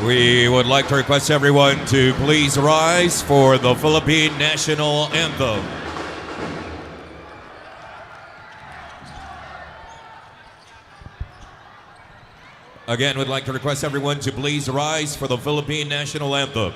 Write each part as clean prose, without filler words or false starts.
We would like to request everyone to please rise for the Philippine National Anthem. Again, we'd like to request everyone to please rise for the Philippine National Anthem.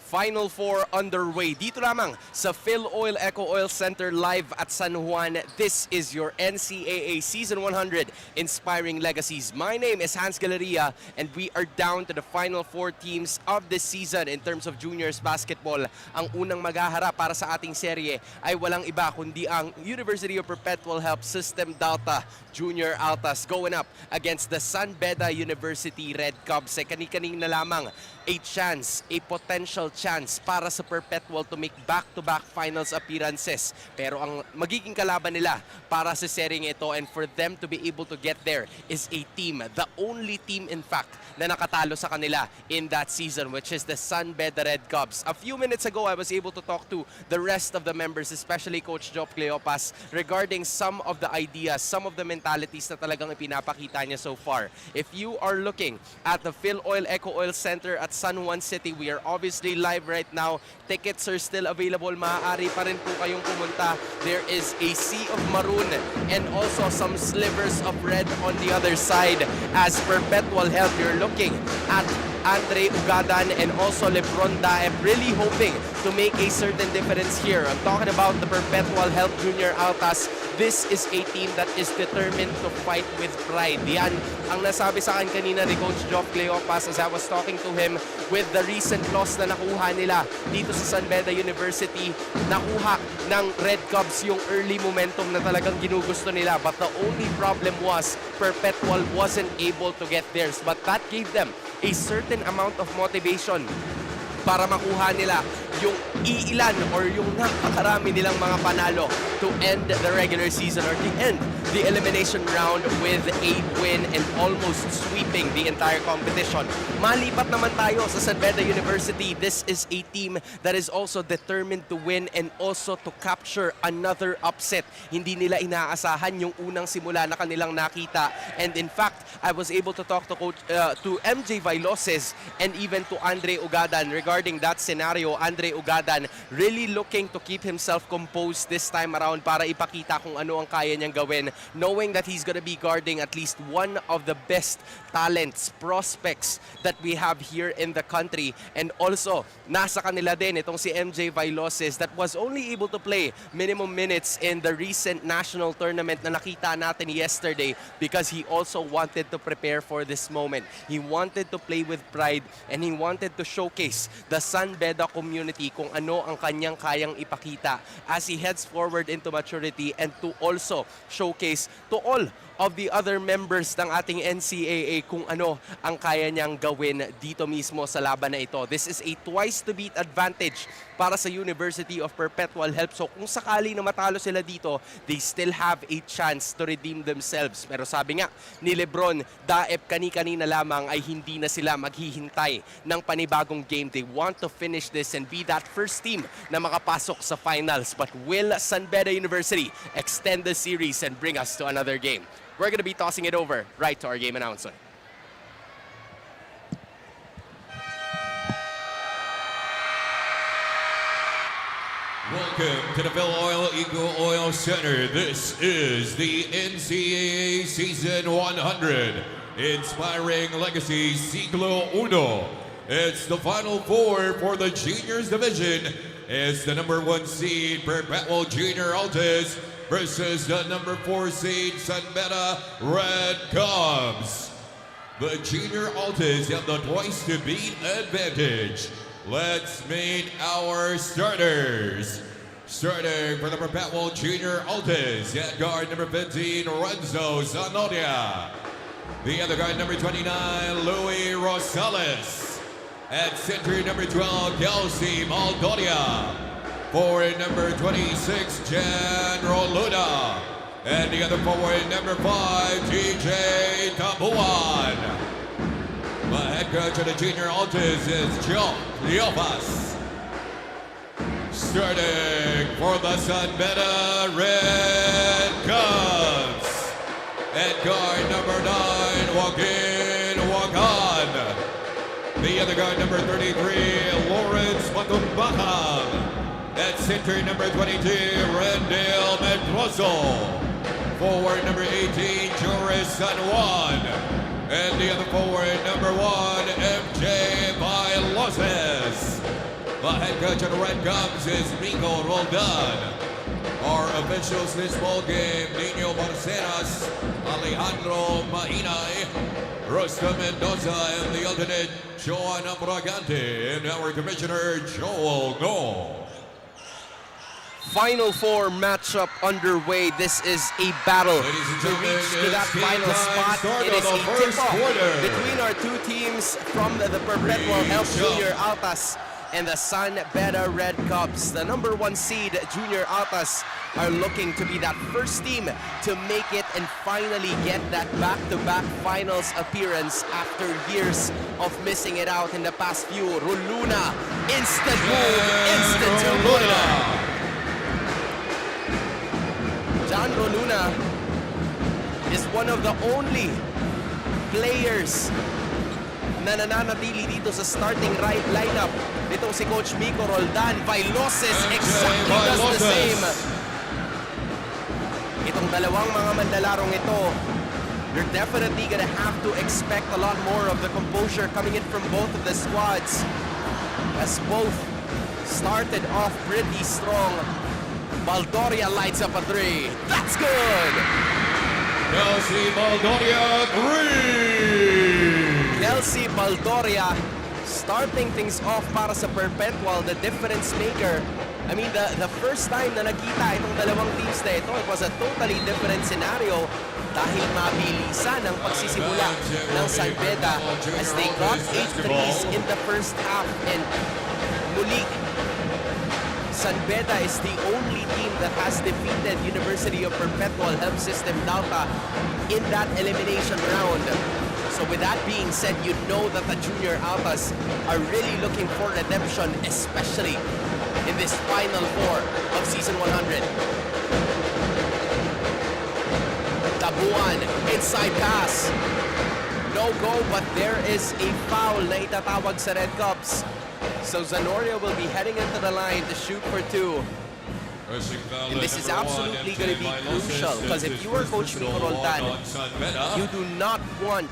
Final Four underway. Dito lamang sa Phil Oil Eco Oil Center live at San Juan. This is your NCAA Season 100 Inspiring Legacies. My name is Hans Galeria and we are down to the final 4 teams of this season in terms of juniors basketball. Ang unang maghaharap para sa ating serye ay walang iba kundi ang University of Perpetual Help System Delta Junior Altas going up against the San Beda University Red Cubs. Kani-kaning na lamang a chance, a potential chance para sa Perpetual to make back-to-back finals appearances. Pero ang magiging kalaban nila para sa seryeng ito and for them to be able to get there is a team, the only team in fact na nakatalo sa kanila in that season, which is the San Beda Red Cubs. A few minutes ago, I was able to talk to the rest of the members, especially Coach Job Cleopas, regarding some of the ideas, some of the mentalities na talagang ipinapakita niya so far. If you are looking at the Phil Oil Eco Oil Center at San Juan City, we are obviously live right now. Tickets are still available. Maaari pa rin po kayong pumunta. There is a sea of maroon and also some slivers of red on the other side. As Perpetual Help, you're looking at Andre Ugadan and also Lebron Daep really hoping to make a certain difference here. I'm talking about the Perpetual Help Junior Altas. This is a team that is determined to fight with pride. Yan ang nasabi sa akin kanina ni Coach Job Cleopas as I was talking to him with the recent loss na nakuha nila dito sa San Beda University. Nakuha ng Red Cubs yung early momentum na talagang ginugusto nila. But the only problem was Perpetual wasn't able to get theirs. But that gave them a certain amount of motivation para makuha nila yung iilan or yung napakarami nilang mga panalo to end the regular season or to end the elimination round with a win and almost sweeping the entire competition. Malipat naman tayo sa San Beda University. This is a team that is also determined to win and also to capture another upset. Hindi nila inaasahan yung unang simula na kanilang nakita. And in fact, I was able to talk to MJ Vailoses and even to Andre Ugadan regarding that scenario. Andre Ugadan really looking to keep himself composed this time around para ipakita kung ano ang kaya niyang gawin, knowing that he's gonna be guarding at least one of the best talents, prospects that we have here in the country. And also, nasa kanila din itong si MJ Vailoses that was only able to play minimum minutes in the recent national tournament na nakita natin yesterday because he also wanted to prepare for this moment. He wanted to play with pride and he wanted to showcase the San Beda community kung ano ang kanyang kayang ipakita as he heads forward into maturity and to also showcase to all of the other members ng ating NCAA kung ano ang kaya niyang gawin dito mismo sa laban na ito. This is a twice-to-beat advantage para sa University of Perpetual Help. So kung sakali na matalo sila dito, they still have a chance to redeem themselves. Pero sabi nga ni Lebron, Daep kani-kanina lamang ay hindi na sila maghihintay ng panibagong game. They want to finish this and be that first team na makapasok sa finals. But will San Beda University extend the series and bring us to another game? We're going to be tossing it over right to our game announcer. Welcome to the Phil Oil Eco Oil Center. This is the NCAA Season 100 Inspiring Legacies Siglo Uno. It's the Final Four for the Juniors Division. It's the number 1 seed Perpetual Junior Altas versus the number 4 seed San Beda Red Cubs. The Junior Altas have the twice-to-beat advantage. Let's meet our starters. Starting for the Perpetual Junior Altas at guard number 15, Renzo Zanodia. The other guard number 29, Louis Rosales. At center number 12, Kelsey Maldonia. Forward number 26, Jan Roluda. And the other forward number 5, TJ Tabuan. The head coach of the Junior Altas is Joe Leopas. Starting for the San Beda Red Cubs. At guard number 9, Joaquin Wagan. The other guard number 33, Lawrence Matumbakam. At center number 22, Rendell Medroso. Forward number 18, Joris San Juan. And the other forward, number 1, MJ Bailoses. The head coach of the Red Cubs is Miko Roldan. Our officials this ball game, Nino Barcenas, Alejandro Mainay, Rosta Mendoza, and the alternate, Joan Bragante, and our commissioner, Joel No. Final four matchup underway. This is a battle to reach to that final spot. It is a tip-off between our two teams from the Perpetual Health Junior Altas and the San Beda Red Cubs. The number one seed, Junior Altas, are looking to be that first team to make it and finally get that back-to-back finals appearance after years of missing it out in the past few. Roluna, instant move, instant two-pointer. John Roluna is one of the only players na nananatili dito sa starting lineup. Dito si Coach Miko Roldan. Vailoses exactly does the same. Itong dalawang mga mandalarong ito, you're definitely gonna have to expect a lot more of the composure coming in from both of the squads, as both started off pretty strong. Baldoria lights up a three. That's good! Kelsey Baldoria, three! Kelsey Baldoria starting things off para sa Perpetual, the difference maker. I mean, the first time na nakita itong dalawang teams na ito, it was a totally different scenario dahil mabilisan ang pagsisimula ng San Beda as they got 8 threes in the first half. And muli, San Beda is the only team that has defeated University of Perpetual Health System Delta in that elimination round. So with that being said, you know that the Junior Altas are really looking for redemption, especially in this final four of Season 100. Tabuan, inside pass. No go, but there is a foul na itatawag sa Red Cubs. So Zanoria will be heading into the line to shoot for two. And this is absolutely going to be crucial because if you are Coach Miko Roldan, you do not want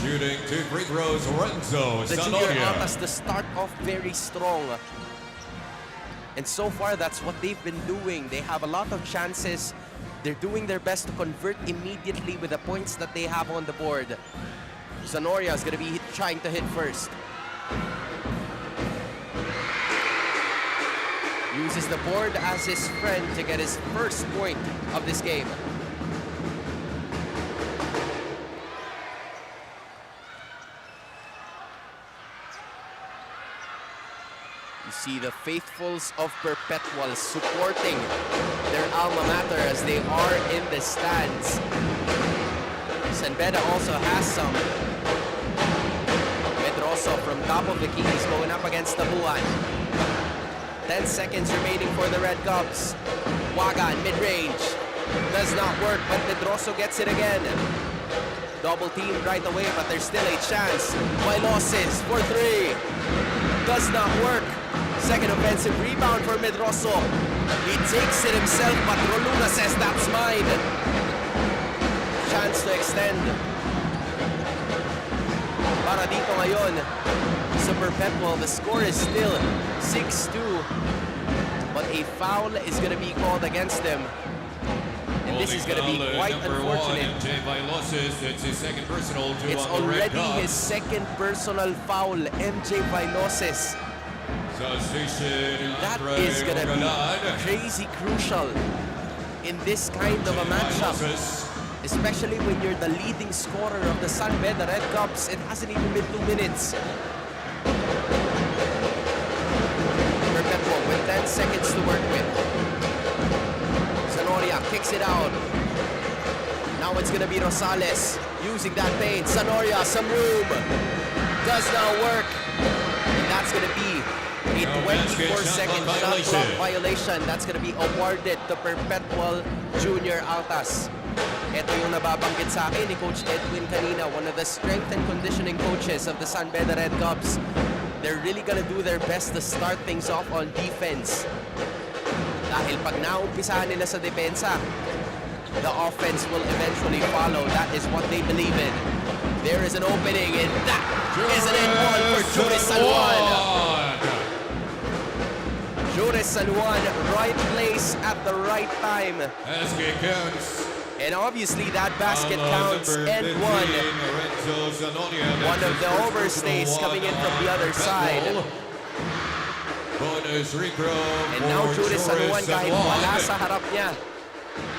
shooting 2 free throws, Renzo the Junior Altas to start off very strong. And so far, that's what they've been doing. They have a lot of chances. They're doing their best to convert immediately with the points that they have on the board. Zanoria is going to be trying to hit first. Uses the board as his friend to get his first point of this game. You see the faithfuls of Perpetual supporting their alma mater as they are in the stands. San Beda also has some. Pedroso from top of the keys going up against Tabuan. 10 seconds remaining for the Red Cubs. Wagan, mid-range. Does not work, but Pedroso gets it again. Double team right away, but there's still a chance. Vailoses for three. Does not work. Second offensive rebound for Medroso. He takes it himself, but Roluna says that's mine. Chance to extend. Para dito ngayon, sa Perpetual, the score is still 6-2. But a foul is going to be called against them. And this is going to be quite unfortunate. It's his second personal. It's already his second personal foul, MJ Vailoses. That is going to be crazy crucial in this kind of a matchup. Especially when you're the leading scorer of the San Beda Red Cubs. It hasn't even been 2 minutes. Perpetual with 10 seconds to work with. Zanoria kicks it out. Now it's gonna be Rosales using that paint. Zanoria, some room. Does not work. And that's gonna be a 24-second shot clock violation. That's gonna be awarded to Perpetual Junior Altas. Ito yung nababanggit sa akin ni Coach Edwin kanina, one of the strength and conditioning coaches of the San Beda Red Cubs. They're really gonna do their best to start things off on defense. Dahil pag naumpisahan nila sa depensa, the offense will eventually follow. That is what they believe in. There is an opening, and that is an N1 for Juris San Juan. Juris San Juan, right place at the right time. Basket counts. And obviously that basket counts Number and 15, one. Lorenzo Zanonia. One of the That's his overstays first coming in one from the on other that side. roll. Bonus recro And now for Juris San Juan, Juris San kahit Juan. wala sa harap niya,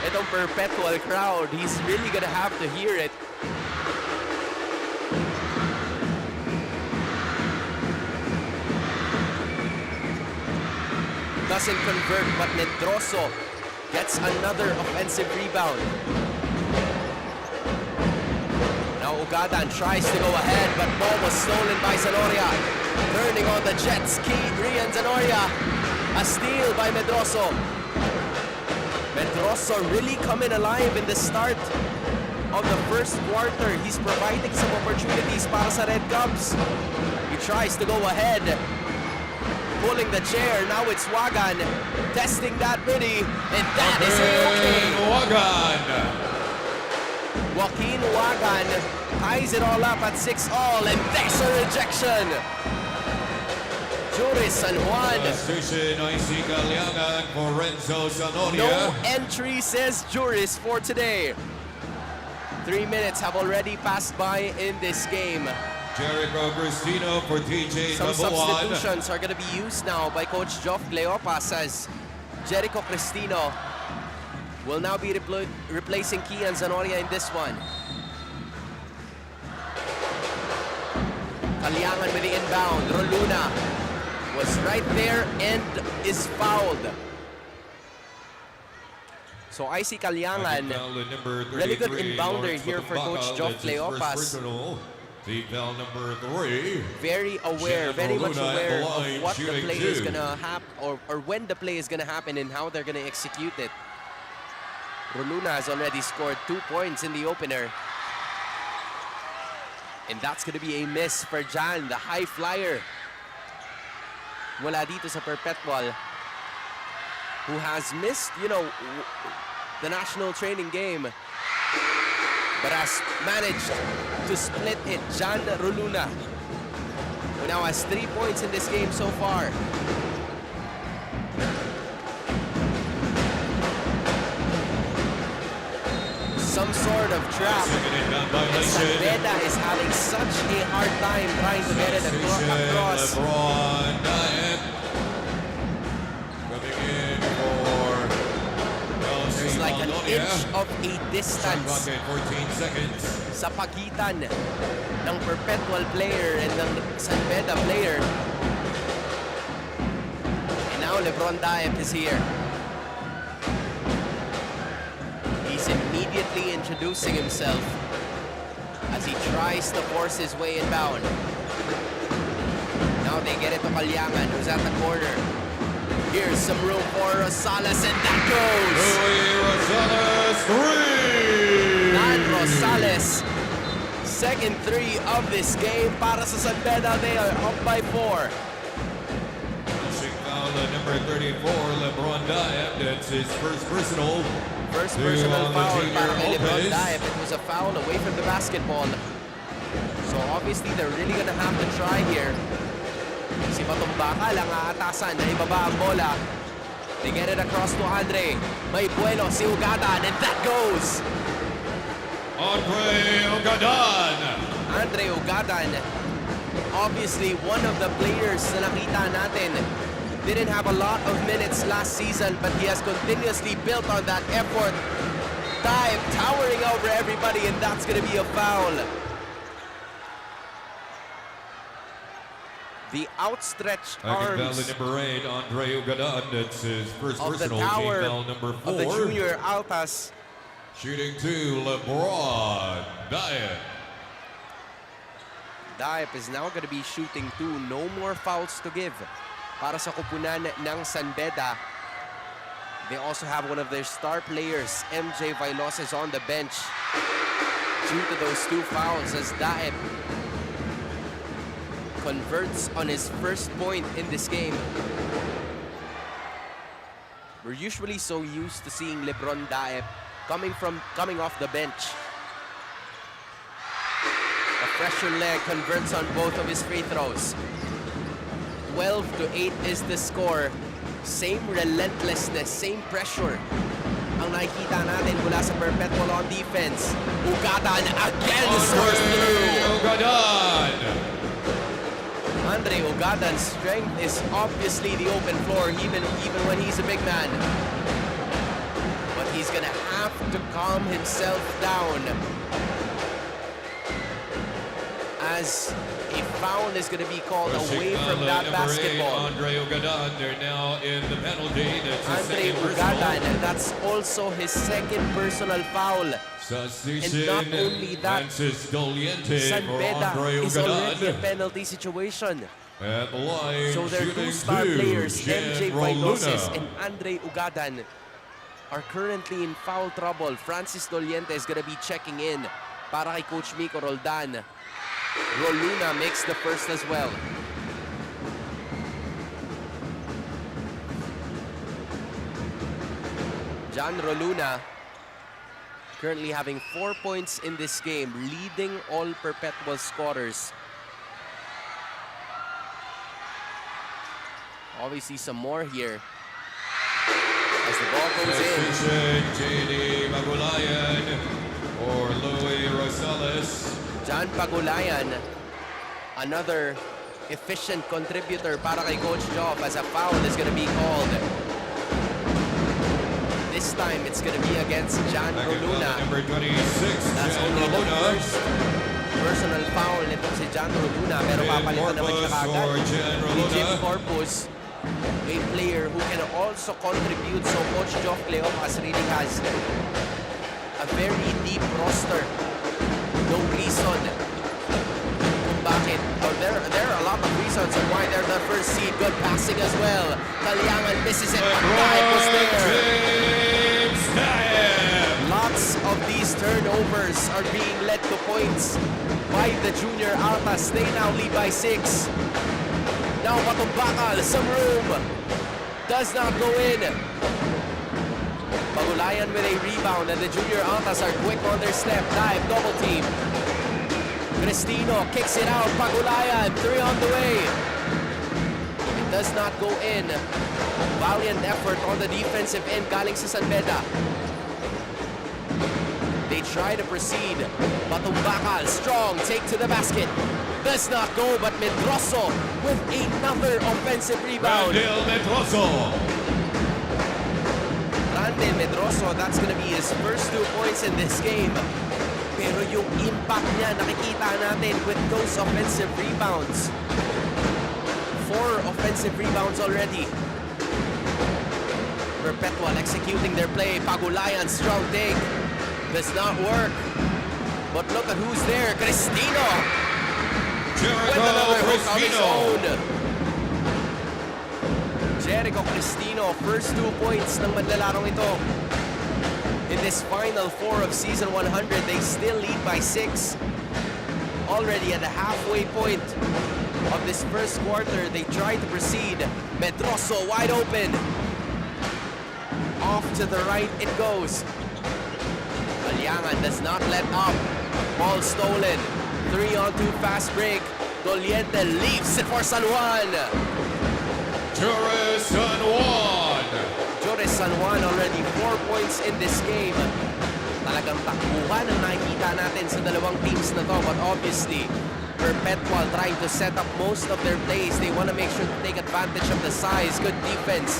itong perpetual crowd, he's really gonna have to hear it. Doesn't convert, but Medroso gets another offensive rebound. Now Ugadan tries to go ahead, but ball was stolen by Zanoria. Turning on the jet ski, Rian Zanoria. A steal by Medroso. Medroso really coming alive in the start of the first quarter. He's providing some opportunities para sa Red Cubs. He tries to go ahead. Pulling the chair, now it's Wagan testing that midi, and that is okay. Wagan. Joaquin Wagan ties it all up at 6-all, and there's a rejection. Juris San Juan. Station Icy Galiangan for Renzo Zanonia. No entry, says Juris, for today. 3 minutes have already passed by in this game. Jericho Cristino for TJ Some Labuan. substitutions are going to be used now by Coach Geoff Cleopas, as Jericho Cristino will now be replacing Kian Zanoria in this one. Kaliangan with the inbound. Roluna was right there and is fouled. So Icy Kaliangan, really good inbounder here for Coach Geoff Cleopas. Foul number 3. Very aware, very much aware of what the shooting play 2. is gonna happen, or when the play is gonna happen and how they're gonna execute it. Roluna has already scored 2 points in the opener. And that's gonna be a miss for Jan, the high flyer. Wala dito sa Perpetual, who has missed, the national training game, but has managed to split it. Jan Roluna, who now has 3 points in this game so far. Some sort of trap. And Sanbeda is having such a hard time trying to get it across. LeBron Diet coming in for There's like an inch of a distance 14 seconds. sa pagitan ng Perpetual player and ng Sanbeda player. And now Lebron Diep is here. He's immediately introducing himself as he tries to force his way inbound. Now they get it to Kaliangan, who's at the corner. Here's some room for Rosales, and that goes! Rosales 3! Dan Rosales, second 3 of this game para sa Sanbeda. They are up by 4. Foul number 34, LeBron Diet. That's his first personal. First personal foul para kay Lebron Lopez. Diep. It was a foul away from the basketball. So obviously they're really gonna have to try here. Si Matumbaka lang aatasan na ibaba ang bola. They get it across to Andre. May buelo si Ugadan, and that goes! Andre Ugadan. Andre Ugadan, obviously one of the players na nakita natin, didn't have a lot of minutes last season, but he has continuously built on that effort. Dive towering over everybody, and that's gonna be a foul. The outstretched Foul arms number 8, Andre Ugadan. That's his first of the personal. tower Foul number 4. of the junior Altas. Shooting 2, LeBron Diet. Diep is now going to be shooting 2. No more fouls to give para sa kupunan ng Sanbeda. They also have one of their star players, MJ Vailos, on the bench due to those 2 fouls, as Diep converts on his first point in this game. We're usually so used to seeing Lebron Diep coming off the bench. A fresher leg converts on both of his free throws. 12-8 is the score. Same relentlessness, same pressure ang nakikita natin mula sa Perpetual on defense. Ugadan again soars through. Ugadan. Andre Ugadan's strength is obviously the open floor, even when he's a big man. But he's gonna have to calm himself down, as a foul is going to be called away from that basketball. Andre Ugadan, they're now in the penalty. That's Andre Ugadan, that's also his second personal foul. And not only that, San Beda is already a penalty situation. At the line, So their two star players, MJ Vaidoses and Andre Ugadan, are currently in foul trouble. Francis Doliente is going to be checking in para kay Coach Miko Roldan. Roluna makes the first as well. John Roluna currently having 4 points in this game, leading all Perpetual scorers. Obviously some more here as the ball goes in. JD Magulayan or Louis Rosales. John Pagulayan, another efficient contributor para kay Coach Joff, as a foul is going to be called. This time it's going to be against John Roluna. Number 26, That's Jan only the Roluna. first personal foul nito si John Roluna, pero papalitan naman siya kagad ni Jim Corpus, a player who can also contribute. So Coach Joff Cleopas really has a very deep roster. No reason kung bakit. Or there are a lot of reasons on why they're the first seed. Good passing as well. Kalyangan misses it. Pagkaib was there. Lots of these turnovers are being led to points by the junior Altas. They now lead by 6. Now Matumbakal, some room. Does not go in. Pagulayan with a rebound, and the junior Altas are quick on their step. Dive, double team. Cristino kicks it out. Pagulayan, 3 on the way. It does not go in. Valiant effort on the defensive end galing sa San Beda. They try to proceed. Matumbakal, strong, take to the basket. Does not go, but Medroso with another offensive rebound. Randall Medroso. Randall Medroso, that's gonna be his first 2 points in this game. Pero yung impact niya, nakikita natin with those offensive rebounds. 4 offensive rebounds already. Perpetual executing their play. Pagulayan, strong take. Does not work. But look at who's there. Cristino. With another hook of his own. Jericho Cristino, first 2 points ng manlalarong ito. In this final 4 of season 100, they still lead by 6. Already at the halfway point of this first quarter, they try to proceed. Medroso wide open. Off to the right it goes. Kalyangan does not let up. Ball stolen. 3-on-2 fast break. Doliente leaves it for San Juan. Torres San Juan. Torres San Juan already 4 points in this game. Talagang takbuhan ang nakikita natin sa dalawang teams na to. But obviously, Perpetual trying to set up most of their plays. They want to make sure to take advantage of the size. Good defense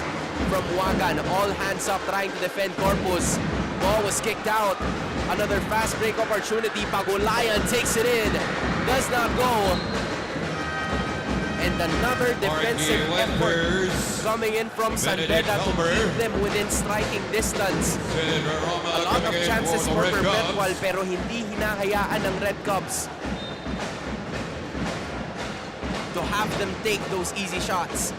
from Wagan. All hands up trying to defend Corpus. Ball was kicked out. Another fast break opportunity. Pagulayan takes it in. Does not go. And another defensive effort coming in from San Beda to keep them within striking distance. A lot of chances for Perpetual, pero hindi hinahayaan ng Red Cubs to have them take those easy shots.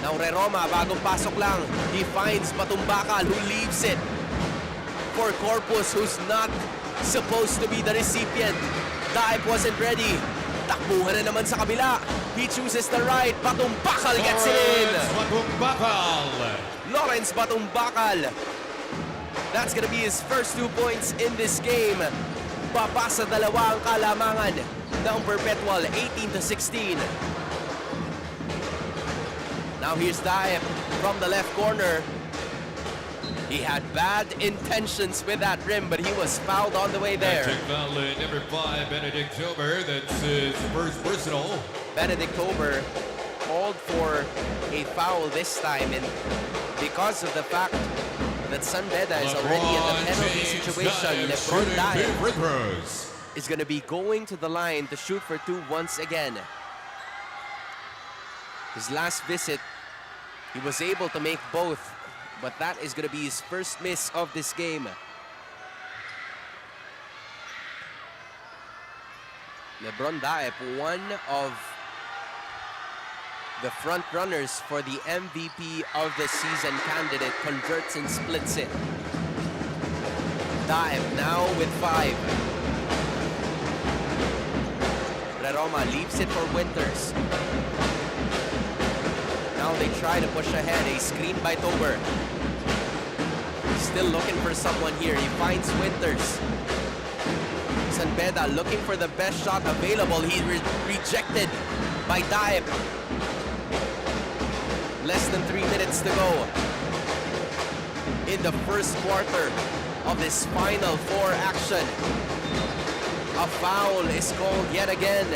Now Reroma, bagong pasok lang. He finds Matumbakal, who leaves it for Corpus, who's not supposed to be the recipient. Dive wasn't ready. Takbuhan na naman sa kabila. He chooses the right. Matumbakal gets it in. Lawrence Matumbakal. That's gonna be his first 2 points in this game. Papasa dalawa ang kalamangan ng Perpetual, 18-16. Now here's Daep from the left corner. He had bad intentions with that rim, but he was fouled on the way there. Check foul number 5, Benedict Tober. That's his first personal. Benedict Tober called for a foul this time, and because of the fact that San Beda is already in the penalty situation, LeBron Daep is going to be going to the line to shoot for 2 once again. His last visit, he was able to make both, but that is going to be his first miss of this game. LeBron Daep, one of the front runners for the MVP of the season candidate, converts and splits it. Daep now with 5. Roma leaves it for Winters. Now they try to push ahead, a screen by Tober. Still looking for someone here, he finds Winters. San Beda looking for the best shot available, he rejected by Daep. Less than 3 minutes to go in the first quarter of this Final Four action. A foul is called yet again.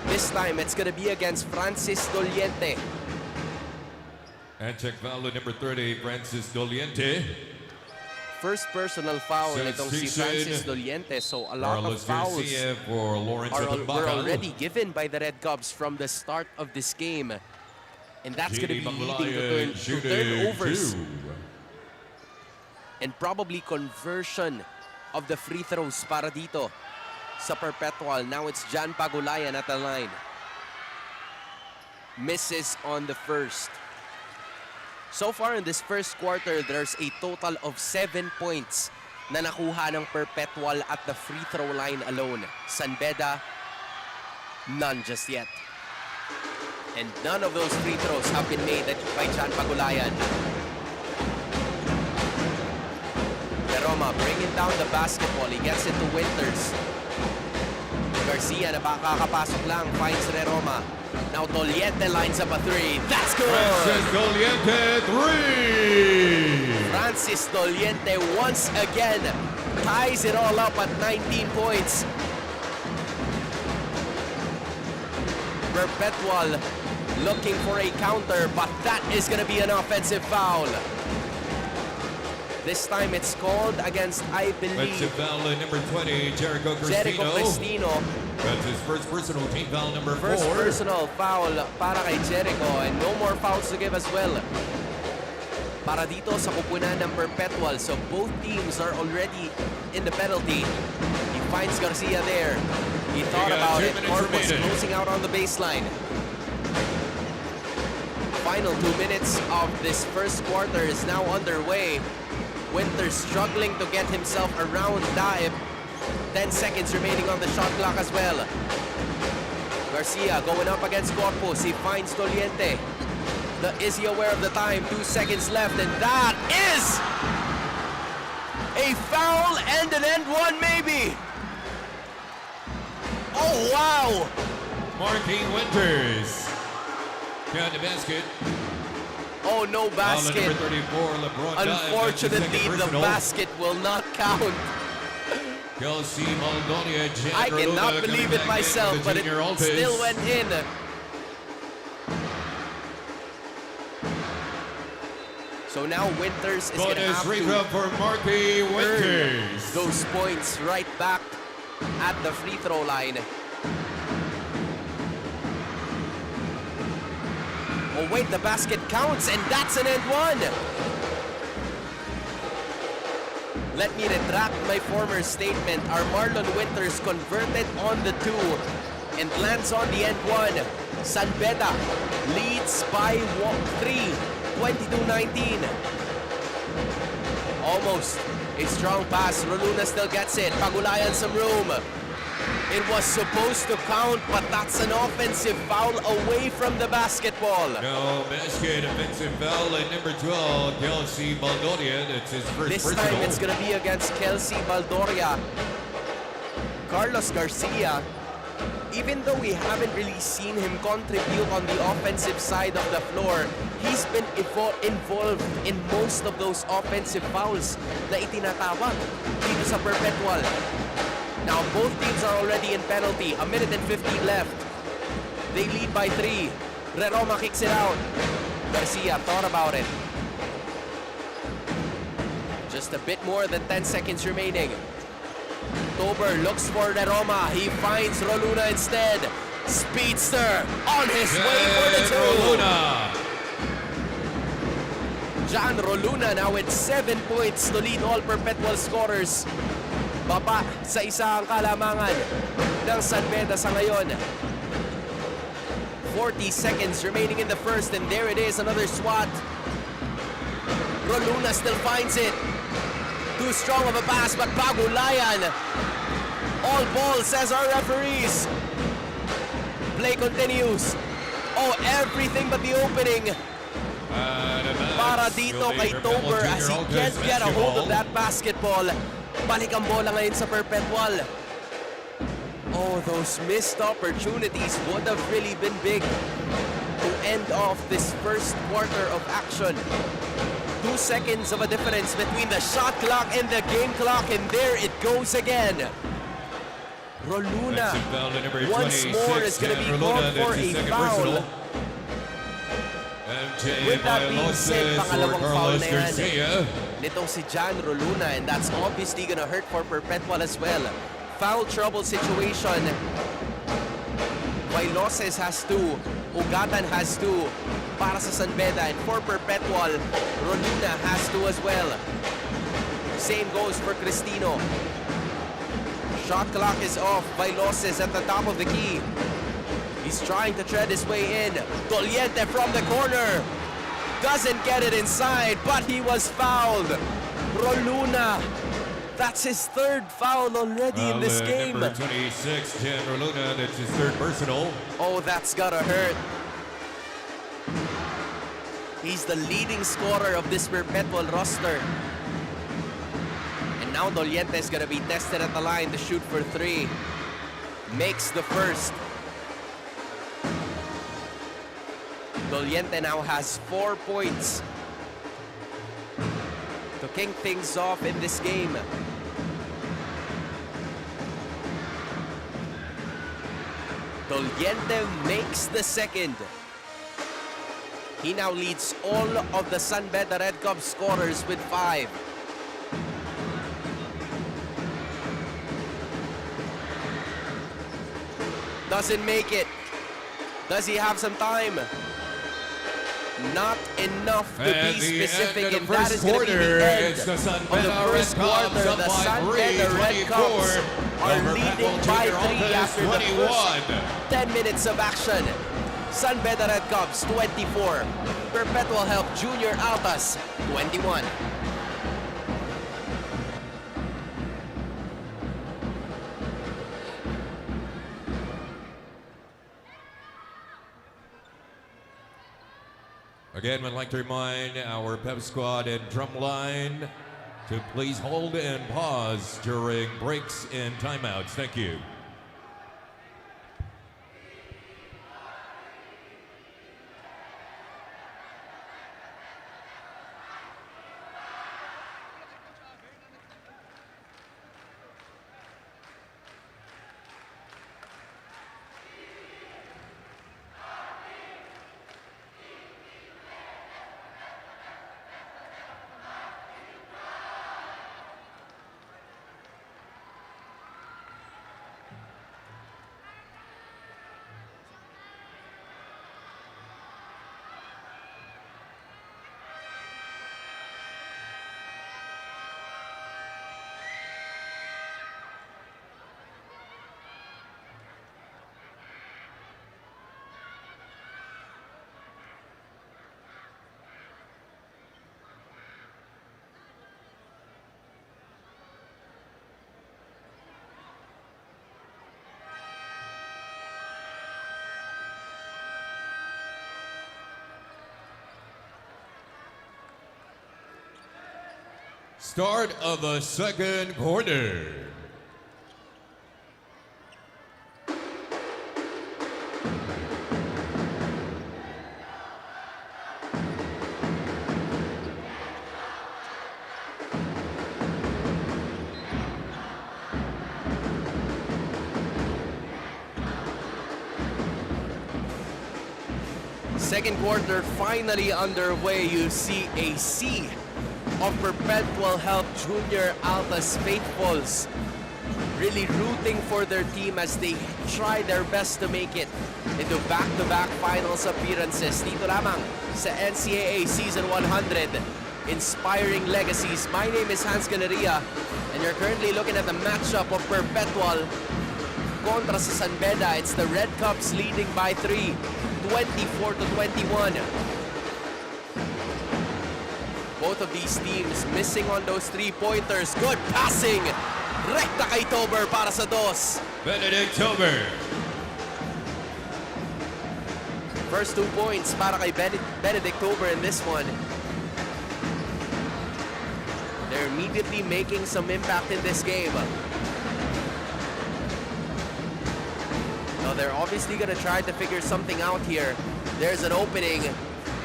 This time it's going to be against Francis Doliente. And check foul number 30, Francis Doliente. First personal foul nitong si Francis Doliente. So a lot of fouls were already given by the Red Cubs from the start of this game. And that's going to be leading to turnovers. And probably conversion of the free throws para dito sa Perpetual. Now it's Jan Pagulayan at the line. Misses on the first. So far in this first quarter, there's a total of 7 points na nakuha ng Perpetual at the free throw line alone. San Beda, none just yet. And none of those free throws have been made by Jan Pagulayan. Roma bringing down the basketball. He gets it to Winters. Garcia na kakapasok lang, finds Roma. Now Doliente lines up a 3. That's good! Francis Doliente, 3! Francis Doliente once again ties it all up at 19 points. Perpetual looking for a counter, but that is going to be an offensive foul. This time it's called against, I believe, that's foul number 20, Jericho Cristino. That's his first personal, team foul number 4. First personal foul para kay Jericho, and no more fouls to give as well. Para dito sa kupunan ng Perpetual, so both teams are already in the penalty. He finds Garcia there. He thought about it. Corpus closing out on the baseline. Final 2 minutes of this first quarter is now underway. Winters struggling to get himself around Daep. 10 seconds remaining on the shot clock as well. Garcia going up against Corpus. He finds Doliente. Is he aware of the time? 2 seconds left, and that is a foul and an end one maybe. Oh, wow! Marking Winters. Got the basket. Oh, no basket. Number 34, LeBron Unfortunately, the basket will not count. Kelsey Maldonia, I cannot believe it myself, but it still went in. So now Winters is going to have to for Marky Winters. Those points right back at the free throw line. Oh wait, the basket counts, and that's an end one. Let me retract my former statement. Our Marlon Winters converted on the 2 and lands on the end one. San Beda leads by 3, 22-19. Almost a strong pass. Roluna still gets it. Pagulayan some room. It was supposed to count, but that's an offensive foul away from the basketball. No basket, offensive foul at number 12, Kelsey Baldoria. That's his first This personal. time it's going to be against Kelsey Baldoria. Carlos Garcia even though we haven't really seen him contribute on the offensive side of the floor, he's been involved in most of those offensive fouls na itinatawag dito sa Perpetual. Now, both teams are already in penalty. 1 minute and 15 left. They lead by 3. Reroma kicks it out. Garcia thought about it. Just a bit more than 10 seconds remaining. Tober looks for Reroma. He finds Roluna instead. Speedster on his way for the two. Roluna. Jan Roluna now with 7 points to lead all Perpetual scorers. Baba sa isang kalamangan ng San Beda sa ngayon. 40 seconds remaining in the first, and there it is, another swat. Roluna still finds it. Too strong of a pass, but Pagulayan. All ball, says our referees. Play continues. Oh, everything but the opening. Para dito kay Tober as he can't get a hold of that basketball. Balik ang bola ngayon sa Perpetual. Oh, those missed opportunities would have really been big to end off this first quarter of action. 2 seconds of a difference between the shot clock and the game clock, and there it goes again. Roluna once more is going to be called for a foul. With that being said, pangalawang foul na yan nitong si Jan Roluna, and that's obviously going to hurt for Perpetual as well. Foul trouble situation. Bailoses has 2, Ugatan has 2 para sa San Beda, and for Perpetual, Roluna has 2 as well. Same goes for Cristino. Shot clock is off. Bailoses at the top of the key. He's trying to tread his way in. Doliente from the corner. Doesn't get it inside, but he was fouled. Roluna. That's his 3rd foul already in this game. Number 26, Jan Roluna, that's his 3rd personal. Oh, that's gotta hurt. He's the leading scorer of this Perpetual roster. And now Doliente is gonna be tested at the line to shoot for 3. Makes the first. Doliente now has 4 points to kick things off in this game. Doliente makes the second. He now leads all of the San Beda Red Cubs scorers with 5. Doesn't make it. Does he have some time? Not enough to be specific, and that is going to be the end of the first quarter. The San Beda Red Cubs are leading by 3 after the first 10 minutes of action. San Beda Red Cubs 24, Perpetual Help Junior Altas 21. Again, I'd like to remind our pep squad and drum line to please hold and pause during breaks and timeouts. Thank you. Start of the second quarter. Second quarter finally underway. You see a sea of Perpetual Help Junior Altas faithfuls really rooting for their team as they try their best to make it into back-to-back finals appearances. Dito lamang sa NCAA Season 100, Inspiring Legacies. My name is Hans Galeria, and you're currently looking at the matchup of Perpetual kontra sa San Beda. It's the Red Cups leading by 3, 24-21. Both of these teams missing on those three-pointers. Good passing! Rekta kay Tober para sa dos. Benedict Tober. First 2 points para kay Benedict Tober in this one. They're immediately making some impact in this game. Now they're obviously gonna try to figure something out here. There's an opening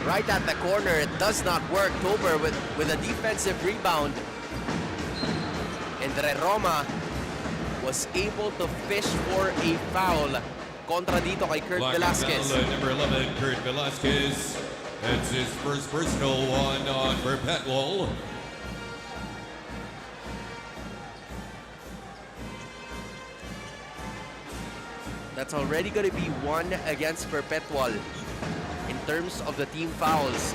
right at the corner. It does not work. Tober with a defensive rebound. And Roma was able to fish for a foul kontra dito kay Kurt Velasquez. Number 11, Kurt Velasquez. That's his first personal one on Perpetual. That's already going to be one against Perpetual in terms of the team fouls.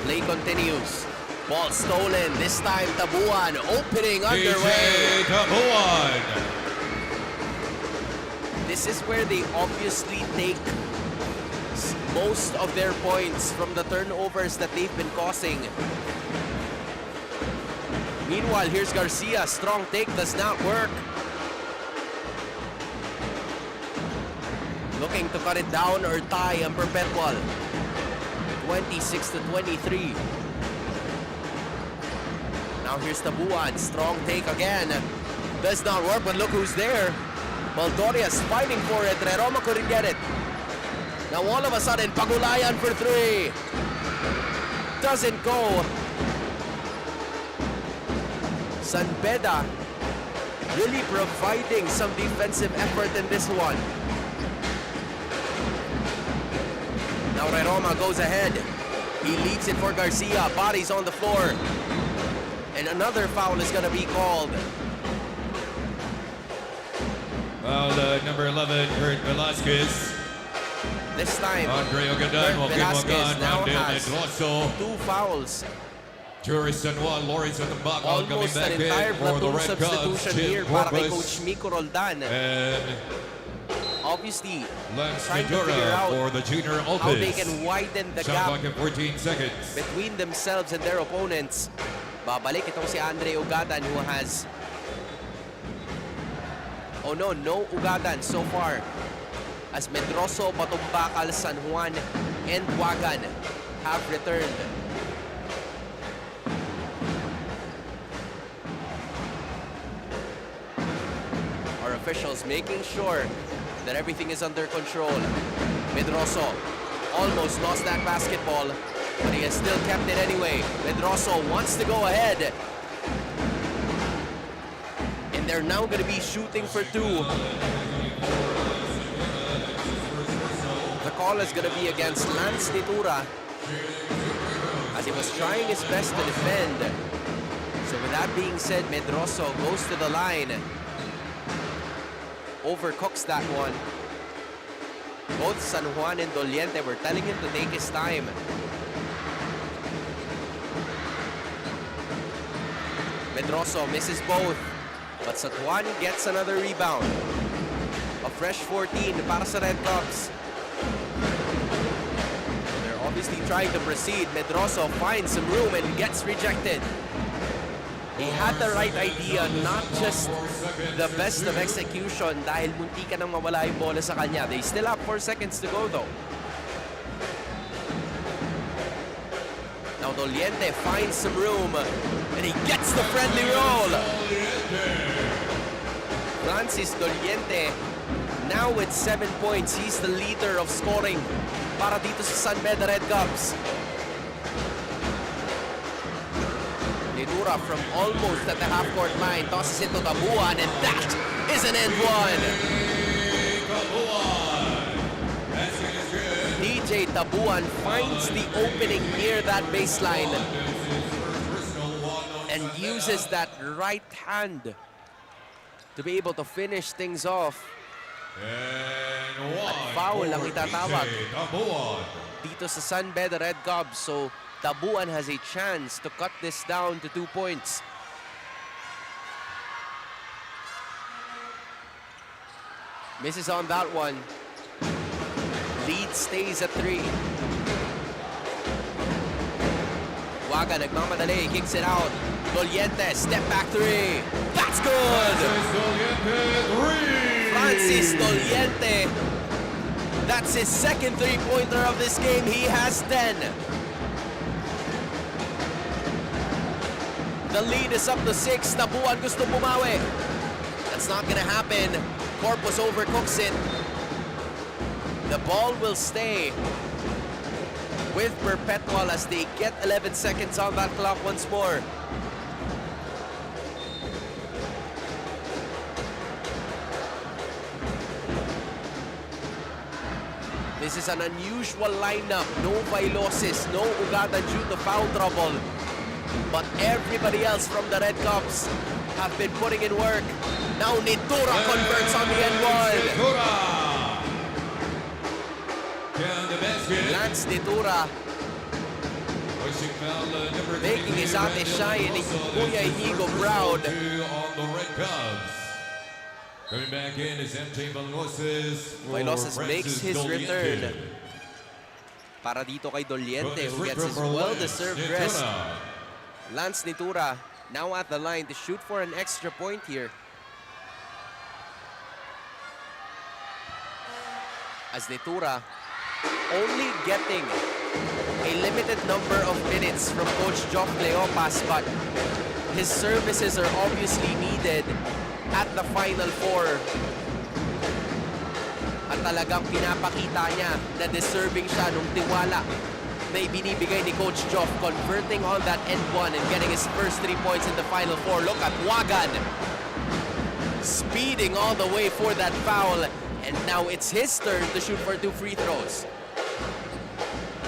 Play continues. Ball stolen. This time Tabuan opening underway. Tabuan. This is where they obviously take most of their points from the turnovers that they've been causing. Meanwhile, here's Garcia. Strong take does not work. Looking to cut it down or tie on Perpetual. 26-23. Now here's Tabuan. Strong take again. Does not work, but look who's there. Valdoria's fighting for it. Roma couldn't get it. Now all of a sudden, Pagulayan for 3. Doesn't go. San Beda really providing some defensive effort in this one. Now Roma goes ahead. He leaves it for Garcia. Bodies on the floor. And another foul is going to be called. Well, number 11, Kurt Velasquez. This time, Andre Ogadan, Kurt Velasquez now has Rosso. 2 fouls. Juris San Juan, Lawrence at the back, coming Almost back an in entire for the platoon Red Cubs. substitution here Jim para kay Corpus Coach Miko Roldan. and Obviously, Lance trying to figure Ventura out for the junior how they Alpes. can widen the Shot gap clock in 14 seconds. between themselves and their opponents. Babalik itong si Andre Ugadan who has... Oh no, no Ugadan so far. As Medroso, Batumbakal, San Juan, and Wagan have returned. Our officials making sure that everything is under control. Medroso almost lost that basketball, but he has still kept it anyway. Medroso wants to go ahead. And they're now going to be shooting for 2. The call is going to be against Lance Nitura as he was trying his best to defend. So with that being said, Medroso goes to the line. Overcooks that one. Both San Juan and Doliente were telling him to take his time. Medroso misses both, but San Juan gets another rebound. A fresh 14 para sa Red Cubs. They're obviously trying to proceed. Medroso finds some room and gets rejected. He had the right idea, not just the best of execution dahil munti ka nang mawala yung bola sa kanya. They still have 4 seconds to go though. Now Doliente finds some room and he gets the friendly roll. Francis Doliente now with 7 points. He's the leader of scoring para dito sa San Beda Red Cubs. Nitura from almost at the half-court line tosses it to Tabuan, and that is an end one. That's Tabuan finds the opening near that baseline and uses that right hand to be able to finish things off. And At one foul ang for itatawag DJ Tabuan. dito sa Sunbed Red Cubs. So Tabuan has a chance to cut this down to 2 points. Misses on that one. Lead stays at 3. Waga nagmamadali, kicks it out. Doliente, step back 3. That's good! Francis Doliente. That's his second three-pointer of this game. He has 10. The lead is up to 6. Tabuan gusto bumawi. That's not gonna happen. Corpus overcooks it. The ball will stay with Perpetual as they get 11 seconds on that clock once more. This is an unusual lineup. No Vailoses, no Ugata due to foul trouble. But everybody else from the Red Cubs have been putting in work. Now Nitura converts on the end one. Lance Nitura making his ate shine and Kuya Inigo proud. Coming back in is MJ Vailoses. Vailoses makes his return. Para dito kay Doliente who gets his well-deserved rest. Lance Nitura now at the line to shoot for an extra point here. As Nitura only getting a limited number of minutes from Coach Jock Cleopas, but his services are obviously needed at the Final Four. At talagang pinapakita niya na deserving siya nung tiwala na ibinibigay ni Coach Joff, converting on that end one and getting his first 3 points in the Final Four. Look at Wagan speeding all the way for that foul, and now it's his turn to shoot for 2 free throws.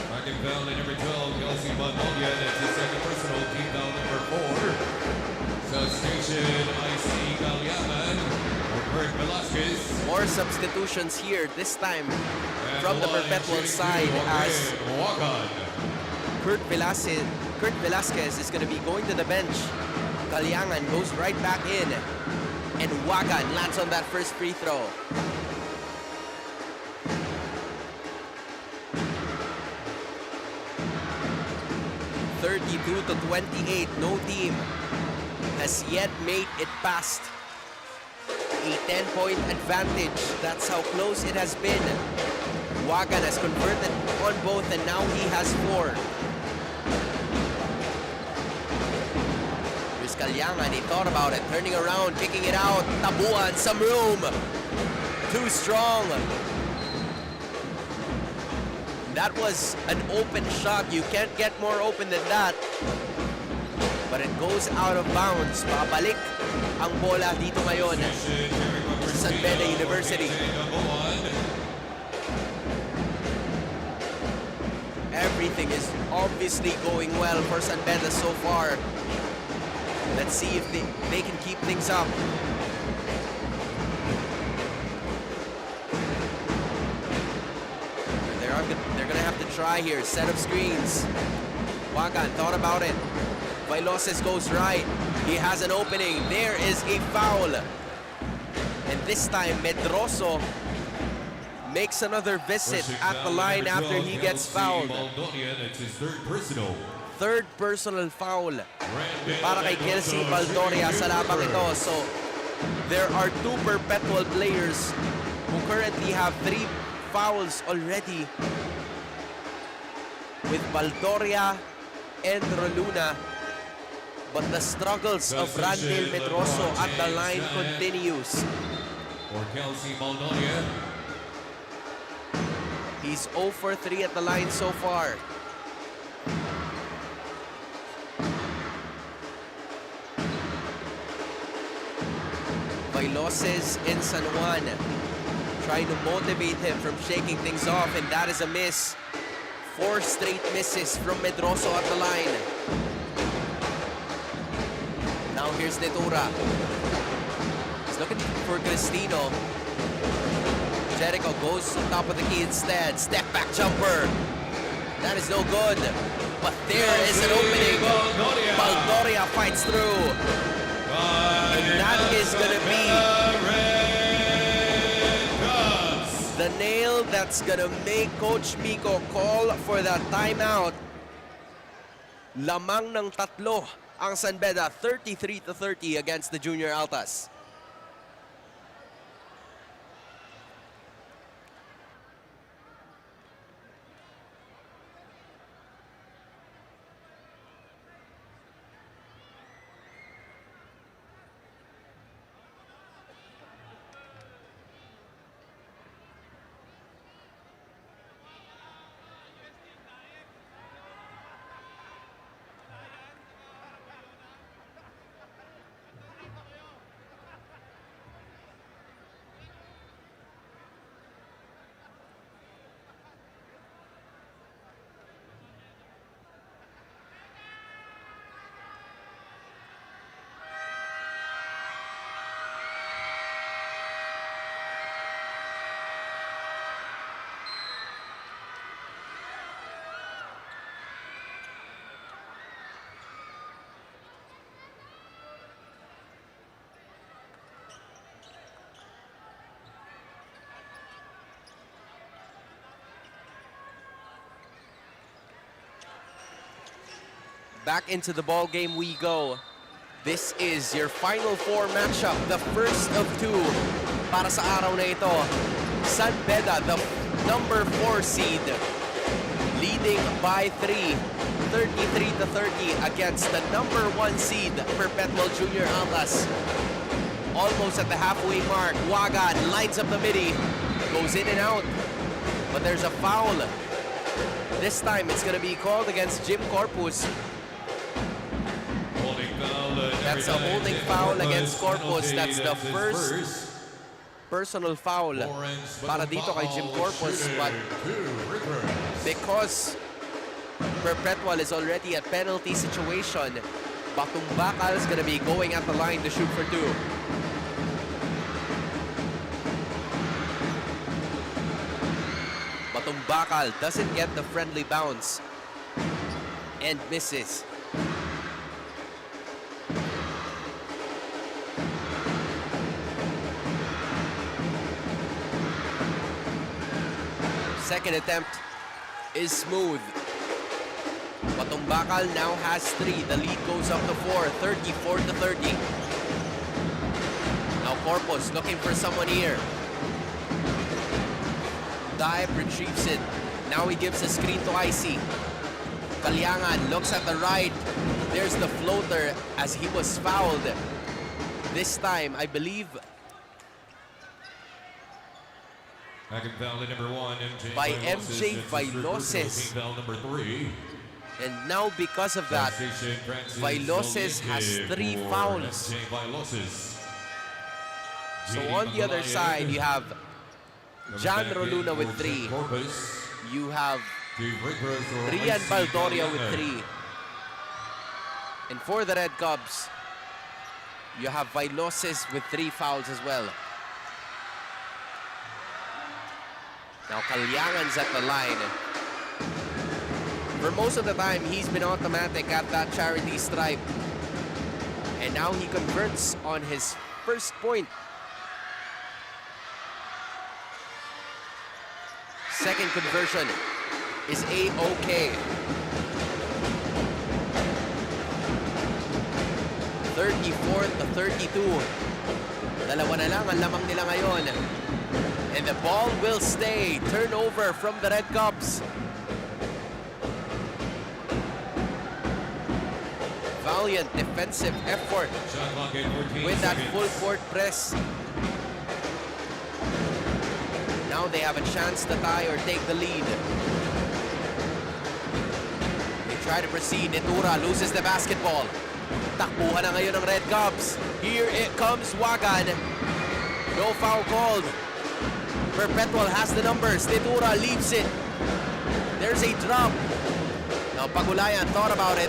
Marking foul in number 12, Kelsey Magnolia. That's his second personal, team foul number 4. Substation IC Galiaman or Kurt Velasquez. More substitutions here, this time from the Perpetual side, as Kurt Velasquez is going to be going to the bench. Galiangan goes right back in, and Wagan lands on that first free throw. (32-28). No team has yet made it past a 10-point advantage. That's how close it has been. Wagan has converted on both, and now he has 4. Here's Calyangan, he thought about it, turning around, kicking it out. Tabuan, some room. Too strong. That was an open shot. You can't get more open than that. But it goes out of bounds. Babalik ang bola dito ngayon sa San Beda University. Everything is obviously going well for San Beda so far. Let's see if they can keep things up. They're gonna have to try here. Set of screens. Wagan thought about it. Vailoses goes right. He has an opening. There is a foul. And this time, Medroso makes another visit at the line after he gets fouled. Third personal foul para kay Kelsey Baldoria sa labang ito. So, there are 2 Perpetual players who currently have 3 fouls already, with Baldoria and Roluna. But the struggles of Randall Medroso at the line continues. For Kelsey Baldoria. He's 0 for 3 at the line so far. Vailoses and San Juan trying to motivate him from shaking things off, and that is a miss. 4 straight misses from Medroso at the line. Now here's Netura. He's looking for Cristino. Jericho goes on top of the key instead. Step back jumper. That is no good. But there is an opening. Baldoria fights through. And that is gonna be the nail that's gonna make Coach Miko call for that timeout. Lamang ng tatlo ang San Beda, 33-30 against the Junior Altas. Back into the ball game we go. This is your Final Four matchup, the first of two para sa araw na ito. San Beda, the number 4 seed, leading by 3, 33-30 against the number 1 seed, Perpetual Junior Altas. Almost at the halfway mark, Wagan lines up the midi, goes in and out, but there's a foul. This time it's gonna be called against Jim Corpus. That's a holding foul against Corpus. That's the first personal foul para dito kay Jim Corpus. But because Perpetual is already at penalty situation, Batung Bakal is going to be going at the line to shoot for 2. Batung Bakal doesn't get the friendly bounce and misses. Second attempt is smooth. Batung Bakal now has 3. The lead goes up to 4, 34-30. Now Corpus looking for someone here. Dive retrieves it. Now he gives a screen to Icy. Kalyangan looks at the right. There's the floater as he was fouled. This time, I believe, by MJ Vailoses. And now because of that, Vailoses has 3 fouls. So on the other side, you have Jan Roluna with 3. You have Rian Baldoria with 3. And for the Red Cubs, you have Vailoses with 3 fouls as well. Now Kalyangan's at the line. For most of the time, he's been automatic at that charity stripe. And now he converts on his first point. Second conversion is A-OK. 34-32. Dalawa na lang ang lamang nila ngayon. And the ball will stay. Turnover from the Red Cubs. Valiant defensive effort with that full court press. Now they have a chance to tie or take the lead. They try to proceed. Netura loses the basketball. Takbuhan na ngayon ng Red Cubs. Here it comes Wagan. No foul called. Perpetual has the numbers. Netura leaves it. There's a drop. Now Pagulayan thought about it.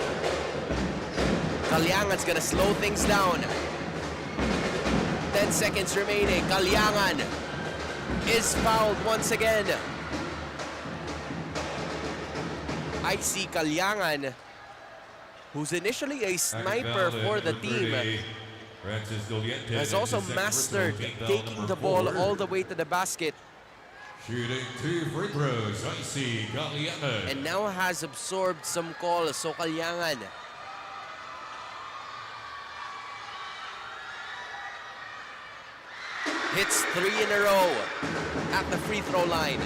Kalyangan's gonna slow things down. 10 seconds remaining. Kalyangan is fouled once again. I see Kalyangan, who's initially a sniper for the team, has also mastered taking the ball all the way to the basket. Shooting 2 free throws, I see Kalyangan. And now has absorbed some calls. So Kalyangan hits 3 in a row at the free throw line.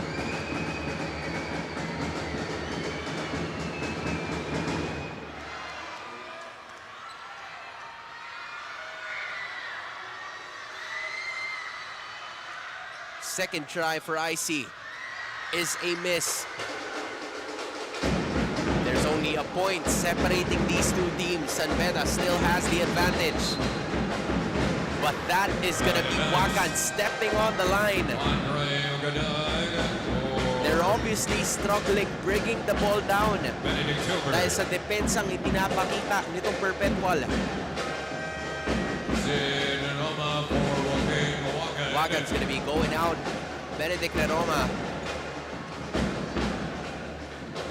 Second try for IC is a miss. There's only a point separating these two teams. San Beda still has the advantage. But that is going to be Wakan stepping on the line. They're obviously struggling bringing the ball down dahil sa depensang itinapakita nitong Perpetual. Wagan's going to be going out. Benedict Roma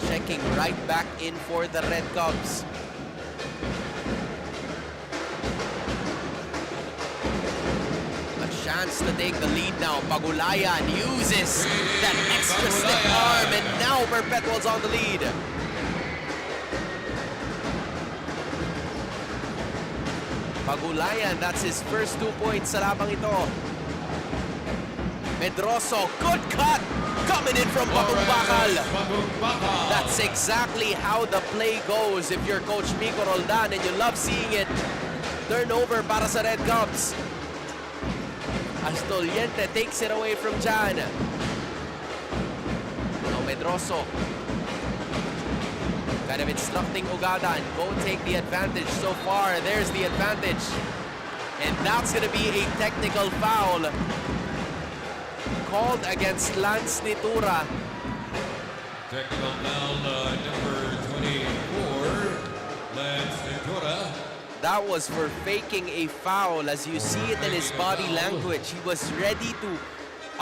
checking right back in for the Red Cubs. Chance to take the lead now. Pagulayan uses that extra stiff arm, and now Perpetual's on the lead. Pagulayan, that's his first 2 points sa labang ito. Medroso, good cut! Coming in from Bakal. That's exactly how the play goes if you're Coach Mico Roldan and you love seeing it. Turnover para sa Red Cubs. Astoliente takes it away from Jan. Now Medroso kind of instructing Ugadan, go take the advantage. So far, there's the advantage. And that's going to be a technical foul called against Lance Nitura. Technical foul, number 24, Lance Nitura. That was for faking a foul. As you see it in his body language, he was ready to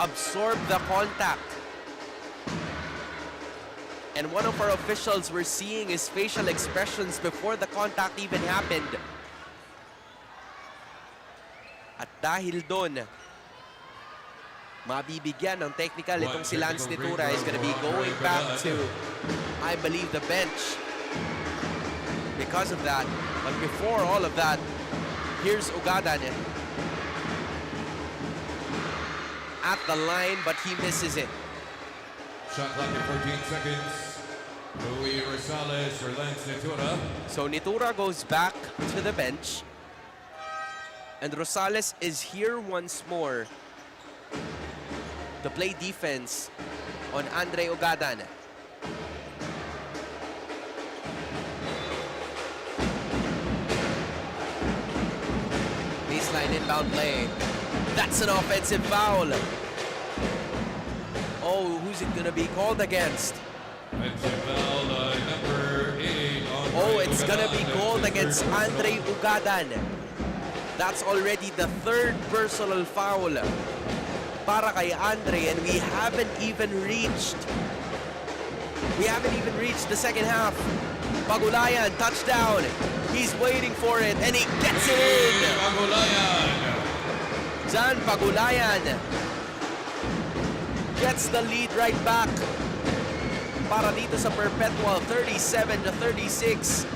absorb the contact. And one of our officials were seeing his facial expressions before the contact even happened. At dahil doon, mabibigyan ng technical itong si Lance Nitura. Is gonna be going back to, I believe, the bench because of that. But before all of that, here's Ugadan at the line, but he misses it. Shot clock at 14 seconds. Luis Rosales or Lance Nitura. So Nitura goes back to the bench. And Rosales is here once more to play defense on Andre Ugadan. Baseline inbound play. That's an offensive foul. Oh, who's it gonna be called against? Offensive foul, number 8. Oh, it's gonna be called against Andre Ugadan. That's already the third personal foul para kay Andre, and we haven't even reached the second half. Pagulayan, touchdown. He's waiting for it, and he gets it in. Pagulayan. Jan Pagulayan gets the lead right back para dito sa Perpetual, 37-36.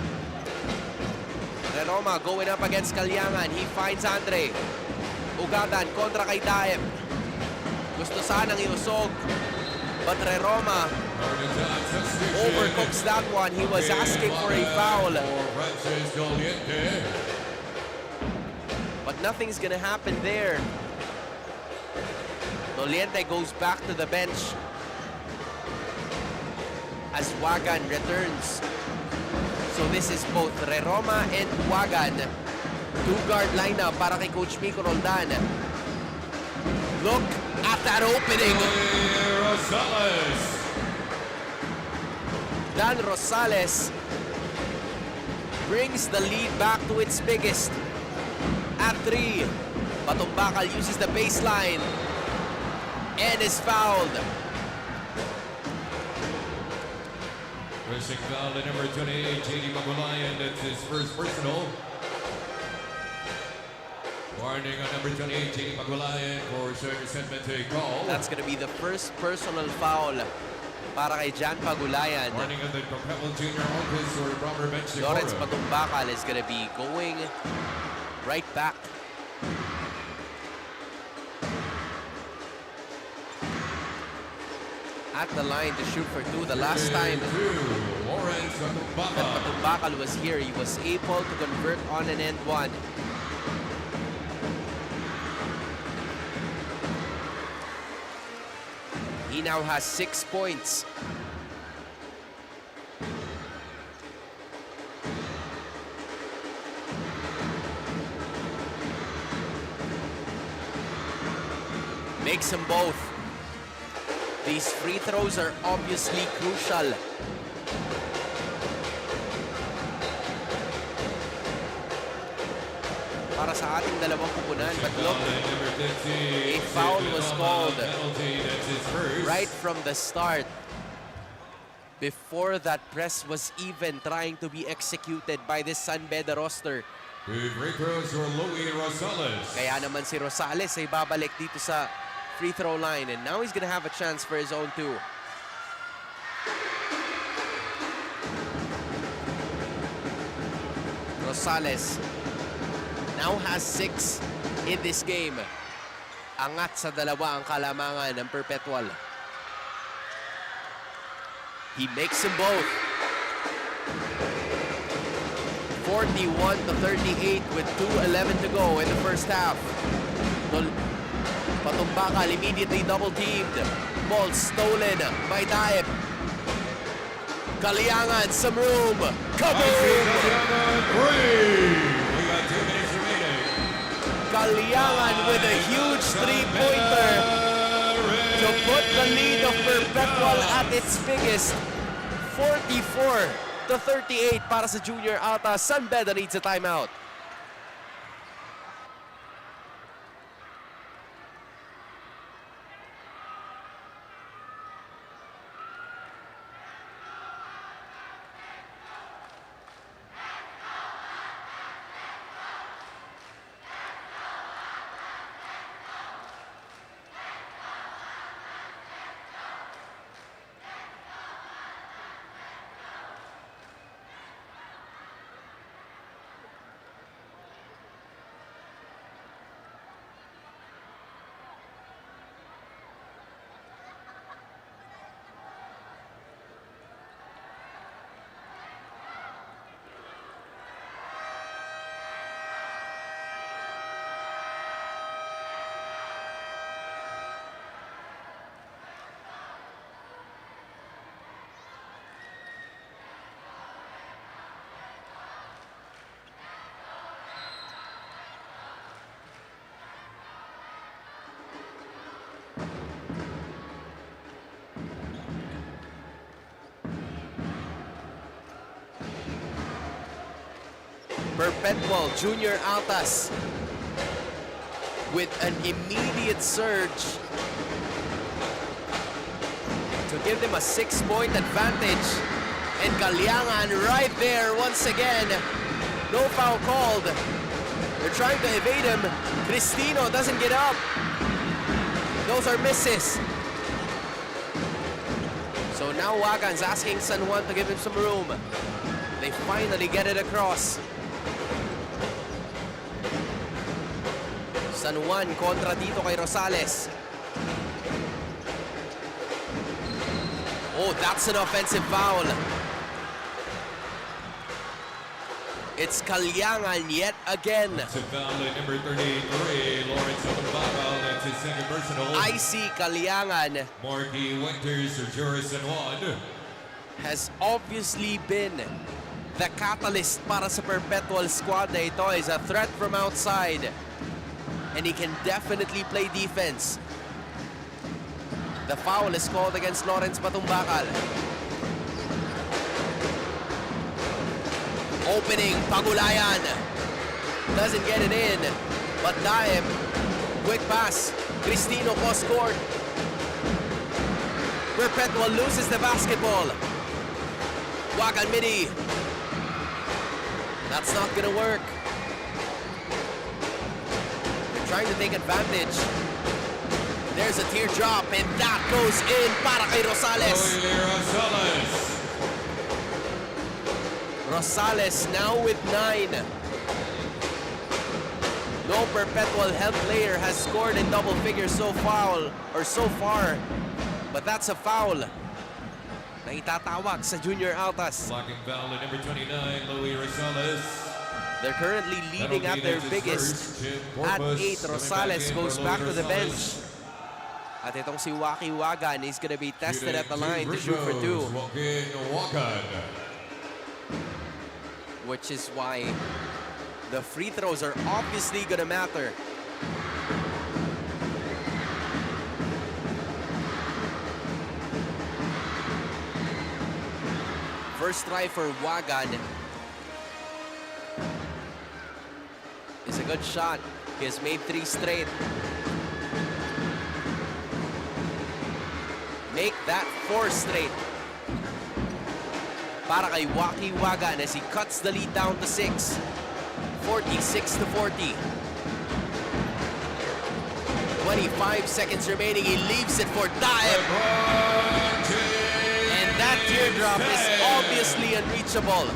Roma going up against Kalyangan. He finds Andre. Ugadan kontra kay Daep. Gusto sanang iusog, but Roma overcooks that one. He was asking for a foul, but nothing's gonna happen there. Doliente goes back to the bench as Wagan returns. So this is both Roma and Wagan. Two-guard lineup para kay Coach Mico Roldan. Look at that opening. Dan Rosales brings the lead back to its biggest at 3. Batumbakal uses the baseline and is fouled. Pushing foul to number 28, JD Magulayan. That's his first personal. Warning on number 28, JD Magulayan for showing resentment to a call. That's going to be the first personal foul para kay Jan Pagulayan. Warning on the Pebble Junior office for Robert Bench. Lawrence Batumbakal is going to be going right back. At the line to shoot for 2 the last time Lawrence that Batumbakal was here, he was able to convert on an end 1. He now has 6 points. Makes them both. These free throws are obviously crucial. Para sa ating dalawang pupunan, but look, a foul was called right from the start. Before that press was even trying to be executed by this San Beda roster. Kaya naman si Rosales ay babalik dito sa free throw line, and now he's gonna have a chance for his own 2. Rosales now has 6 in this game. Angat sa dalawa ang kalamangan ng Perpetual. He makes them both. 41-38 with 2:11 to go in the first half. Batumbakal immediately double-teamed. Ball stolen by Daep. Kaliangan, some room. Kaboom! Kaliangan with a huge 3-pointer to put the lead of Perpetual at its biggest. 44-38 para sa Junior Alta. San Beda needs a timeout. Perpetual Junior Altas with an immediate surge to give them a 6-point advantage. And Kaliangan right there once again. No foul called. They're trying to evade him. Cristino doesn't get up. Those are misses. So now Wagan's asking San Juan to give him some room. They finally get it across. San Juan kontra dito kay Rosales. Oh, that's an offensive foul. It's Kaliangan yet again. It's a foul at number 33, Lawrence Batumbakal. That's his second personal. Icy Kaliangan Marky Winters or Joris San Juan has obviously been the catalyst para sa Perpetual squad na ito. Is a threat from outside. And he can definitely play defense. The foul is called against Lawrence Batumbakal. Opening, Pagulayan. Doesn't get it in. But Daib, quick pass. Cristino cross-court. Perpetual loses the basketball. Wagan midi. That's not gonna work. They're trying to take advantage. There's a teardrop, and that goes in para kay Rosales. Rosales now with 9. No Perpetual Health player has scored in double figures so far, but that's a foul na itatawag sa Junior Altas. Blocking foul at number 29, Louis Rosales. They're currently leading at their biggest at 8. Rosales goes back to the bench. At itong si Waki Wagan is gonna be tested at the line to shoot for 2. Which is why the free throws are obviously gonna matter. First try for Wagan is a good shot. He has made 3 straight. Make that 4 straight. Para kay Waki Wagan as he cuts the lead down to 6. 46-40. 25 seconds remaining. He leaves it for Daib. And that teardrop is obviously unreachable.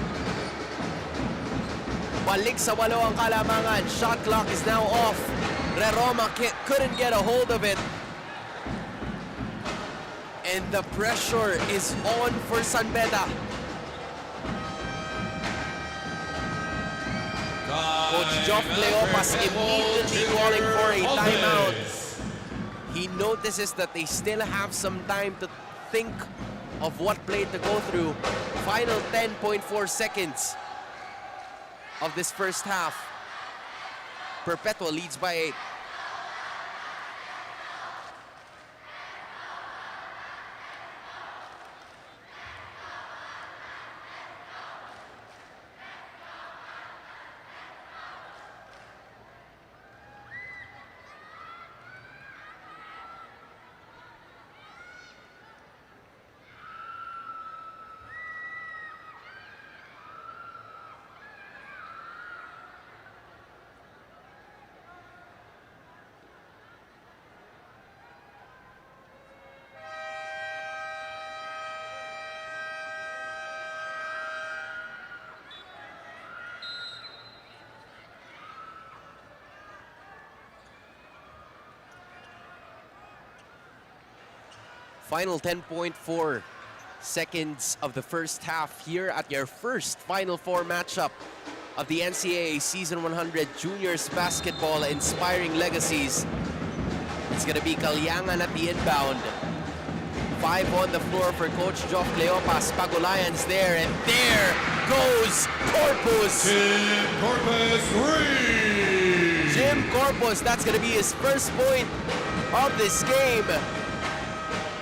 Balik sa 8 ang kalamangan. Shot clock is now off. Reroma couldn't get a hold of it. And the pressure is on for San Beda. Coach Joff Cleopas immediately calling for a timeout. He notices that they still have some time to think of what play to go through. Final 10.4 seconds of this first half. Perpetual leads by 8. Final 10.4 seconds of the first half here at your first Final Four matchup of the NCAA Season 100 Juniors Basketball Inspiring Legacies. It's gonna be Kalyangan at the inbound. 5 on the floor for Coach Joff Cleopas. Pagulayan's there, and there goes Corpus. Jim Corpus, 3. Jim Corpus, that's gonna be his first point of this game.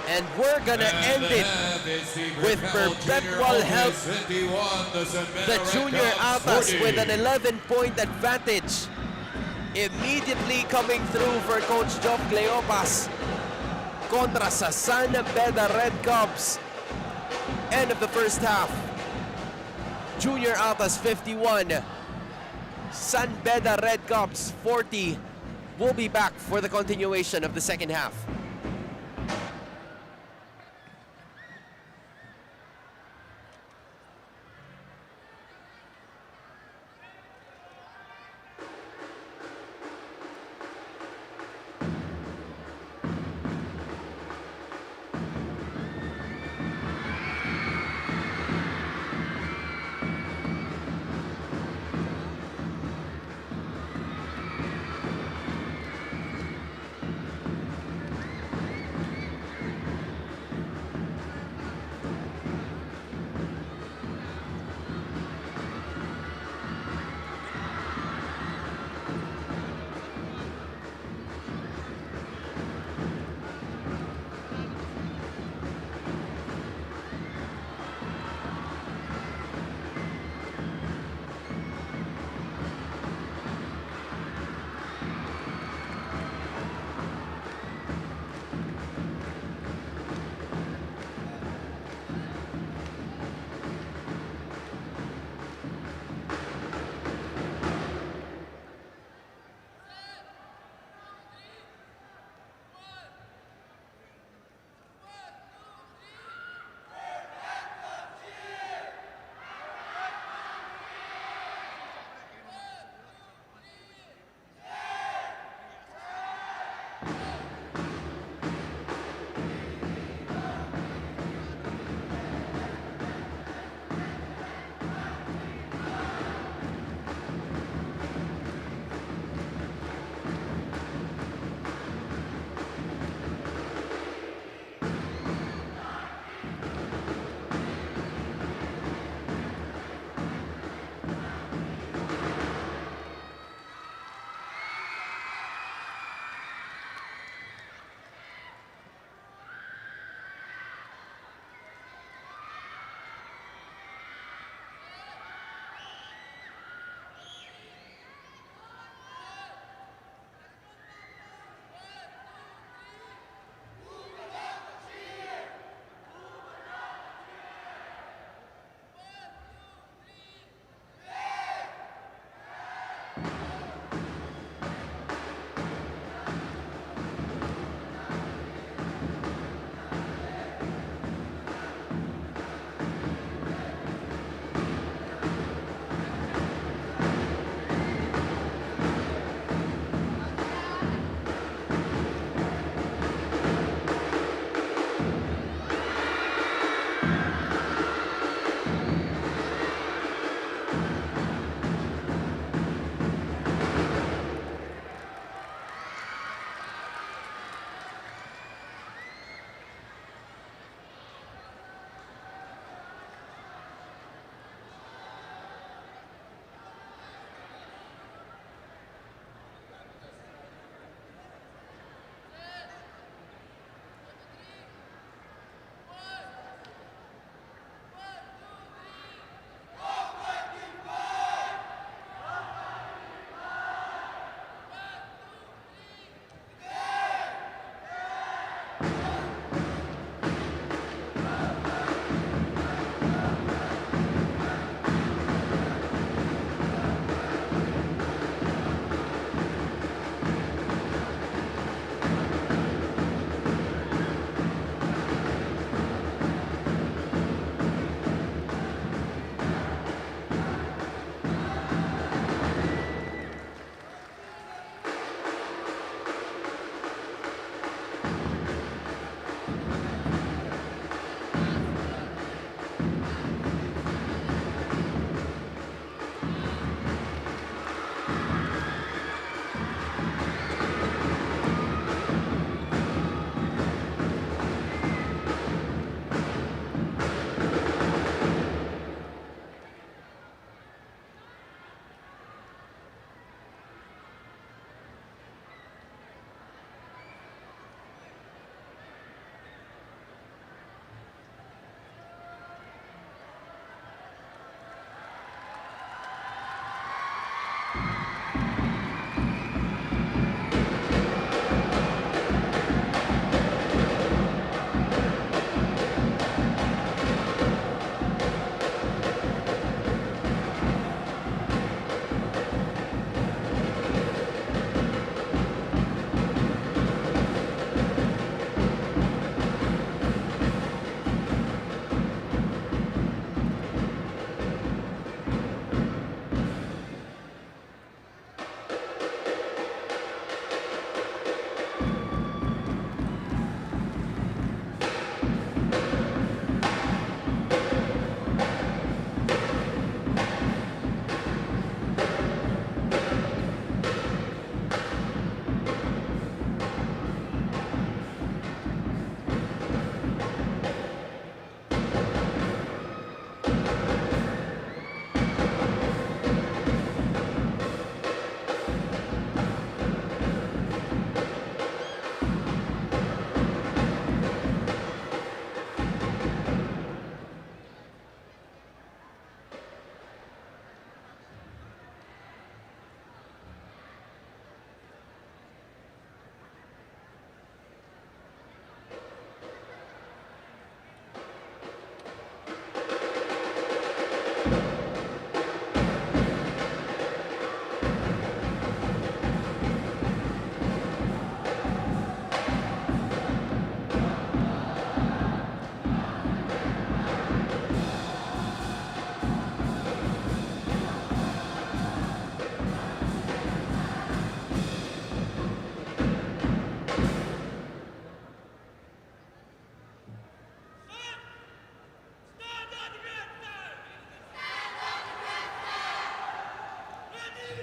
And we're gonna end it with Perpetual Health, the Junior Altas, with an 11-point advantage. Immediately coming through for Coach Joff Cleopas kontra sa San Beda Red Cubs. End of the first half. Junior Altas 51, San Beda Red Cubs 40. We'll be back for the continuation of the second half.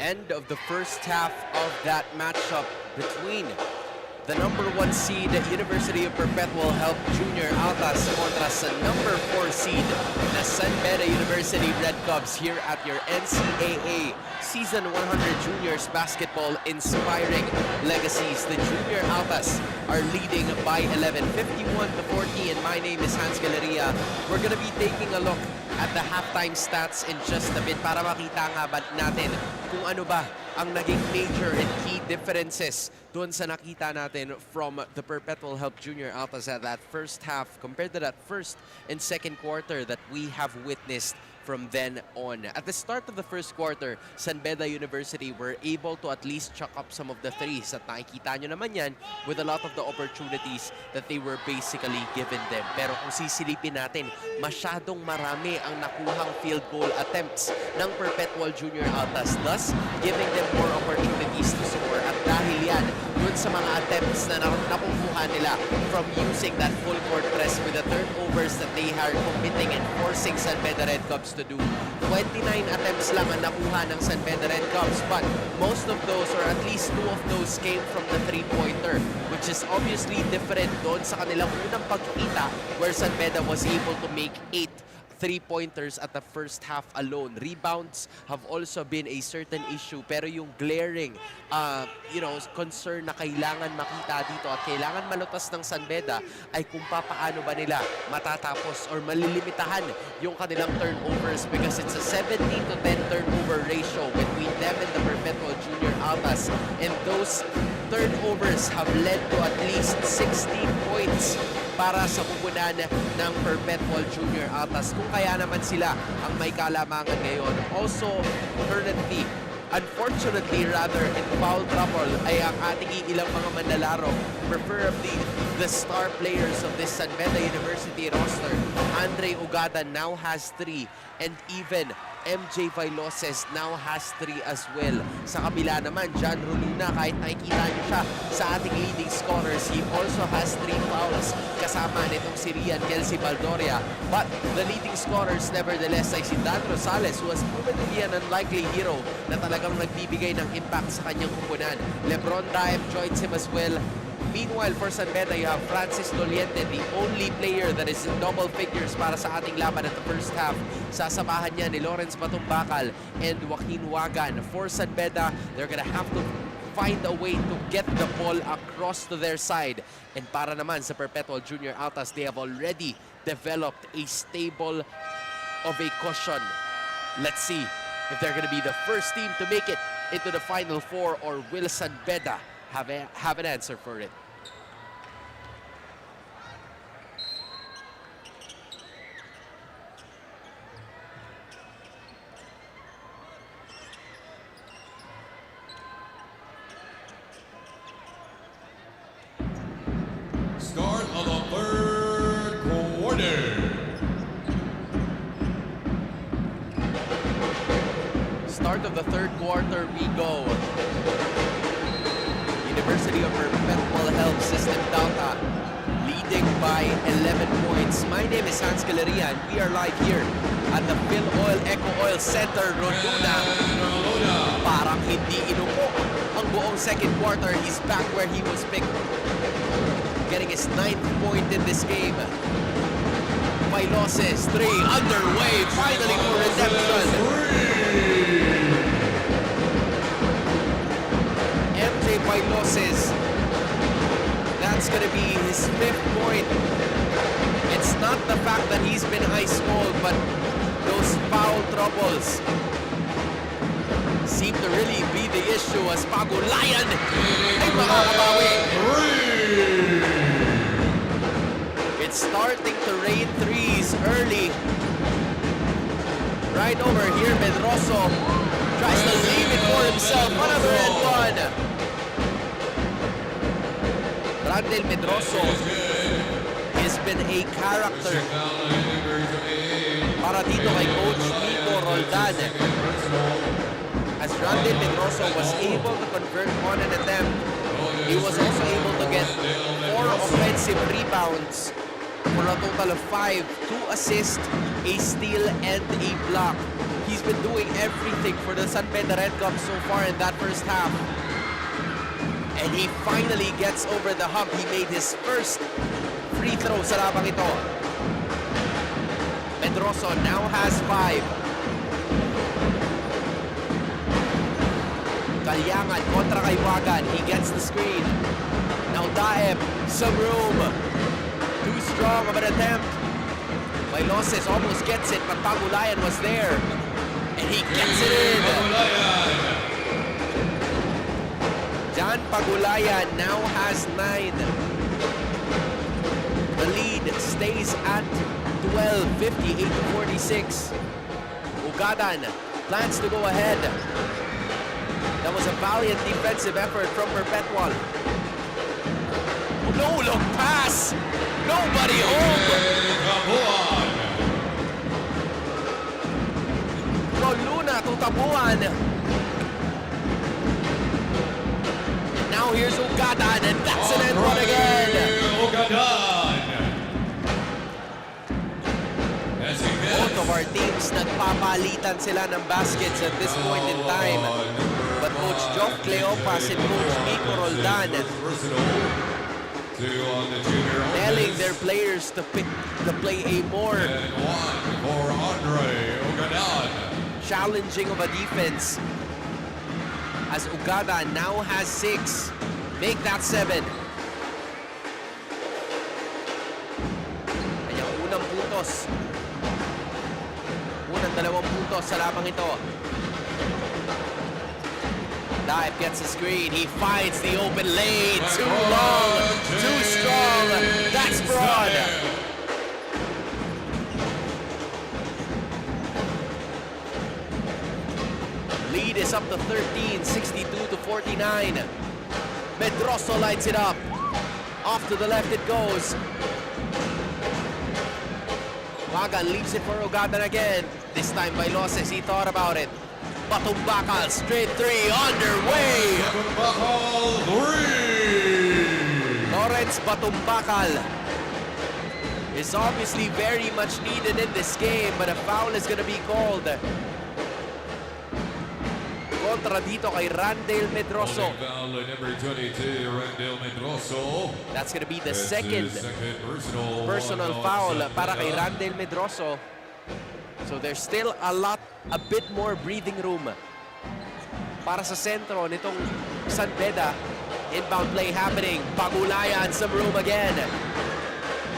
end of the first half of that matchup between the number 1 seed, University of Perpetual Help Junior Altas kontra sa number 4 seed na San Beda University Red Cubs here at your NCAA Season 100 Juniors Basketball Inspiring Legacies. The Junior Altas are leading by 11, 51-40, and my name is Hans Galeria. We're gonna be taking a look at the halftime stats in just a bit para makita nga ba natin kung ano ba ang naging major and key differences doon sa nakita natin from the Perpetual Help Junior Altas at that first half compared to that first and second quarter that we have witnessed from then on. At the start of the first quarter, San Beda University were able to at least chuck up some of the threes at nakikita nyo naman yan with a lot of the opportunities that they were basically given them. Pero kung sisilipin natin, masyadong marami ang nakuhang field goal attempts ng Perpetual Junior Altas, thus giving them more opportunities to score. At dahil yan, dun sa mga attempts na nakukuha nila from using that full court press with the turnovers that they are committing and forcing San Beda Red Cubs to do. 29 attempts lang ang nakuha ng San Beda Red Cubs, but most of those, or at least 2 of those, came from the three-pointer, which is obviously different doon sa kanilang unang pagkikita where San Beda was able to make 8 three-pointers at the first half alone. Rebounds have also been a certain issue, pero yung glaring concern na kailangan makita dito at kailangan malutas ng San Beda ay kung paano ba nila matatapos or malilimitahan yung kanilang turnovers, because it's a 17-10 turnover ratio between them and the Perpetual Junior Altas, and those turnovers have led to at least 16 points para sa pupunan ng Perpetual Junior Altas, kung kaya naman sila ang may kalamangan ngayon. Also, currently, unfortunately rather, in foul trouble ay ang ating ilang mga manlalaro, preferably the star players of this San Beda University roster. Andre Ugada now has 3, and even MJ Vailoses now has 3 as well. Sa kabila naman, John Roluna, kahit nakikita niyo siya sa ating leading scorers, he also has 3 fouls kasama nitong si Rian Kelsey Baldoria. But the leading scorers nevertheless ay si Dan Rosales, who has proven to be an unlikely hero na talagang nagbibigay ng impact sa kanyang kupunan. Lebron Daem joins him as well. Meanwhile, for San Beda, you have Francis Doliente, the only player that is in double figures para sa ating laban at the first half. Sasabahan niya ni Lawrence Matumbakal and Joaquin Wagan. For San Beda, they're gonna have to find a way to get the ball across to their side. And para naman sa Perpetual Junior Altas, they have already developed a stable of a cushion. Let's see if they're gonna be the first team to make it into the Final Four, or will San Beda have an answer for it. Start of the third quarter. Start of the third quarter we go. University of Perpetual Help System Delta leading by 11 points. My name is Hans Galeria and we are live here at the Phil Oil Eco Oil Center, Roluna. Parang hindi inupo ang buong second quarter. He's back where he was picked, getting his 9th point in this game. Vailoses, 3 underway, finally for redemption. MJ Vailoses, that's gonna be his 5th point. It's not the fact that he's been ice cold, but those foul troubles seem to really be the issue as Pagulayan ay makakabawi. It's starting to rain threes early. Right over here, Medroso tries to leave it for himself. Another and one. Randel Medroso has been a character para dito kay Coach Nico Roldan. As Randel Medroso was able to convert on an attempt, he was also able to get 4 offensive rebounds for a total of 5, 2 assists, a steal, and a block. He's been doing everything for the San Beda Red Cup so far in that first half. And he finally gets over the hump. He made his first free throw sa labang ito. Medroso now has 5. Kalyangan kontra kay Wagan. He gets the screen. Now Daeb, some room. Too strong of an attempt. Bailoses almost gets it, but Pagulayan was there. And he gets it in. John Pagulayan now has 9. The lead stays at 12, 58-46. Ugadan plans to go ahead. That was a valiant defensive effort from Perpetual. No look pass. Nobody home. Luna to Tabuan. Now here's Ugadan, and that's an end run again. Both of our teams nagpapalitan sila ng baskets at this point in time. But Coach Joff Cleopas and Coach Nico Roldan telling their players to play a more challenging of a defense. As Ugadan now has 6. Make that 7. Kanyang unang puntos. Unang 2 puntos sa labang ito. Daib gets a screen. He finds the open lane. Too long. Too strong. That's broad. Lead is up to 13, 62-49. Medroso lights it up. Off to the left it goes. Wagan leaves it for Ugadan again. This time Bailoses, he thought about it. Batumbakal, straight 3, underway! Batumbakal 3! Lawrence Batumbakal is obviously very much needed in this game, but a foul is gonna be called. Kontra dito kay Randale Medroso. Number 22, Randale Medroso. That's gonna be the second personal foul para kay Randale Medroso. So there's still a bit more breathing room para sa sentro nitong San Beda. Inbound play happening. Pagulayan, some room again.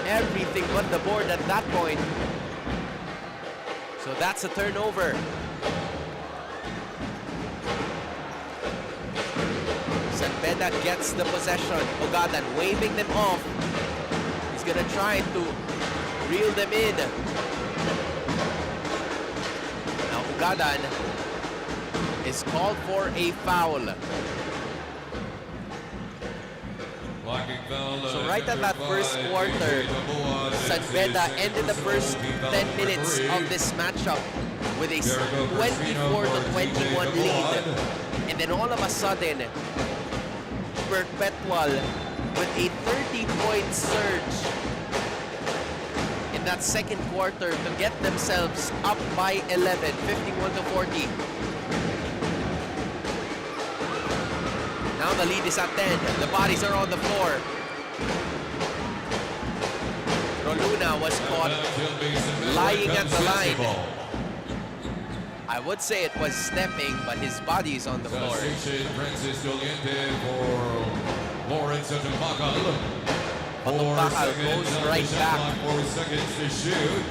Everything but the board at that point. So that's a turnover. San Beda gets the possession. Ugadan waving them off. He's gonna try to reel them in. Ugadan is called for a foul. So right at that first quarter, San Beda ended the first 10 minutes of this matchup with a 24-21 lead. And then all of a sudden, Perpetual with a 30-point surge in that second quarter to get themselves up by 11, 51-40. Now the lead is at 10. The bodies are on the floor. Roluna was caught lying at the line. I would say it was stepping, but his body is on the floor. Batumbakal goes right back. 4 seconds to shoot.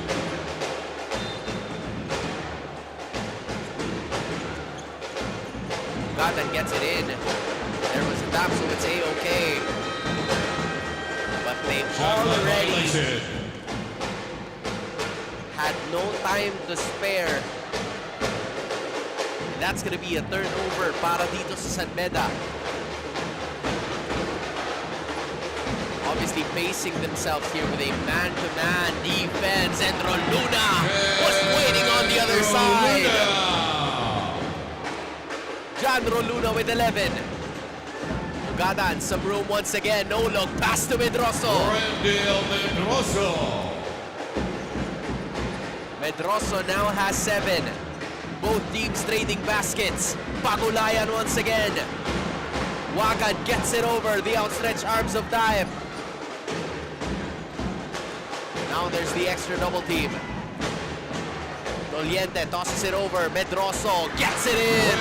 Ugadan gets it in. There was a tap, so it's A-okay. But they already had no time to spare. That's gonna be a turnover para dito sa San Beda. Obviously pacing themselves here with a man-to-man defense, and Roluna was waiting on the other side. John Roluna with 11. Ugadan, some room once again. No look, pass to Medroso. Randale Medroso. Medroso now has 7. Both teams trading baskets. Pagulayan once again. Wagan gets it over the outstretched arms of Daep. Now there's the extra double team. Doliente tosses it over. Medroso gets it in.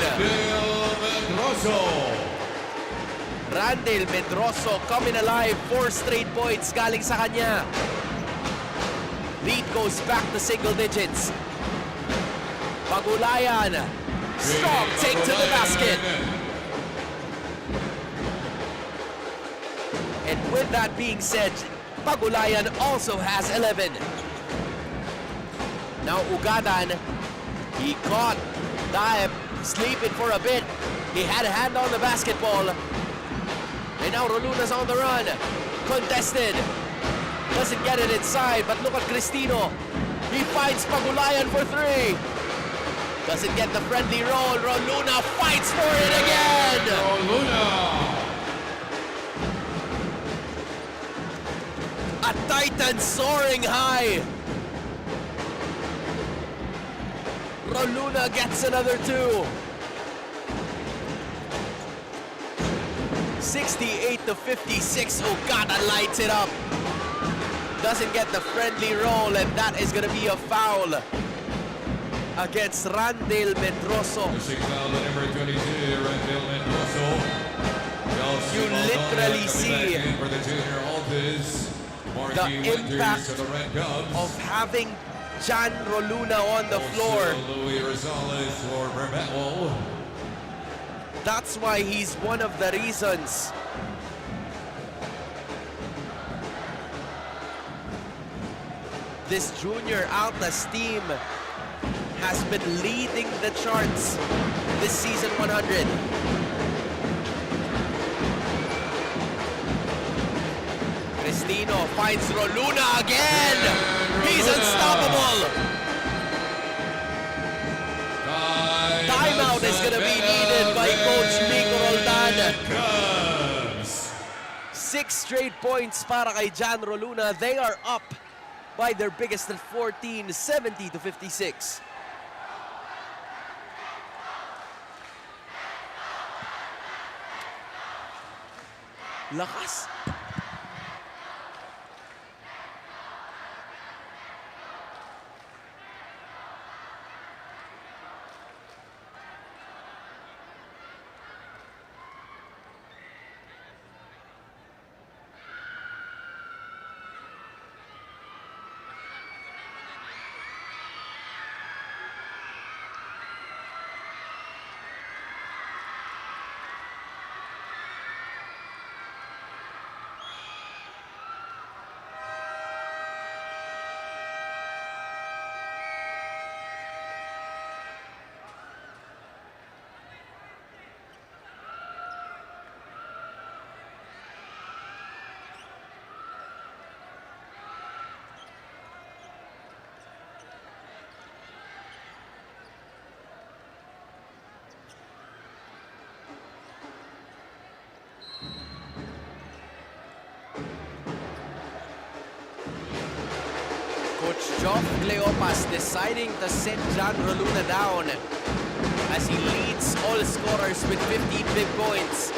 Randall Medroso coming alive. 4 straight points galing sa kanya. Lead goes back to single digits. Pagulayan. Strong take to the basket. And with that being said, Pagulayan also has 11. Now Ugadan, he caught Daep sleeping for a bit. He had a hand on the basketball. And now Roluna's on the run. Contested. Doesn't get it inside, but look at Cristino. He finds Pagulayan for 3. Doesn't get the friendly roll. Roluna fights for it again. Roluna. A Titan soaring high. Roluna gets another 2. 68-56. Okada lights it up. Doesn't get the friendly roll, and that is going to be a foul against Randall Medroso. Foul number 22, Randall Medroso. You literally see for the junior Altis. the impact of having Jan Roluna on the floor. Louis Rosales for Perpetual. That's why he's one of the reasons this junior Altas team has been leading the charts this season 100. Cristino finds Roluna again. He's unstoppable. Timeout is going to be needed by Coach Miko Roldan. 6 straight points para kay Jan Roluna. They are up by their biggest at 14, 70-56. Lakas. Coach Joff Cleopas deciding to send Jan Roluna down as he leads all scorers with 15 big points.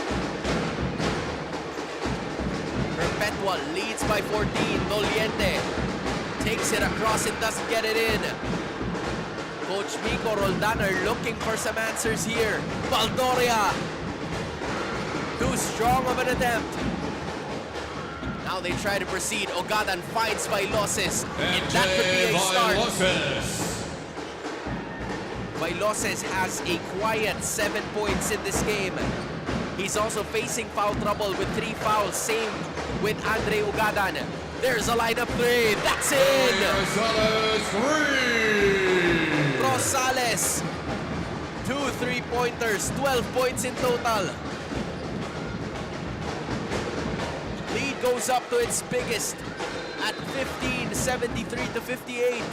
Perpetual leads by 14. Doliente takes it across and doesn't get it in. Coach Miko Roldan are looking for some answers here. Valdoria, too strong of an attempt. Now they try to proceed. Ogadan finds Bailoses, and that could be a start. Bailoses has a quiet 7 points in this game. He's also facing foul trouble with 3 fouls. Same with Andre Ogadan. There's a lineup 3. That's in. Rosales, 2 3-pointers, 12 points in total. Lead goes up to its biggest at 15, 73-58.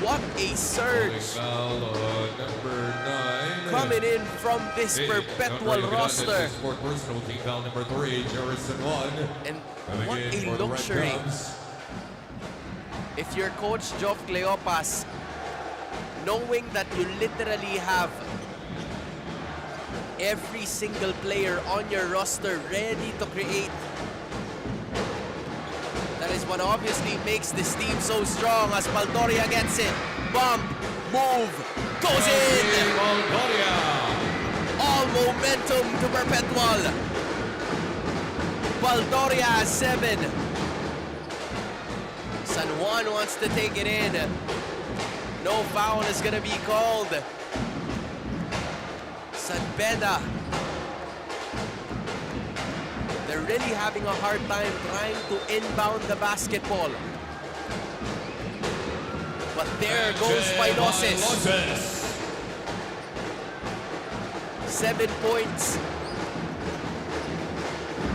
What a surge Number 9. coming in from this Perpetual roster. Personal team foul number 3, Jerison 1. And what a luxury if you're Coach Joff Cleopas, knowing that you literally have every single player on your roster ready to create, that is what obviously makes this team so strong as Baldoria gets it. Bump, move, goes in! All momentum to Perpetual. Baldoria has 7. San Juan wants to take it in. No foul is gonna be called. San Beda, they're really having a hard time trying to inbound the basketball. But there goes Bailoses. 7 points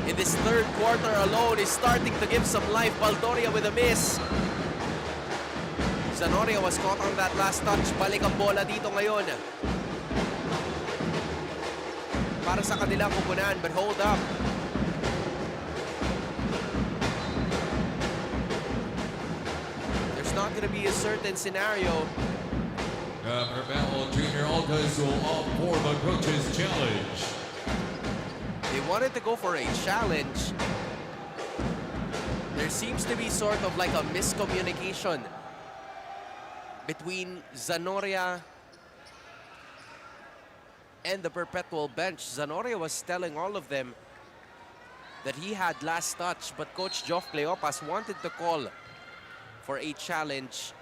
in this third quarter alone is starting to give some life. Baldoria with a miss. Zanoria was caught on that last touch. Balik ang bola dito ngayon para sa kanilang kupunan, but hold up. There's not going to be a certain scenario. Benil Junior Altas will opt for the coach's challenge. They wanted to go for a challenge. There seems to be sort of like a miscommunication between Zanoria and the Perpetual bench. Zanoria was telling all of them that he had last touch, but Coach Joff Cleopas wanted to call for a challenge,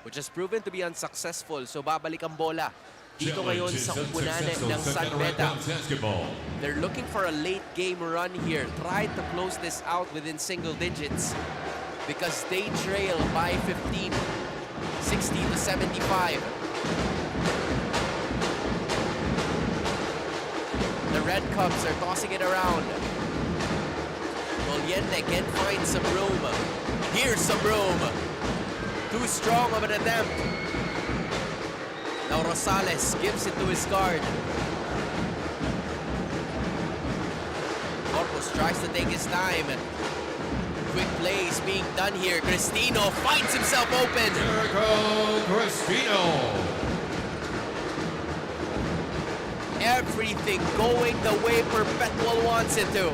which has proven to be unsuccessful. So babalik ang bola dito ngayon sa kupunan ng San Beda. They're looking for a late game run here. Try to close this out within single digits because they trail by 15, 60 to 75. The Red Cubs are tossing it around. Moliente can find some room. Here's some room. Too strong of an attempt. Now Rosales gives it to his guard. Corpus tries to take his time. Quick plays being done here. Cristino finds himself open. Jericho Cristino. Everything going the way Perpetual wants it to.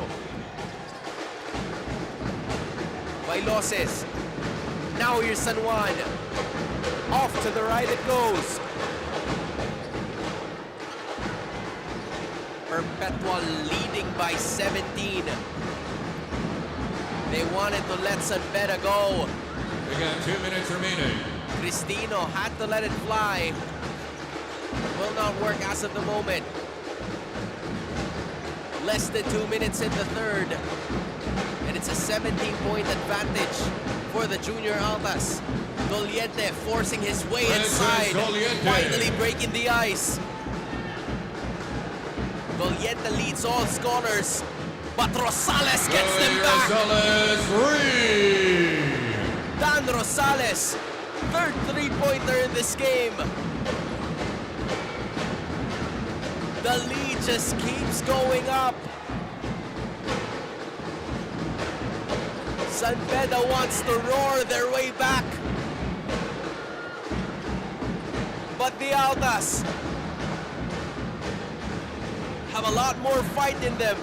Bailoses. Now here's San Juan. Off to the right it goes. Perpetual leading by 17. They wanted to let San Beda go. We got 2 minutes remaining. Cristino had to let it fly. Will not work as of the moment. Less than 2 minutes in the third. And it's a 17-point advantage for the Junior Altas. Doliente forcing his way inside. Finally breaking the ice. Doliente leads all scorers. But Rosales gets them back. Rosales, Dan Rosales, third three-pointer in this game. The lead just keeps going up. San Beda wants to roar their way back. But the Altas have a lot more fight in them.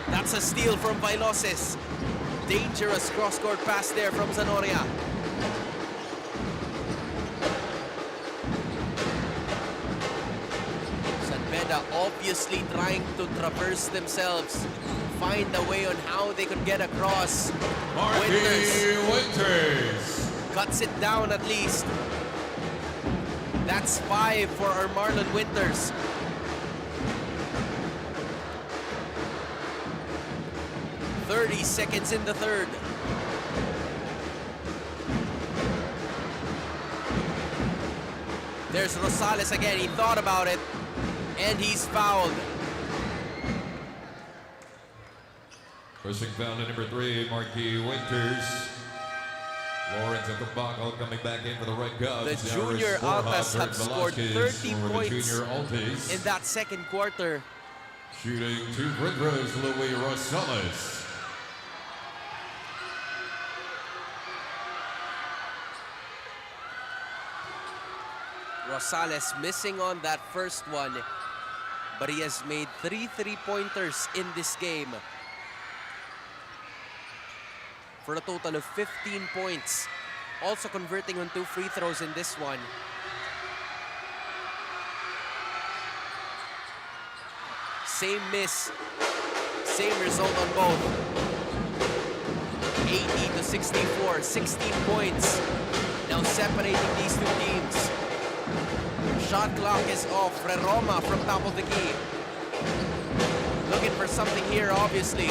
That's a steal from Bailoses. Dangerous cross-court pass there from Zanoria. San Beda obviously trying to traverse themselves, find a way on how they could get across. Winters cuts it down at least. That's 5 for our Marlon Winters. .30 seconds in the third. There's Rosales again. He thought about it, and he's fouled. Pushing foul to number 3, Marquis Winters. Lawrence at the buckle coming back in for the Red Cubs. The Junior Altas have scored 30 points in that second quarter. Shooting 2 free throws, Louis Rosales. Rosales missing on that first one, but he has made 3 3-pointers in this game for a total of 15 points. Also converting on 2 free throws in this one. Same miss, same result on both. 80-64, 16 points. Now separating these two teams. Shot clock is off. Roma from top of the key. Looking for something here, obviously.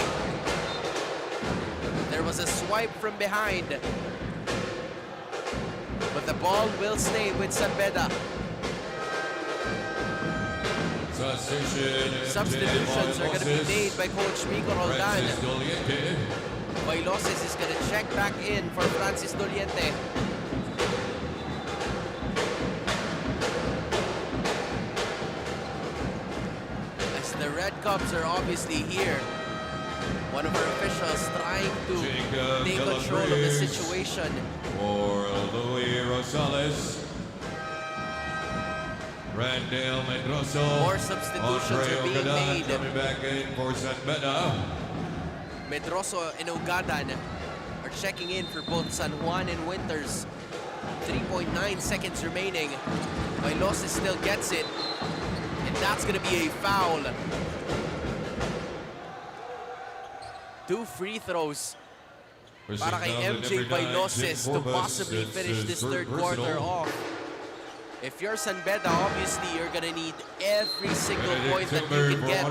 There was a swipe from behind. But the ball will stay with Sanbeda. Substitutions are going to be made by Coach Mico Roldan. Bailoses is going to check back in for Francis Doliente. As the Red Cubs are obviously here, one of our officials trying to take control of the situation. For Louis Rosales. Randall Medroso. More substitutions are being made. Coming back in for Sanbeda. Medroso and Ugadan are checking in for both San Juan and Winters. 3.9 seconds remaining. Bailoses still gets it. And that's going to be a foul. 2 free throws para kay MJ Bailoses to possibly finish this third quarter off. If you're Sanbeda, obviously you're gonna need every single point that you can get.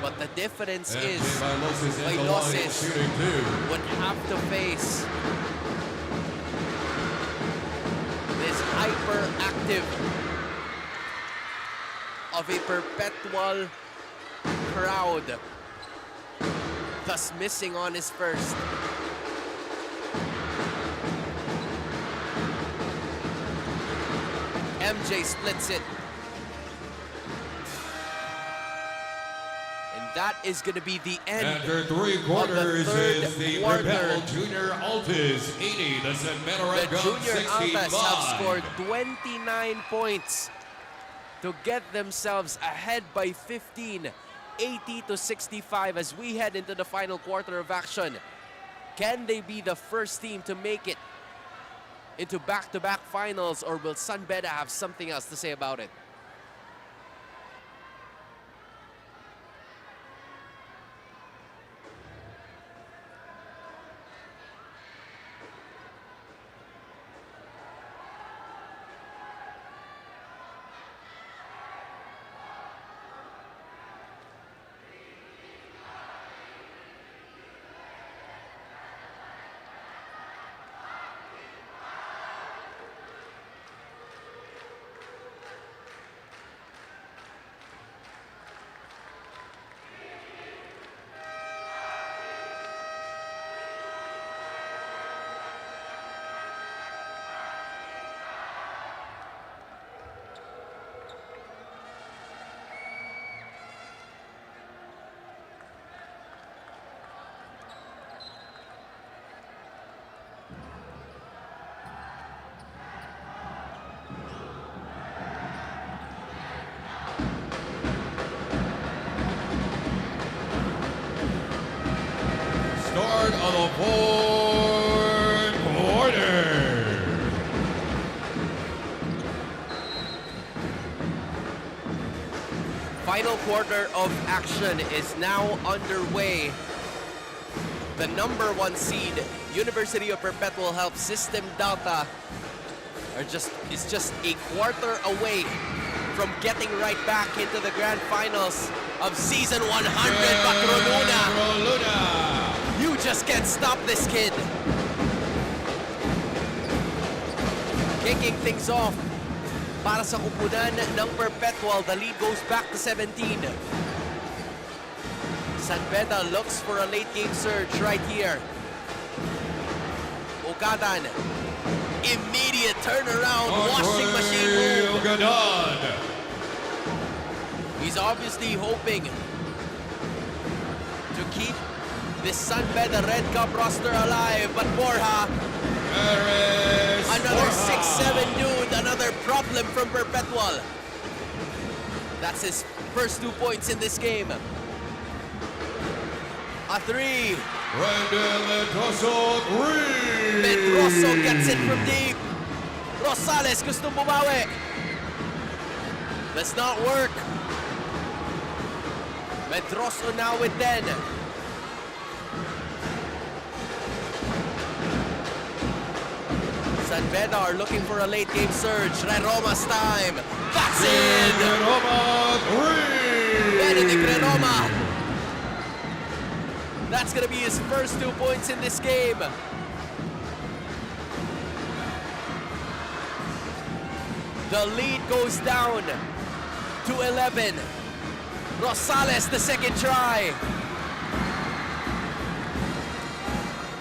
But the difference is Bailoses would have to face this hyperactive of a perpetual crowd, thus missing on his first. MJ splits it. And that is going to be the end. After 3 quarters is the Rebel Junior Altas 80, the Sanbeda Red The Cubs Junior 65. Altas have scored 29 points to get themselves ahead by 15, 80-65 as we head into the final quarter of action. Can they be the first team to make it into back-to-back finals, or will Sanbeda have something else to say about it? Start of the fourth quarter. Final quarter of action is now underway. The number 1 seed, University of Perpetual Help System Delta, is just a quarter away from getting right back into the grand finals of season 100. But Roluna, you just can't stop this kid. Kicking things off para sa kupunan ng Perpetual. The lead goes back to 17. Sanbeda looks for a late game surge right here. Ugadan, immediate turnaround, washing machine move. Ugadan. He's obviously hoping to keep this Sanbeda Red Cup roster alive, but Borja, another 6'7" dude, another problem from Perpetual. That's his first 2 points in this game. A three. Randall Medroso, three! Medroso gets it from deep. Rosales gustong bumawi. Does not work. Medroso now with 10. San Beda are looking for a late game surge. Reroma's time. That's in! Roma, three! Benedict Reroma. That's gonna be his first 2 points in this game. The lead goes down to 11. Rosales, the second try.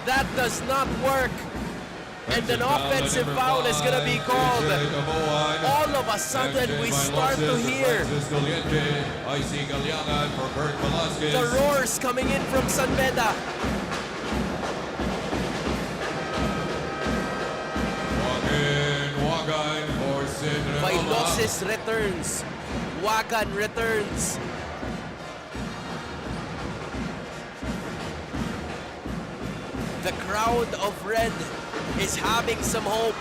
That does not work. And an offensive foul is going to be called. All of a sudden, we start to hear the roars coming in from San Beda. Bailosis returns. Wagan returns. The crowd of red is having some hope.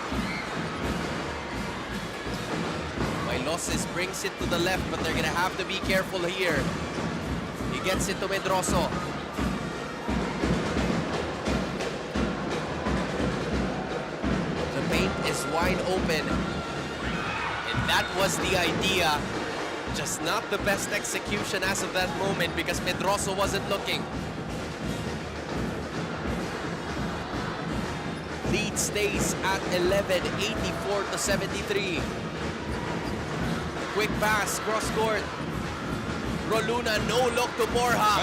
Bailosis brings it to the left, but they're gonna have to be careful here. He gets it to Medroso. The paint is wide open. And that was the idea. Just not the best execution as of that moment because Medroso wasn't looking. Lead stays at 11, 84-73. Quick pass, cross court. Roluna, no look to Borja.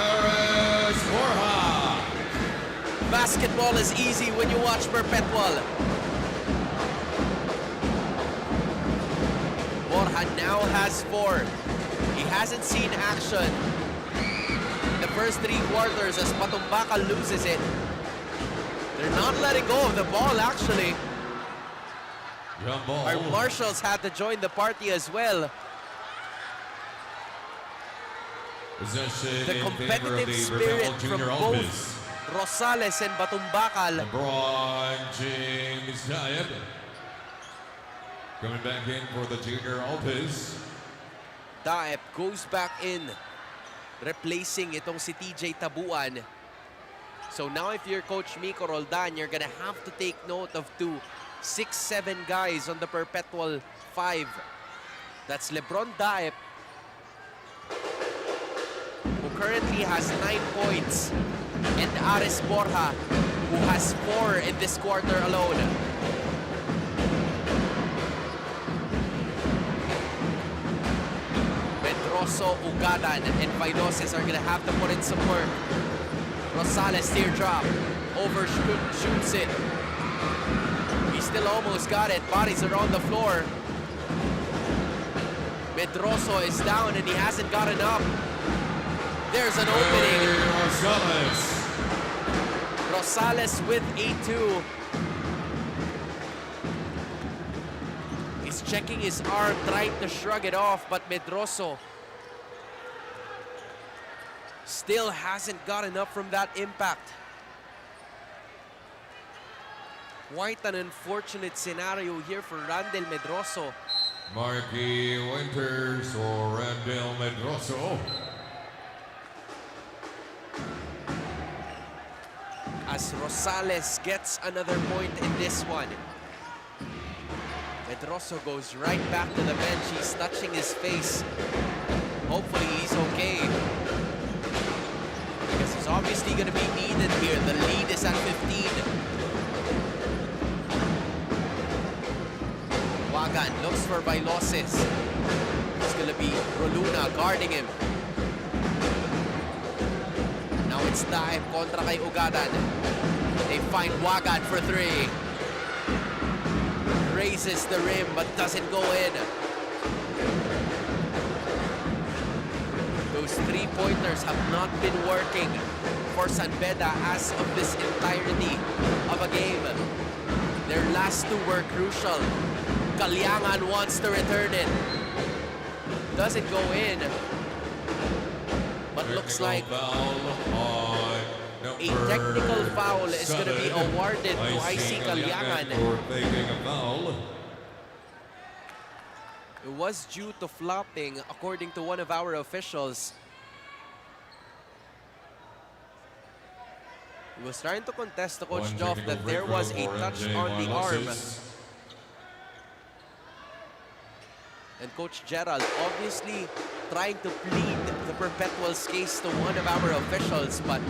Borja. Basketball is easy when you watch Perpetual. Borja now has 4. He hasn't seen action the first 3 quarters as Patumbacal loses it. They're not letting go of the ball, actually. Our Marshals had to join the party as well. The competitive spirit from both Rosales and Batumbacal. LeBron James Diab coming back in for the junior Alpes. Daep goes back in, replacing itong si TJ Tabuan. So now if you're Coach Miko Roldan, you're gonna have to take note of 2 6'7" guys on the Perpetual 5. That's LeBron Daep, who currently has 9 points, and Ares Borja, who has 4 in this quarter alone. Medroso, Ugadan, and Bailosis are gonna have to put in some work. Rosales teardrop, overshoots it. He still almost got it, bodies are on the floor. Medroso is down and he hasn't gotten up. There's an opening. Rosales with a 2. He's checking his arm, trying to shrug it off, but Medroso still hasn't gotten up from that impact. Quite an unfortunate scenario here for Randall Medroso. Marky Winters or Randall Medroso. As Rosales gets another point in this one. Medroso goes right back to the bench. He's touching his face. Hopefully he's okay, because he's obviously going to be needed here. The lead is at 15. Wagan looks for Bailosis. It's going to be Roluna guarding him. Now it's Daep kontra kay Ugadan. They find Wagan for 3. Raises the rim but doesn't go in. Those 3-pointers have not been working for San Beda as of this entirety of a game. Their last 2 were crucial. Caliangan wants to return it. Doesn't go in. But looks like a technical foul is going to be awarded to IC Caliangan. It was due to flopping, according to one of our officials. He was trying to contest to Coach Joff that there was a touch on the arm. And Coach Gerald obviously trying to plead the Perpetual's case to one of our officials, but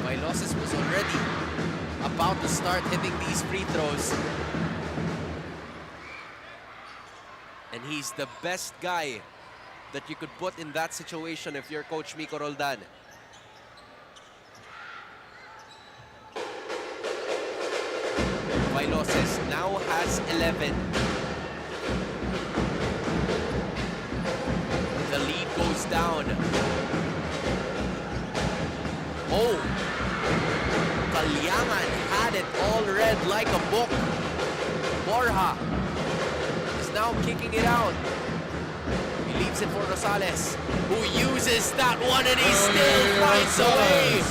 Vailoces was already about to start hitting these free throws. And he's the best guy that you could put in that situation if you're Coach Mico Roldan. Vailoces now has 11. The lead goes down. Oh! Caliangan had it all read like a book. Borja is now kicking it out. He leaves it for Rosales, who uses that one and he still finds a way.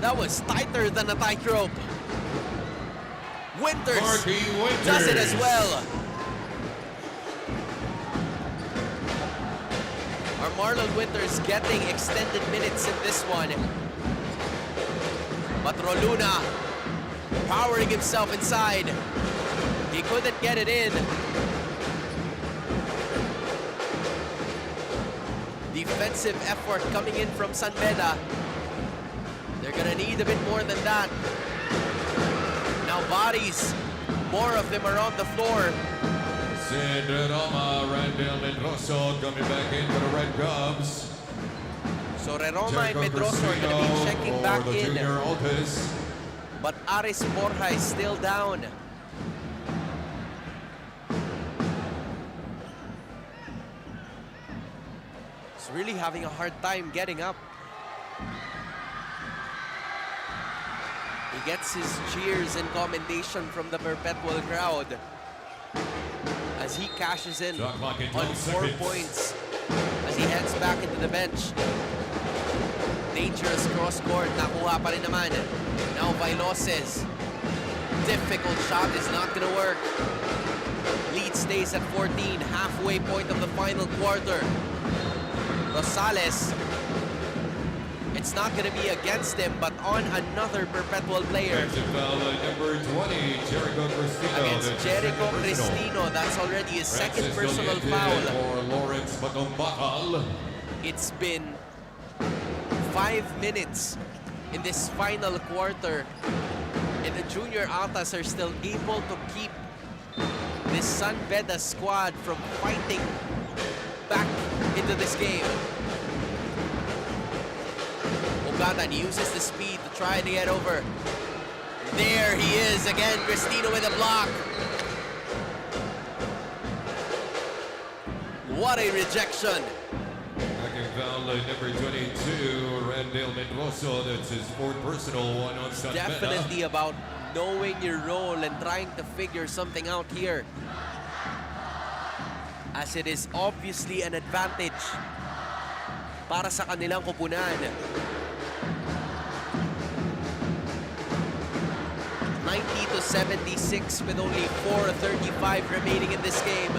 That was tighter than a tightrope. Winters does it as well. Our Marlon Winters getting extended minutes in this one. But Roluna powering himself inside. He couldn't get it in. Defensive effort coming in from San Beda. They're gonna need a bit more than that. Now bodies, more of them are on the floor. Roma, Randall Medroso coming back in for the Red Cubs. So Roma and Medroso are going to be checking back in. But Aris Borja is still down. He's really having a hard time getting up. He gets his cheers and commendation from the Perpetual crowd as he cashes in on 4 points as he heads back into the bench. Dangerous cross-court, nakuha pa rin naman. Now Vailoces. Difficult shot is not gonna work. Lead stays at 14, halfway point of the final quarter. Rosales. It's not going to be against him, but on another Perpetual player. Number 20, Jericho Cristino. Against Jericho Cristino, that's already his second personal foul. For Lawrence Matumbakal. It's been 5 minutes in this final quarter, and the Junior Altas are still able to keep this San Beda squad from fighting back into this game. Ogatan uses the speed to try to get over. There he is again, Cristino with a block. What a rejection. Second foul, number 22, Randall Medroso. That's his 4th personal one on San Beda. Definitely about knowing your role and trying to figure something out here, as it is obviously an advantage para sa kanilang kupunan. 90-76 with only 4:35 remaining in this game.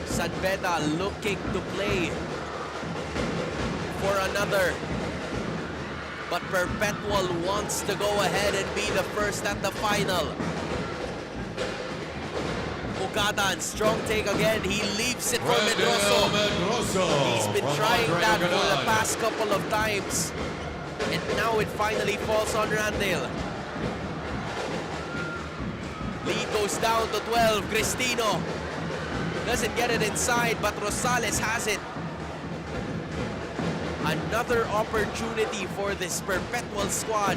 San Beda looking to play for another. But Perpetual wants to go ahead and be the first at the final. Ogatan, strong take again. He leaves it for Medroso. He's been trying that for the past couple of times. And now it finally falls on Randall. Lead goes down to 12. Cristino doesn't get it inside, but Rosales has it. Another opportunity for this Perpetual squad.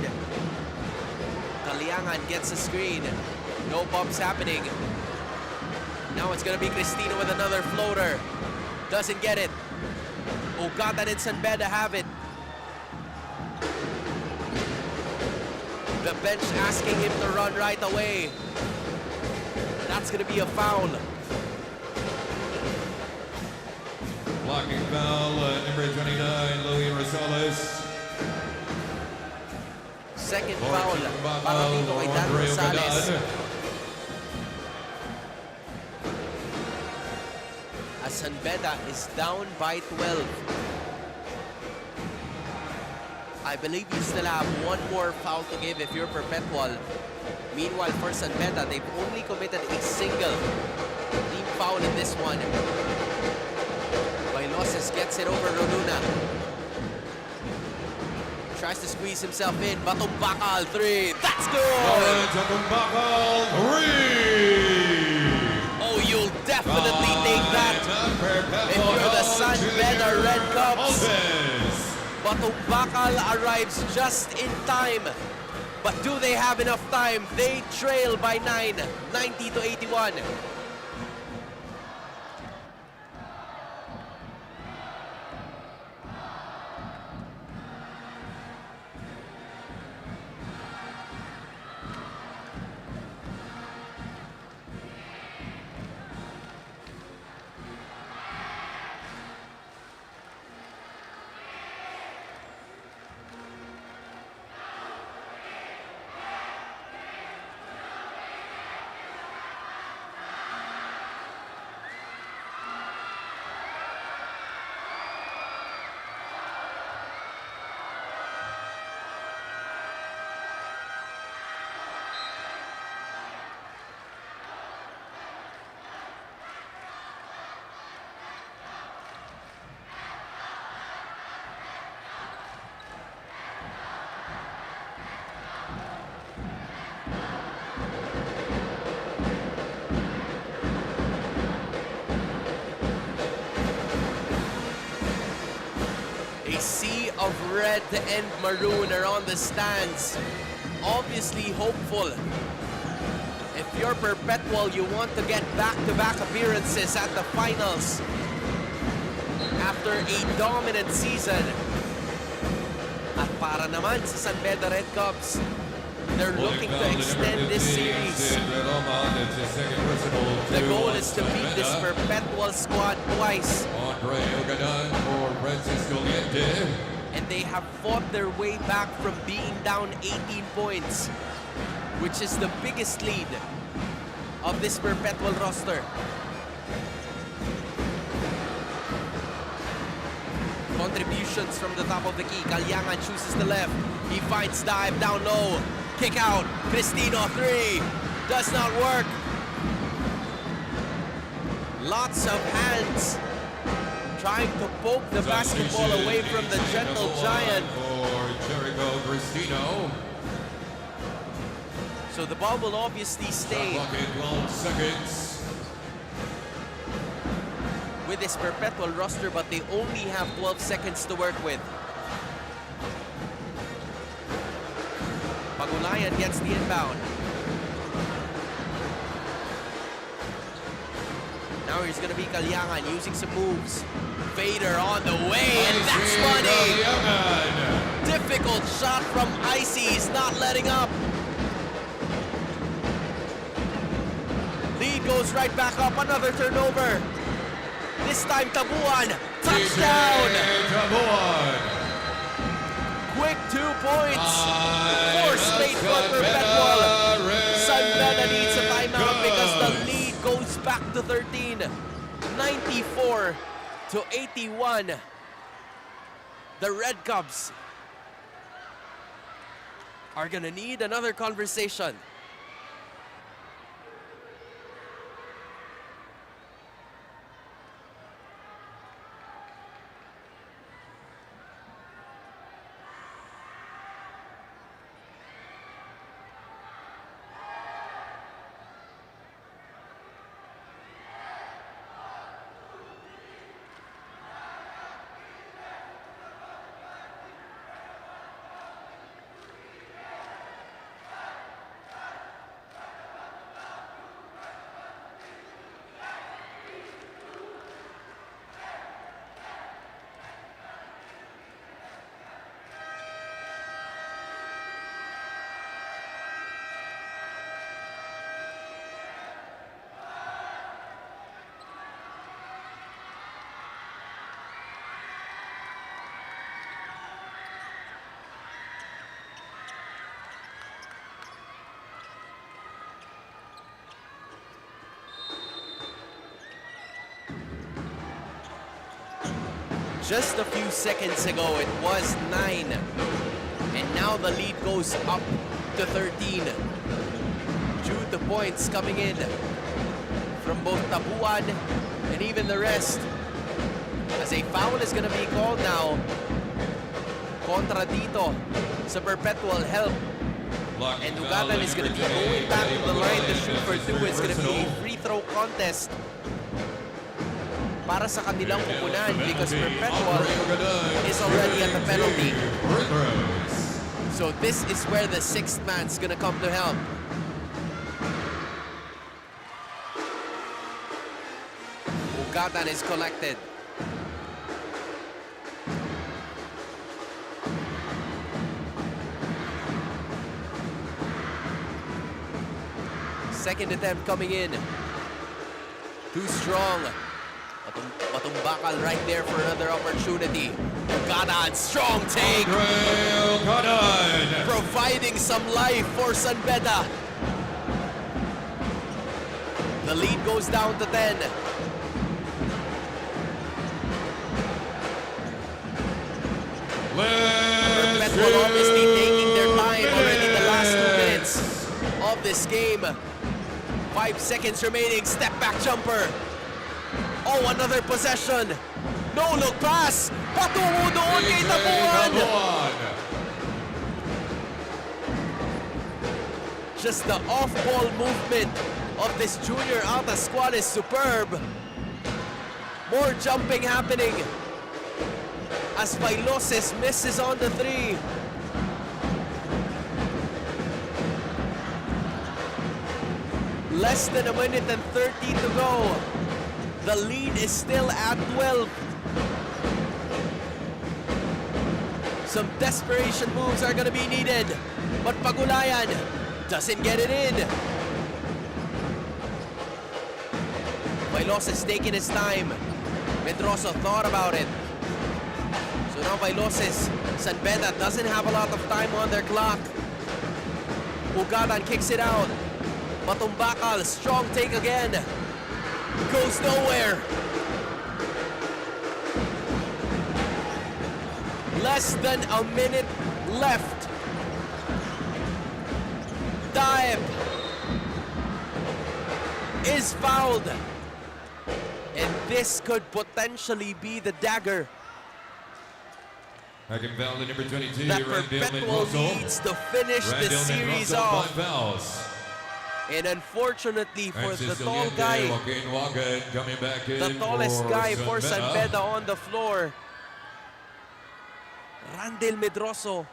Caliangan gets a screen. No bumps happening. Now it's gonna be Cristino with another floater. Doesn't get it. Ugatan and San Beda have it. The bench asking him to run right away. That's gonna be a foul. Blocking foul, number 29, Louis Rosales. Second foul para dito kay Dan Rosales. As San Beda is down by 12. I believe you still have one more foul to give if you're Perpetual. Meanwhile, for San Beda, they've only committed a single team foul in this one. Bailoses gets it over Roduna. Tries to squeeze himself in. Batong Bakal, 3. That's good! Batong Bakal, 3! Oh, you'll definitely take that if you're the San Beda Red Cubs. Batong Bakal arrives just in time. But do they have enough time? They trail by 9, 90 to 81. A sea of red and maroon are on the stands. Obviously hopeful. If you're Perpetual, you want to get back-to-back appearances at the finals after a dominant season. At para naman sa San Beda Red Cubs, they're looking to extend this series. The goal is to beat this Perpetual squad twice. And they have fought their way back from being down 18 points, which is the biggest lead of this Perpetual roster. Contributions from the top of the key. Calyangan chooses the left. He finds dive down low. Kick out. Cristino, 3. Does not work. Lots of hands trying to poke the basketball away from the gentle giant. So the ball will obviously stay with this Perpetual roster, but they only have 12 seconds to work with. Pagulayan gets the inbound. Now here's gonna be Calyangan using some moves. Fader on the way, and that's money! Difficult shot from Icy, he's not letting up. Lead goes right back up, another turnover. This time Tabuan, touchdown! Quick 2 points. 4 straight for Perpetual. San Beda needs a timeout because the lead goes back to 13. 94 to 81. The Red Cubs are gonna need another conversation. Just a few seconds ago, it was 9. And now the lead goes up to 13. Due to points coming in from both Tapuan and even the rest. As a foul is gonna be called now. Kontra dito sa perpetual help. And Ugatan is gonna be going back to the line to shoot for 2. It's gonna be a free throw contest para sa kanilang kupunan because Perpetual is already at the penalty. So this is where the 6th man's gonna come to help. Ugatan is collected. Second attempt coming in. Too strong. Matumbakal right there for another opportunity. Ugatan, strong take. Providing some life for San Beda. The lead goes down to 10. Perpetual obviously taking their time already the last 2 minutes of this game. 5 seconds remaining, step back jumper. Oh, another possession. No look pass. Patungo doon kay Tapuan. Just the off-ball movement of this junior Alta squad is superb. More jumping happening as Bailoses misses on the 3. Less than a minute and 30 to go. The lead is still at 12. Some desperation moves are gonna be needed, but Pagulayan doesn't get it in. Bailos is taking his time. Medroso thought about it. So now Bailoses, San Beda doesn't have a lot of time on their clock. Ugatan kicks it out. Matumbakal, strong take again. Goes nowhere. Less than a minute left. Daep is fouled. And this could potentially be the dagger Second foul to number 22. that Perpetual needs to finish the series off. And unfortunately for the tall guy, the tallest guy for San Beda on the floor, Randel Medroso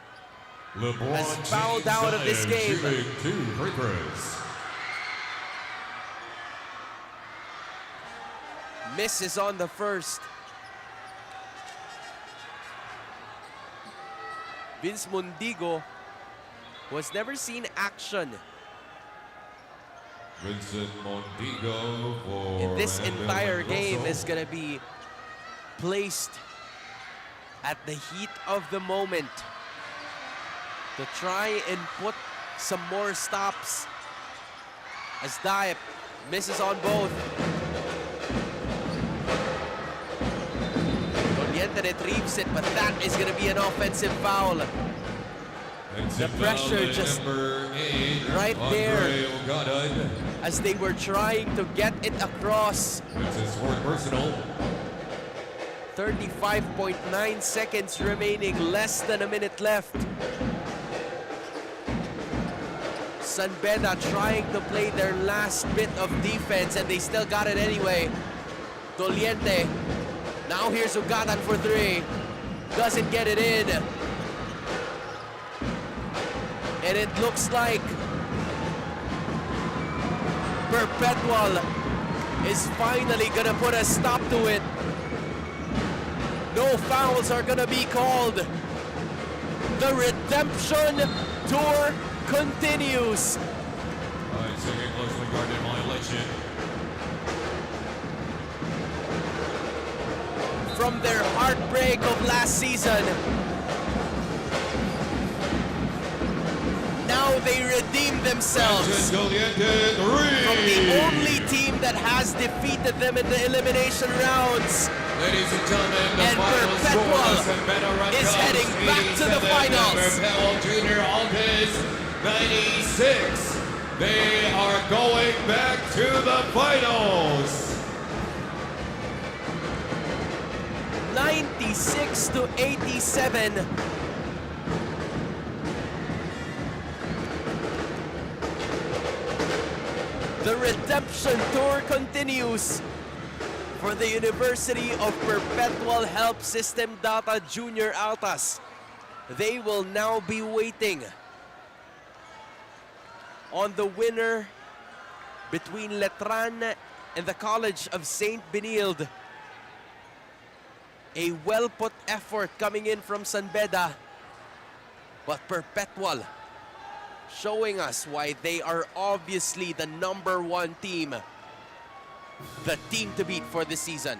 has fouled out of this game. Misses on the first. Vince Mundigo was never seen action Vincent Mondigo for in this entire game is gonna be placed at the heat of the moment to try and put some more stops as Daep misses on both. Doliente retrieves it, but that is gonna be an offensive foul. The pressure just right there as they were trying to get it across. It's his fourth personal. 35.9 seconds remaining, less than a minute left. San Beda trying to play their last bit of defense and they still got it anyway. Doliente. Now here's Ugatan for 3. Doesn't get it in. And it looks like Perpetual is finally gonna put a stop to it. No fouls are gonna be called. The redemption tour continues. Second closely guarded violation. From their heartbreak of last season, now they redeem themselves from the only team that has defeated them in the elimination rounds. Ladies and gentlemen, the And final Perpetual score is heading back to the finals. Perpetual Junior Aldis 96. They are going back to the finals. 96-87. The redemption tour continues for the University of Perpetual Help System Data Junior Altas. They will now be waiting on the winner between Latran and the College of St. Benil. A well-put effort coming in from San Beda, but Perpetual showing us why they are obviously the #1 team, the team to beat for this season.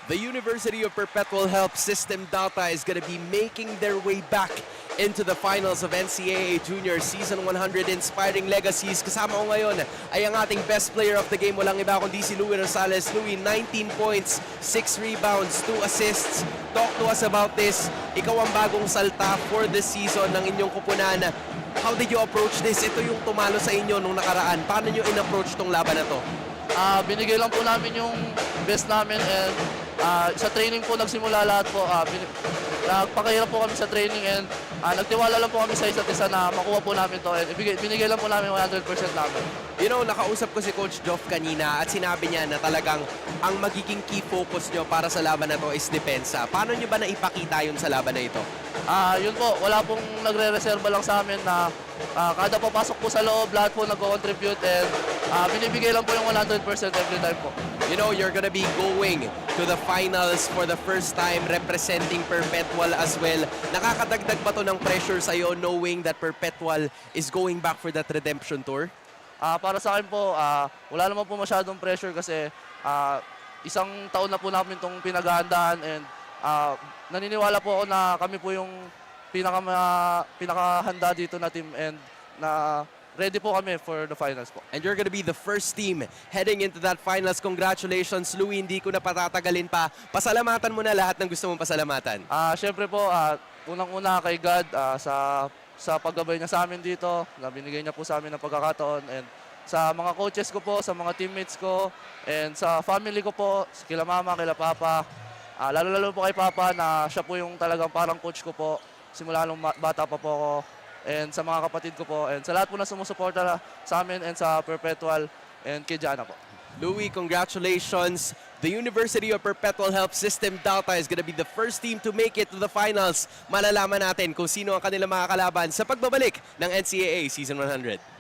The University of Perpetual Help System Delta is gonna be making their way back into the finals of NCAA Junior Season 100 Inspiring Legacies. Kasama ko ngayon ay ang ating best player of the game. Walang iba kundi si Louie Rosales. Louie, 19 points, 6 rebounds, 2 assists. Talk to us about this. Ikaw ang bagong salta for this season ng inyong kupunan. How did you approach this? Ito yung tumalo sa inyo nung nakaraan. Paano nyo in-approach tong laban na to? Binigay lang po namin yung best namin and sa training po nagsimula lahat po. Nagpakahirap po kami sa training and nagtiwala lang po kami sa isa't isa na makuha po namin to and binigay lang po namin 100% namin. You know, nakausap ko si Coach Joff kanina at sinabi niya na talagang ang magiging key focus nyo para sa laban na to is depensa. Paano nyo ba naipakita yun sa laban na ito? Yun po, wala pong nagre-reserva lang sa amin na kada papasok po sa loob, lahat po nag-contribute and binibigay lang po yung 100% every time po. You know, you're gonna be going to the finals for the first time representing Perpetual as well. Nakakadagdag ba to ng pressure sa'yo knowing that Perpetual is going back for that redemption tour? Para sa akin po, wala naman po masyadong pressure kasi isang taon na po namin itong pinaghahandaan and naniniwala po ako na kami po yung pinakahanda dito na team and na ready po kami for the finals po. And you're gonna be the first team heading into that finals. Congratulations, Louie. Hindi ko na patatagalin pa. Pasalamatan mo na lahat ng gusto mong pasalamatan. Siyempre po, unang-una kay God sa paggabay niya sa amin dito, na binigay niya po sa amin ng pagkakataon and sa mga coaches ko po, sa mga teammates ko and sa family ko po, kila mama, kila papa. Lalo-lalo po kay papa na siya po yung talagang parang coach ko po simula nung bata pa po ako. And sa mga kapatid ko po, and sa lahat po na sumusuporta sa amin and sa Perpetual and kay Jana po. Louie, congratulations. The University of Perpetual Help System Delta is gonna be the first team to make it to the finals. Malalaman natin kung sino ang kanilang mga kalaban sa pagbabalik ng NCAA Season 100.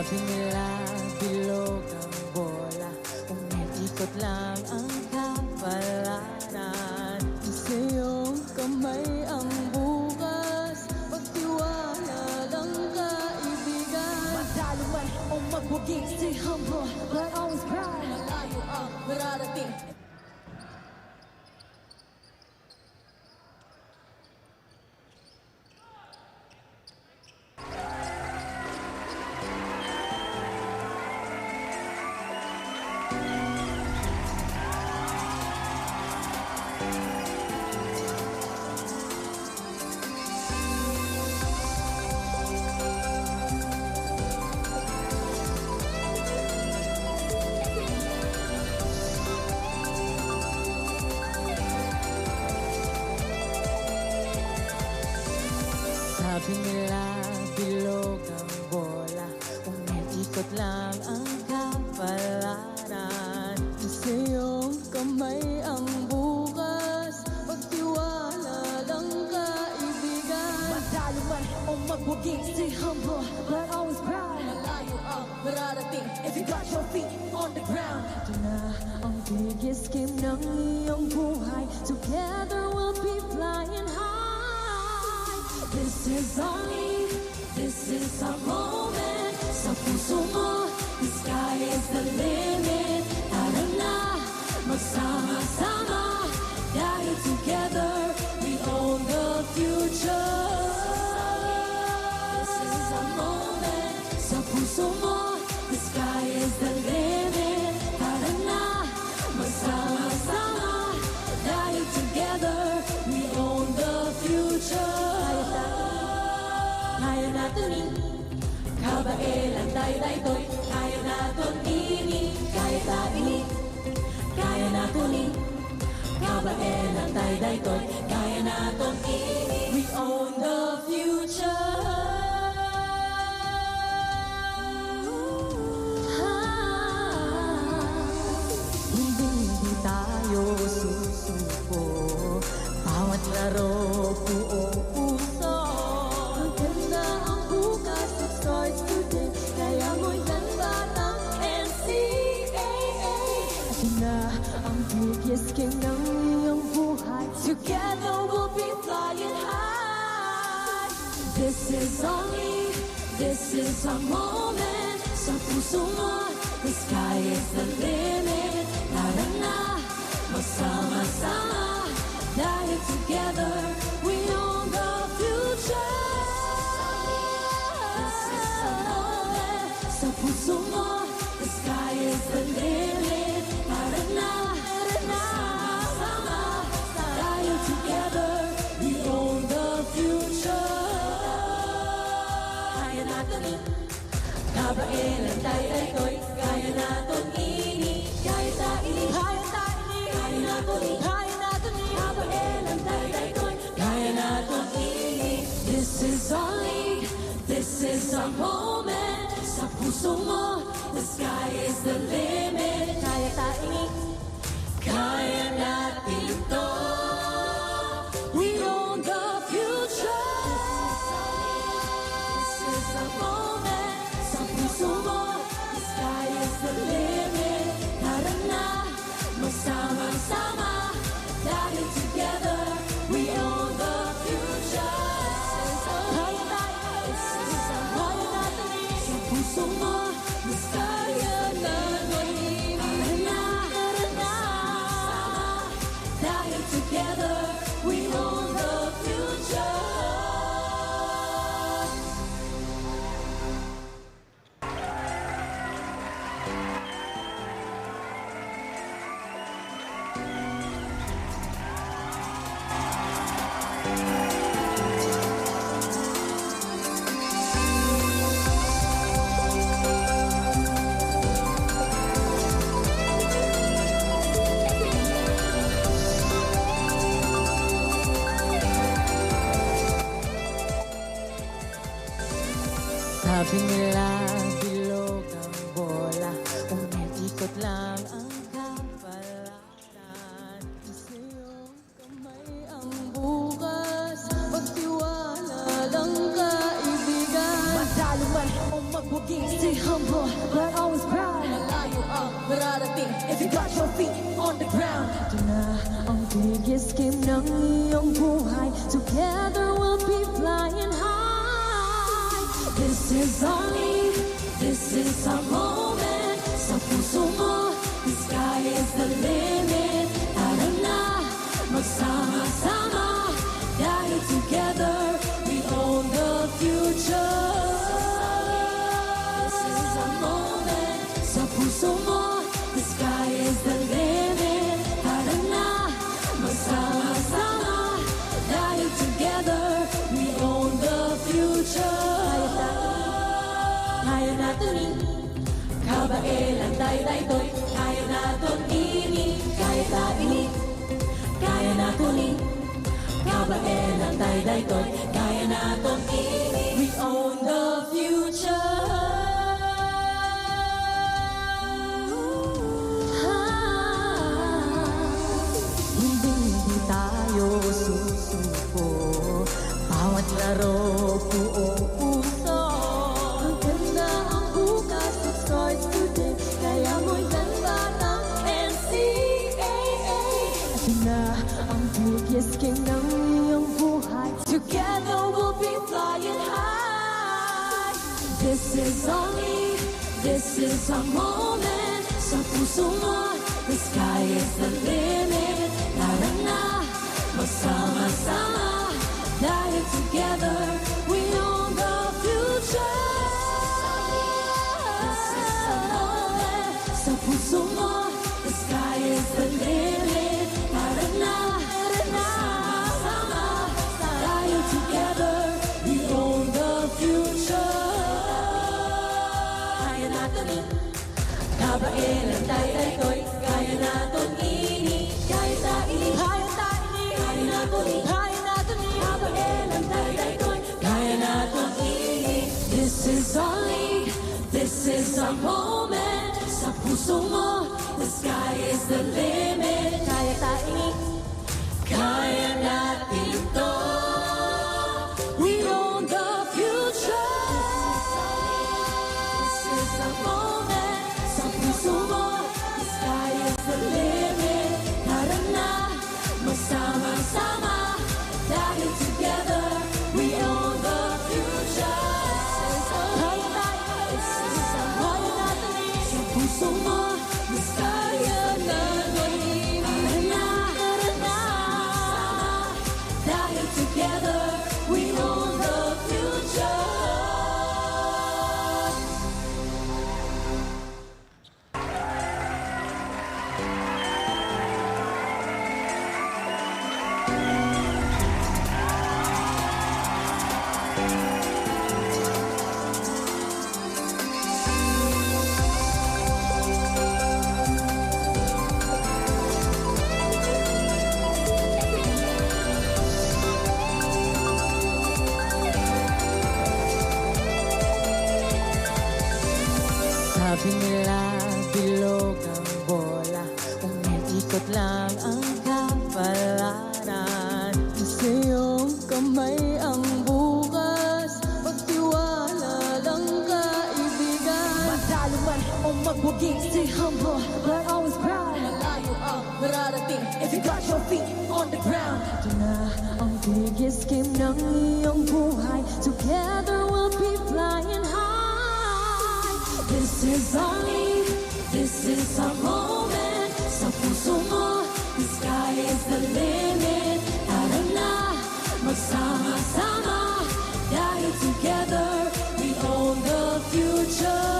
Sabi nila, bilog ang bola, umiikot lang ang kapalaran. Sa'yong kamay ang bukas, pagtiwala lang kaibigan. Madalo man o magbugi, stay humble, but always proud. Malayo ang mararating. Sabi nila, bilog ang bola, umiikot lang ang kapalaran. Sa'yong kamay ang bukas, pagtiwala lang kaibigan. Madalo man o magbugi, stay humble, but always proud. Malayo ang mararating, if you got your feet on the ground. Ito na ang biggest game ng iyong buhay, together we'll be flying high. This is our moment. Sa puso mo, the sky is the limit. Tara na, magsama-sama, dahil together we own the future. This is our moment. Sa puso mo, the sky is the limit. Tara na, magsama-sama, dahil together we own the future. Kaya natin kabailan tayo daytoy. Kaya natin ini, kaya tayo kaya natin kabailan tayo daytoy. Kaya natin ini, we own the future. Hindi tayo susuko, bawat laro buong puso. Starts today, kaya mo'y batang NCAA. Ito na ang biggest game ng iyong buhay, together we'll be flying high. This is our moment. Sa puso mo, the sky is the limit. Tara na, magsama-sama, dahil together we own the future. Sa puso mo, the sky is the limit. Tara na, sama-sama, dahil together we own the future. Kaya natin kabailan tayo daytoy. Kaya natin ini, kaya tayo kaya natin kabailan tayo daytoy. Kaya natin ini. This is our moment. Sa puso mo, the sky is the limit. Kaya tayo kaya natin to. We own the future. This is our moment. Sa puso mo, the sky is the limit. Tara na, magsama-sama, dahil together we own the future. Kaya tayo, kaya natin sa puso mo, the sky is the limit. Tara na, dahil together we own the future. Sabi nila, bilog ang bola, umiikot lang ang kapalaran. Sa'yong kamay ang bukas, pagtiwala lang kaibigan. Madalo man o magbugi, stay humble. you got your feet on the ground. Ito na ang biggest game ng iyong buhay. Together we'll be flying high. This is our moment. Sa puso mo, the sky is the limit. Tara na, magsama-sama. Dahil together, we own the future. This is our moment. Sa puso mo, the sky is the limit. Tara na, magsama-sama. Dahil together, we own the future. Kaya natin kabailan tayo daytoy. Kaya natin ini, kaya tayo kaya natin kabailan tayo daytoy. Kaya natin ini, we own the future. Hindi tayo susuko. Bawat laro buong puso. Ang ganda ang bukas, it starts today. Kaya mo'y ganda ng NCAA. Ito na ang biggest game ng iyong buhay. Together we'll be flying high. This is our moment. Sa puso mo, the sky is the limit. Tara na, magsama-sama. Dahil together, we own the future. This is our moment. Sa puso mo, the sky is the limit. Tara na, magsama-sama. Dahil together, we own the future. Kaya natin kabailan tayo daytoy. Kaya natin ini, kaya tayo kaya natin kabailan tayo daytoy. Kaya natin ini. This is our moment. Sa puso mo, the sky is the limit. Kaya tayo kaya natin to. We own the future. This is our moment. Sa puso mo, the sky is the limit. Tara na, magsama-sama. Dahil together, we own the future. Kaya tayo, this is our moment. Sa puso mo, the sky is the limit. Tara na, magsama-sama. Dahil together, we own the future. Sabi nila, bilog ang bola. Umiikot lang ang kapalaran. Sa iyong kamay ang bukas. Pagtiwala lang kaibigan. Matalo man o magwagi, stay humble but always proud. Malayo ang mararating if you got your feet on the ground. Ito na ang biggest game ng iyong buhay. Together we'll be flying high. This is our moment. Sa puso mo, the sky is the limit. Tara na, magsama-sama. Dahil together, we own the future.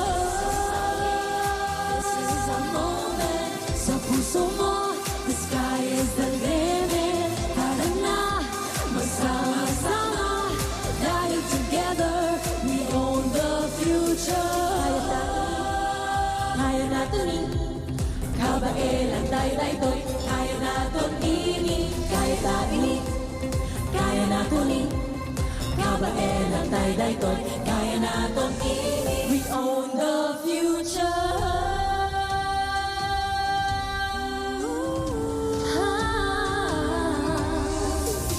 This is our moment. Sa puso mo, the sky is the limit. Tara na, magsama-sama. Dahil together, we own the future. Kaya natin kabailan tayo daytoy. Kaya natin ini, kaya tayo kaya natin kabailan tayo daytoy. Kaya natin ini, we own the future.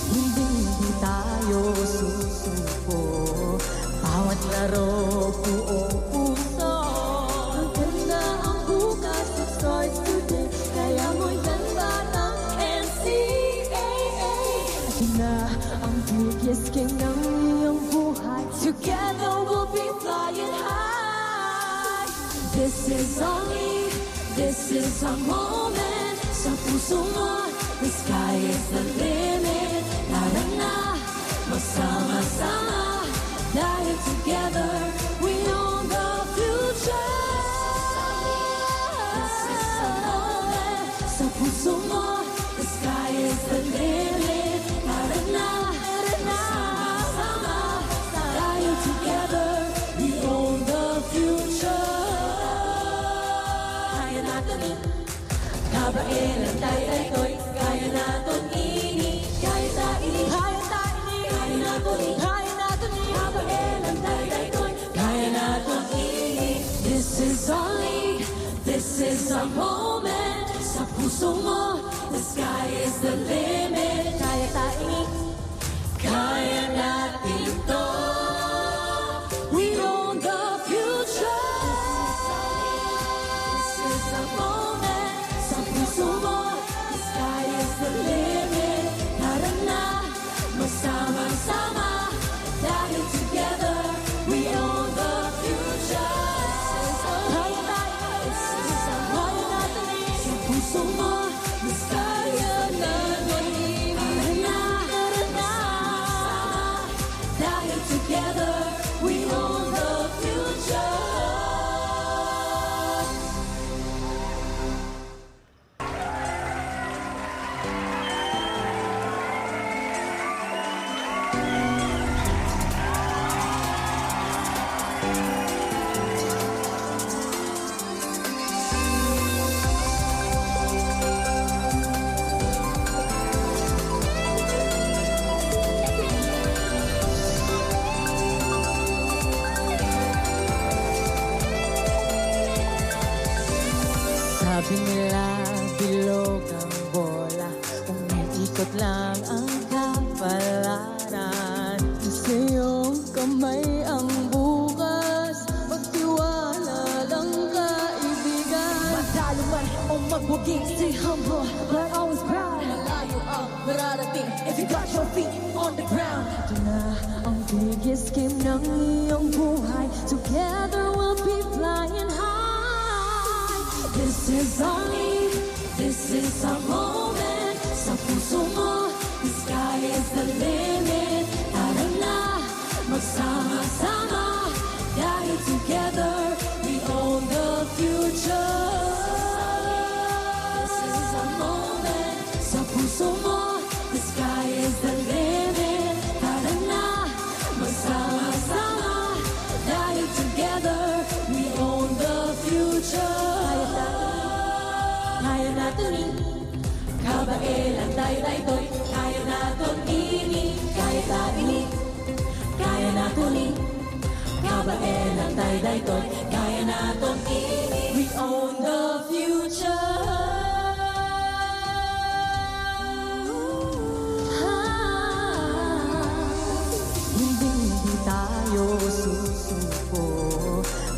Hindi tayo susuko. Bawat laro buong puso. Ang ganda ang bukas, it starts today. This is a moment. Sa puso mo, the sky is the limit. Tara na, magsama-sama, dahil together we own the future. This is a moment. Sa puso mo, the sky is the limit. Tara na, magsama-sama, dahil together we own the future. Kaya natin kabailan tayo-tayo'y kaya natin ini, kaya tayo kaya natin kabailan tayo-tayo'y kaya natin ini. This is a moment. Sa puso mo, the sky is the limit. Kaya tayo kaya natin to. We own the future. This is a moment. Sa puso mo, the sky is the limit. Tara na, magsama-sama, dahil together we own the future. Kaya tayo, this is a moment. Sa puso mo, the sky is the limit. Tara na, magsama-sama, dahil together we own the future. Sabi nila, bilog ang bola, umiikot lang ang kapalaran. Sa iyong kamay ang bukas, magtiwala lang kaibigan. Matalo man o magwagi, stay humble but always proud. Malayo ang mararating if you got your feet on the ground. Ito na ang biggest game ng iyong buhay, together we'll be flying high. This is a moment. Sa puso mo, the sky is the limit. Tara na, magsama-sama, dahil together we own the future. This is a moment. Sa puso mo, the sky is the limit. Tara na, magsama-sama, dahil together we own the future. Kaya natin kabailan tayo-tayo'y kaya natin ini, kaya tayo kaya natin kabailan tayo-tayo'y kaya natin ini. We own the future. Hindi tayo susuko,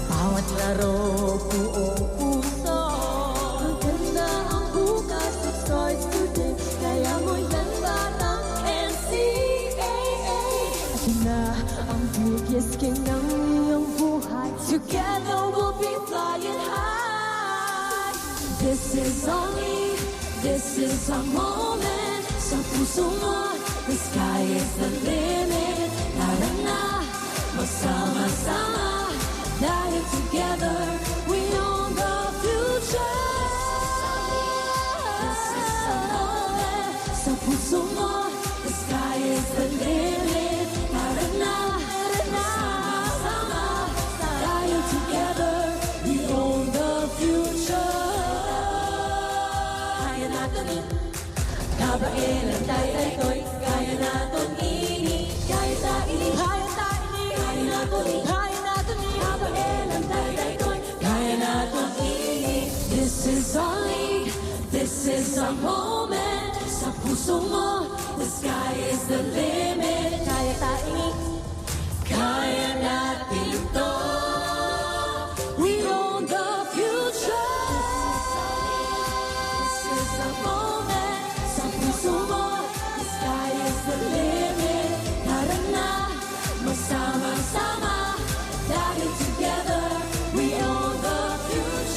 bawat laro buong puso. Maganda ang bukas, it starts today. Kaya mo yan batang NCAA. Ito na ang biggest game ng iyong buhay, together we'll be flying high. This is a moment. Sa puso mo, the sky is the limit. Tara na, magsama-sama, dahil together we own the future. This is a moment. Sa puso mo, the sky is the limit. Tara na, magsama-sama, dahil together we own the future. Kaya natin kabailan tayo-tayo'y kaya natin ini, kaya tayo kaya natin kabailan tayo-tayo'y kaya natin ini. This is a moment. Sa puso mo, the sky is the limit. Kaya tayo kaya natin to. We own the future. This is a moment. Sa puso mo, the sky is the limit. Tara na, magsama-sama, dahil together we own the future.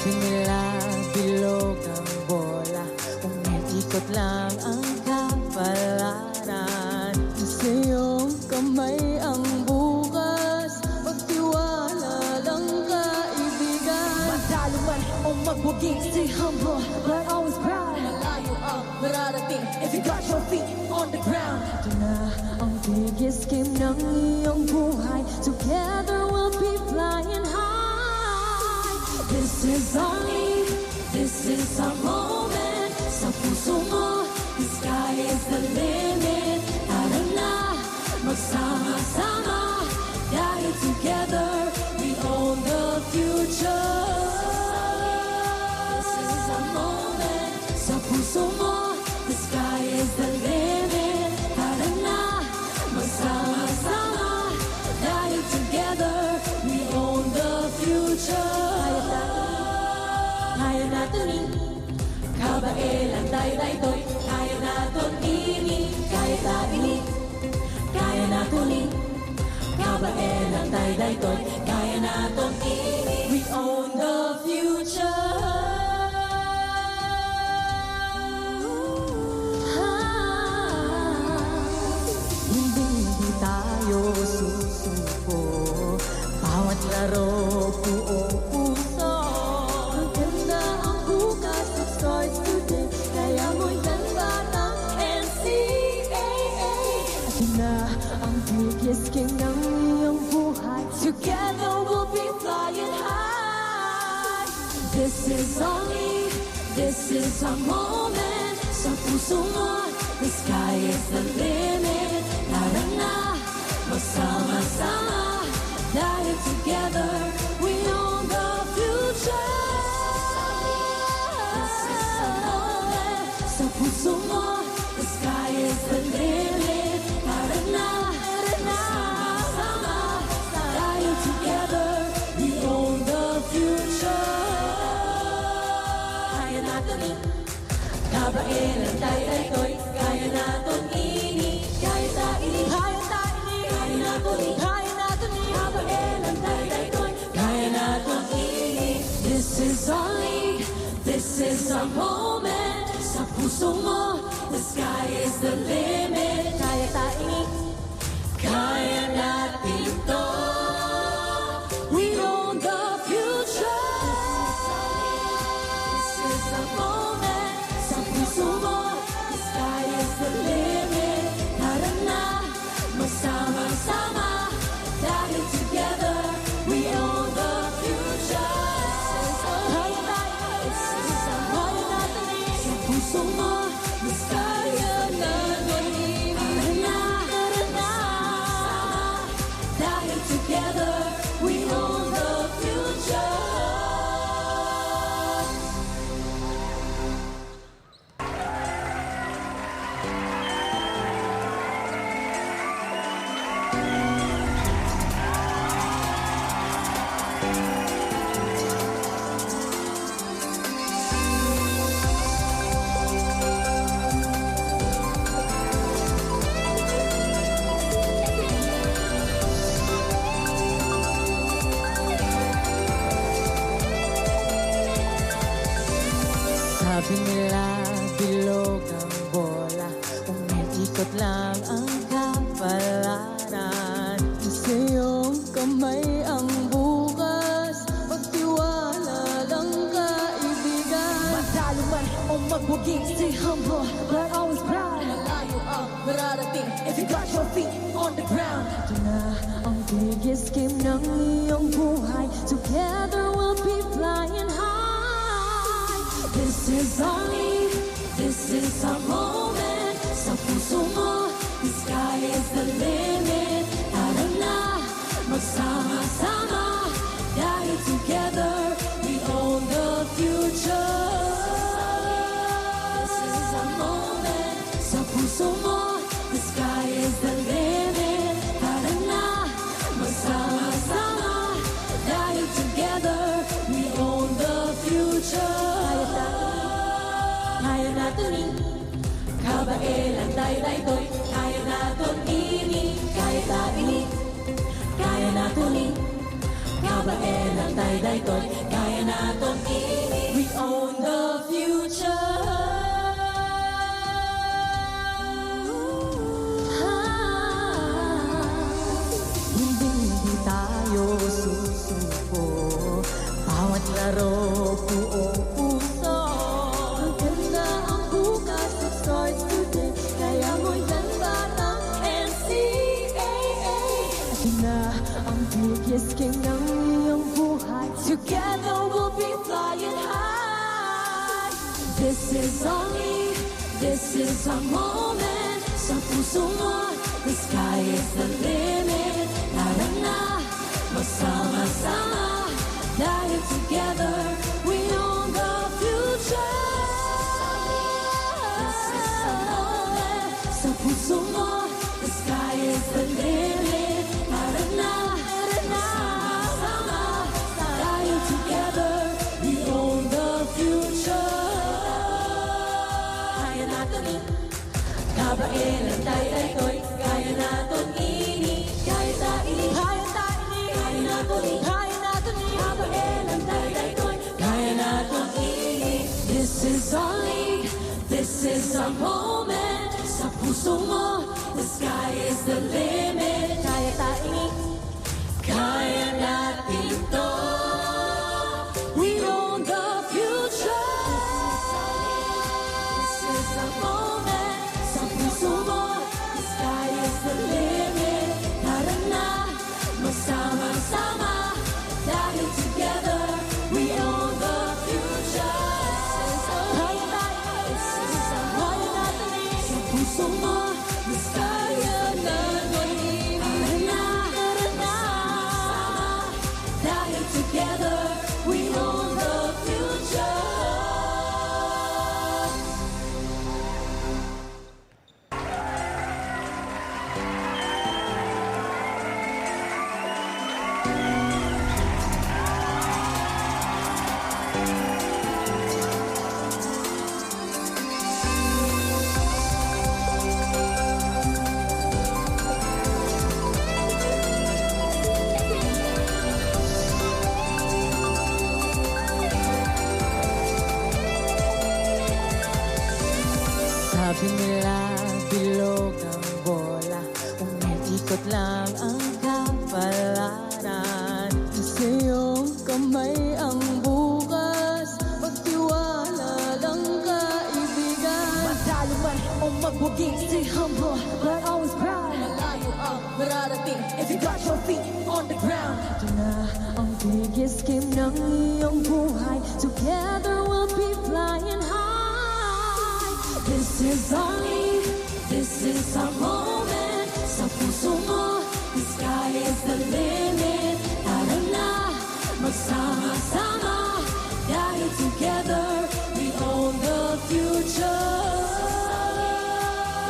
Sabi nila bilog ang bola, umiikot lang ang kapalaran. Sa iyong kamay ang bukas, pagtiwala lang kaibigan. Matalo man o magbugi, stay humble but always proud. Malayo ang mararating if you got your feet on the ground. Ito na ang biggest game ng iyong buhay, together we'll be flying high. This is our moment. Sa puso mo, the sky is the limit. Tara na, magsama-sama, dahil together we own the future. This is our moment. Sa puso mo, the sky is the limit. Tara na, magsama-sama, dahil together we own the future. Kaya natin kabailan tayo daytoy. Kaya natin ini, kaya tayo ini. Kaya natin kabailan tayo daytoy. Kaya natin ini. We own the future. Hindi tayo susuko. Bawat laro buong puso. Maganda ang bukas, it starts today. Kaya mo'y batang NCAA. Ito na ang biggest game ng iyong buhay, together we'll be flying high. This is our moment. Sa puso mo, the sky is the limit. Tara na, magsama-sama, dahil together we own the future. This is our moment. Sa puso mo, the sky is the limit. Tara na, magsama-sama, dahil together we own the future. Kaya natin kabailan tayo daytoy. Kaya natin ini, kaya tayo ini. Kaya natin kabailan tayo daytoy. Kaya natin ini. This is our moment. Sa puso mo, the sky is the limit. Kaya tayo ini, kaya natin to. We own the future. This is our moment. Sa puso mo, the sky is the limit. Tara na, magsama-sama, dahil together we own the future. This is our moment. Sa puso mo, the sky is the limit. Tara na, dahil together we own the future. Sabi nila bilog ang bola, umiikot lang ang kapalaran. Sa iyong kamay ang bukas, pagtiwala lang kaibigan. Matalo man o magbugi, stay humble but always proud. Malayo ang mararating if you got your feet on the ground. Ito na ang biggest game ng iyong buhay, together we'll be flying high. This is our moment. Sa puso mo, the sky is the limit. Tara na, magsama-sama, dahil together we own the future. This is our moment. Sa puso mo, the sky is the limit. Tara na, magsama-sama, dahil together we own the future. Kaya natin kabailan tayo daytoy. Kaya natin ini, kaya tayo ini. Kaya natin kabailan daytoy, kaya naton ini. We own the future. Hindi tayo susuko, bawat laro buong puso. Maganda ang bukas, it starts today, kaya mo yan batang NCAA. Ito na ang biggest game ng iyong buhay, together we'll be flying high. This is our moment. Sa puso mo, the sky is the limit. Tara na, magsama-sama, dahil together we own the future. This is our moment. Sa puso mo, the sky is the limit. Tara na, magsama-sama, dahil together we own the future. Kaya natin kabain ang daytoy, kaya naton ini, kaya taini, kaya naton ini, kabain ang daytoy, kaya naton ini. This is our league, this is our moment. Sa puso mo, the sky is the limit. Kaya taini, kaya natin to. We own the future. This is our moment. Sa puso mo, the sky is the limit. Tara na, magsama-sama, dahil together we own the future. This is our moment. Sa puso mo, the sky is the limit. Tara na, magsama-sama, dahil together we own the future. Sabi nila, bilog ang bola, umiikot lang ang kapalaran. Sa iyong kamay ang bukas, magtiwala lang kaibigan. Matalo man o magwagi, stay humble but always proud. Malayo ang mararating if you got your feet on the ground. Ito na ang biggest game ng iyong buhay, together we'll be flying high. This is our league, this is our moment. Sa puso mo, the sky is the limit. Tara na, magsama-sama, dahil together we own the future.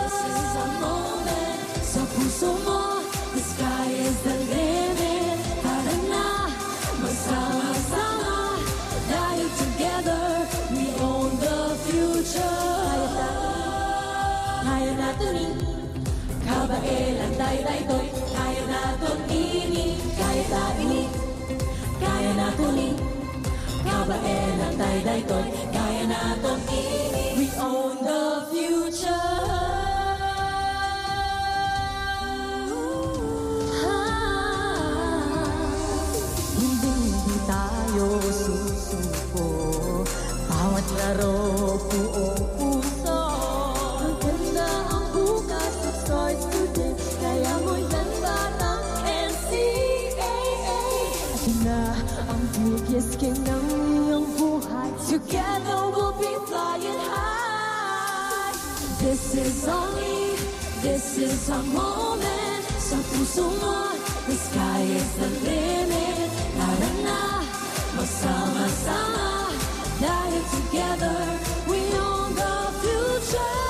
This is our moment. Sa puso mo, the sky is the limit. Tara na, magsama-sama, dahil together we own the future. Kaya natin kabain ang daytoy, kaya natin ini, kaya taini, kaya natin kabain ang daytoy, kaya natin ini. We own the future. Hindi tayo susuko, bawat laro buong puso. Maganda ang bukas, it starts today, kaya mo yan batang NCAA. Ito na ang biggest game ng iyong buhay, together we'll be flying high. This is our league, this is our moment. Sa puso mo, the sky is the limit. Tara na, magsama-sama, dahil together we own the future.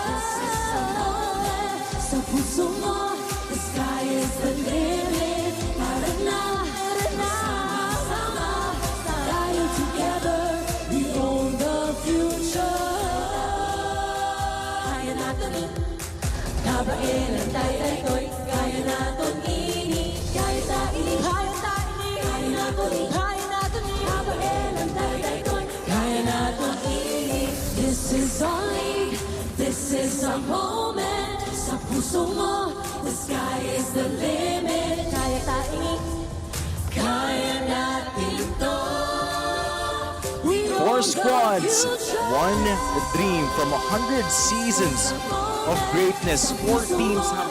This is our moment. Sa puso mo, the sky is the limit. Tara na, magsama-sama, dahil together we own the future. Kaya natin kabain ang daytoy, kaya natin ini, kaya the moment. Sa puso mo, the sky is the limit. Kaya taing, kaya natin to. We Four own the squads, future. one dream from 100 seasons of greatness. 4 teams have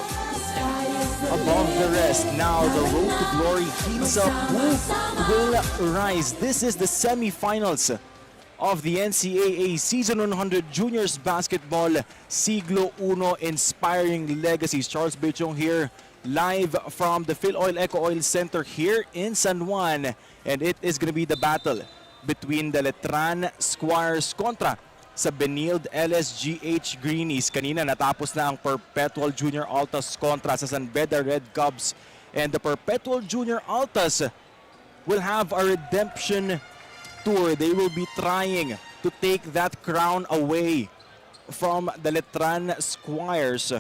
above the rest. Now the road to glory heats up. Who will rise? This is the semifinals of the NCAA Season 100 Juniors Basketball Siglo Uno Inspiring Legacies. Charles Bechong here, live from the Phil Oil Eco Oil Center here in San Juan. And it is going to be the battle between the Latran Squires kontra sa Benil LSGH Greenies. Kanina natapos na ang Perpetual Junior Altas kontra sa San Beda Red Cubs. And the Perpetual Junior Altas will have a redemption tour. They will be trying to take that crown away from the Latran Squires.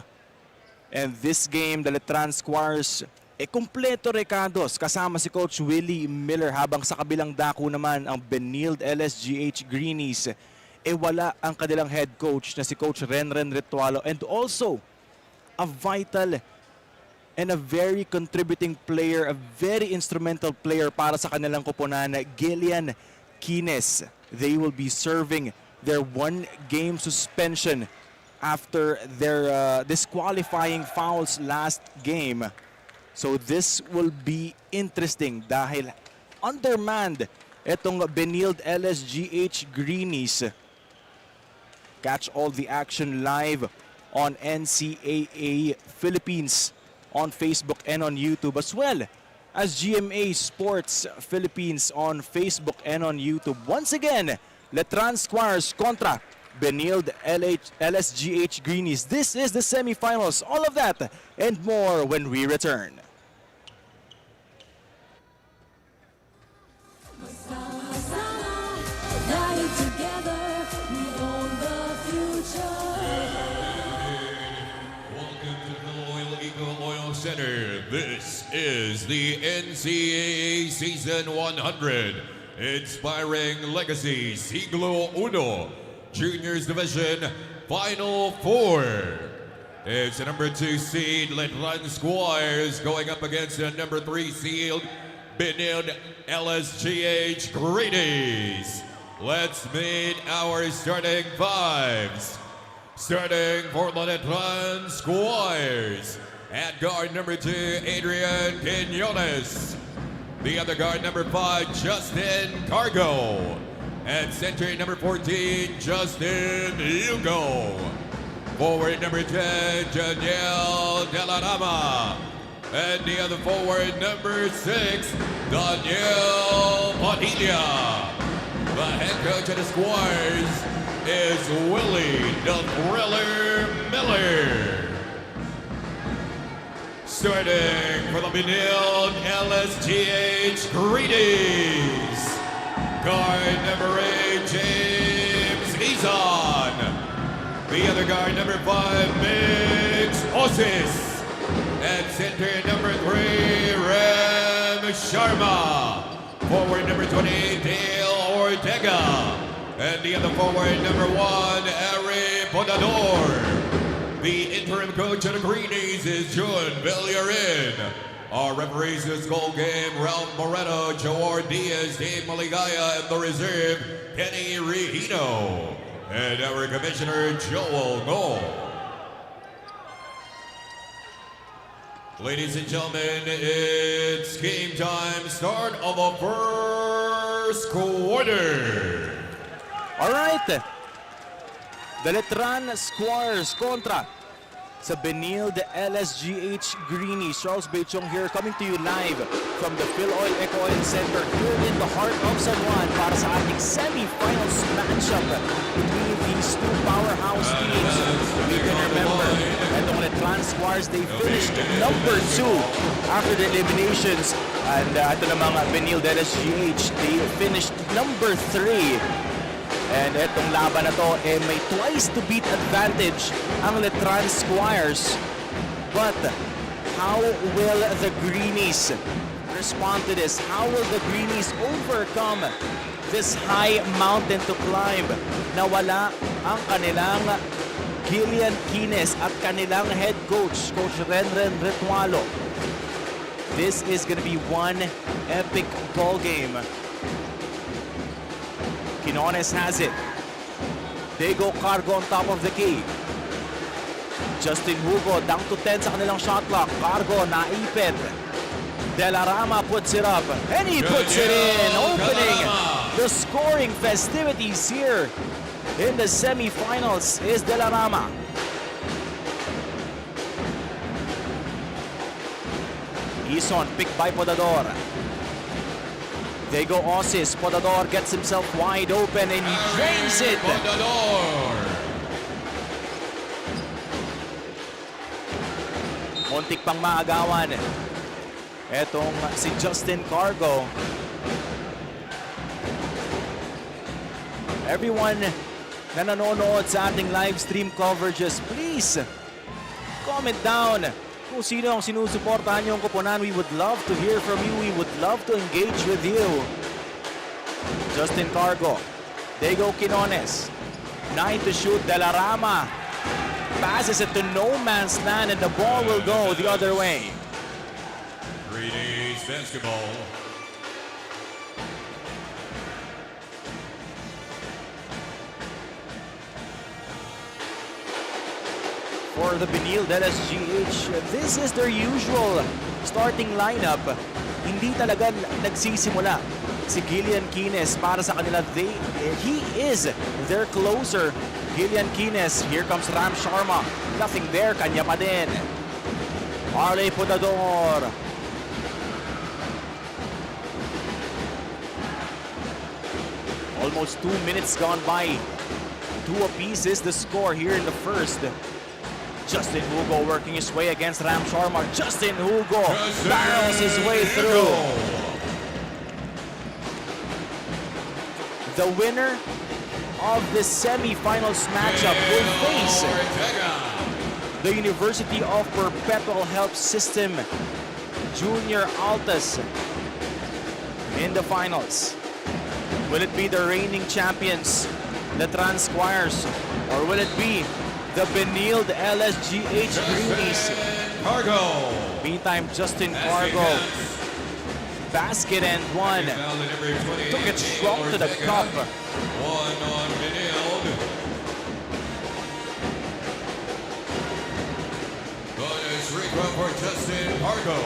And this game, the Latran Squires, kumpleto rekados kasama si Coach Willie Miller, habang sa kabilang dako naman ang Benil LSGH Greenies. Wala ang kanilang head coach na si Coach Renren Ritualo, and also a vital and a very contributing player, a very instrumental player para sa kanilang koponan, Gillian Kines. They will be serving their 1-game suspension after their disqualifying fouls last game. So this will be interesting dahil undermanned itong Benil LSGH Greenies. Catch all the action live on NCAA Philippines on Facebook and on YouTube, as well as GMA Sports Philippines on Facebook and on YouTube. Once again, Latran Squires kontra Benil LSGH Greenies. This is the semifinals. All of that and more when we return. United together, we own the future. Welcome to the Oil Eagle Oil Center. This is the NCAA Season 100 Inspiring Legacy Siglo Uno Juniors Division Final 4. It's the number 2 seed Latran Squires going up against the number 3 seed Benil LSGH Greenies. Let's meet our starting fives. Starting for the Latran Squires. At guard number 2, Adrian Quinones. The other guard number 5, Justin Cargo. At center number 14, Justin Hugo. Forward number 10, Daniel Delarama. And the other forward number 6, Daniel Padilla. The head coach of the Squires is Willie the Thriller Miller. Starting for the Benil LSGH Greenies, guard number 8, James Izan. The other guard number 5, Mix Osis. And center number 3, Ram Sharma. Forward number 20, Dale Ortega. And the other forward number 1, Ari Podador. The interim coach of the Greenies is Jun Villarin. Our referees this goal game, Ralph Moreno, Joar Diaz, Dave Maligaya, and the reserve, Kenny Rehino. And our commissioner, Joel Noel. Ladies and gentlemen, it's game time. Start of the first quarter. All right. The Latran Squires kontra sa Benil LSGH Greenies. Charles Bechong here, coming to you live from the Phil Oil Eco Oil Center here in the heart of San Juan para sa ating semi-finals matchup between these two powerhouse teams. We can remember that the Latran Squires, they finished number 2 after the eliminations. And ito namang Benil LSGH, they finished number 3. And etong laban na to, may twice to beat advantage ang Latran Squires. But how will the Greenies respond to this? How will the Greenies overcome this high mountain to climb na wala ang kanilang Gillian Quines at kanilang head coach, Coach Renren Retualo. This is gonna be one epic ball game. Quinones has it. They go Cargo on top of the key. Justin Hugo down to 10 sa kanilang shot clock. Cargo naipit. De La Rama puts it up and he puts it in, opening the scoring festivities here in the semifinals is De La Rama. Ison picked by Podador. They go Osis. Podador gets himself wide open and he drains it. Muntik pang maagawan. Etong si Justin Cargo. Everyone na nanonood sa ating live stream coverages, please comment down kung sino ang sinusuportahan niyong koponan. We would love to hear from you. We would love to engage with you. Justin Cargo. They go Quinones. 9 to shoot. De La Rama passes it to no man's land and the ball will go the other way. 3D's basketball. For the Benil del SGH, this is their usual starting lineup. Hindi talaga nagsisimula si Gillian Quines para sa kanila. He is their closer. Gillian Quines, here comes Ram Sharma. Nothing there, kanya pa din. Arley Podador. Almost 2 minutes gone by. 2 apiece is the score here in the first. Justin Hugo working his way against Ram Sharma. Justin Hugo barrels his way through. The winner of this semi-finals matchup will face the University of Perpetual Help System Junior Altas in the finals. Will it be the reigning champions, the Latran Squires, or will it be the Benil LSGH Greenies? Cargo. Meantime, Justin Cargo, basket and one. Took it strong to the cup. One on Benil. Bonus recall for Justin Cargo.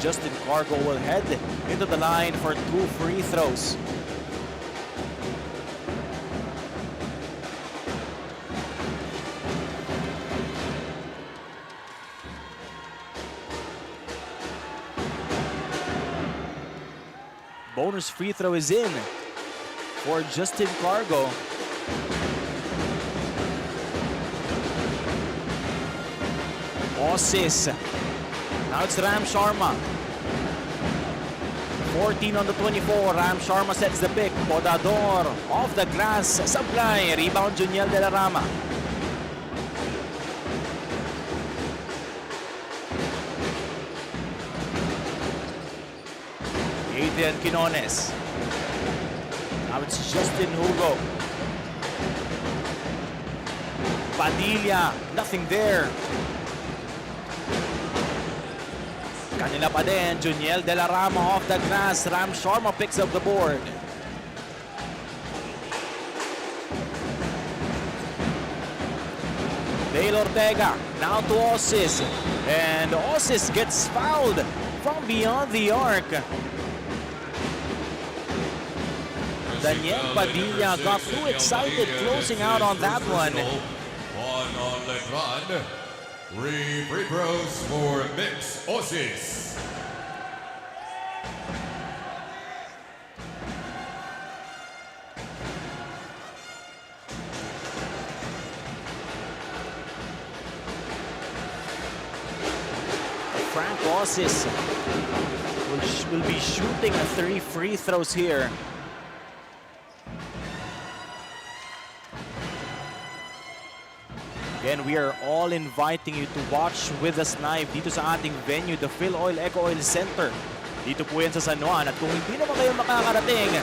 Justin Cargo will head into the line for 2 free throws. Bonus free throw is in for Justin Cargo. Osis. Now it's Ram Sharma. 14 on the 24. Ram Sharma sets the pick. Podador off the glass. Supply. Rebound Juniel De La Rama. Adrian Quinones. Now it's Justin Hugo. Padilla. Nothing there. Kanila pa din, Juniel De La Rama off the glass. Ram Sharma picks up the board. Dale Ortega, now to Osis. And Osis gets fouled from beyond the arc. Daniel Padilla got too excited closing out on that one. One on Latran. 3 free throws for Mix Osis. Frank Osis will be shooting 3 free throws here. Again, we are all inviting you to watch with us live dito sa ating venue, the Phil Oil Eco Oil Center Dito po yan sa San Juan. At kung hindi naman kayo makakarating,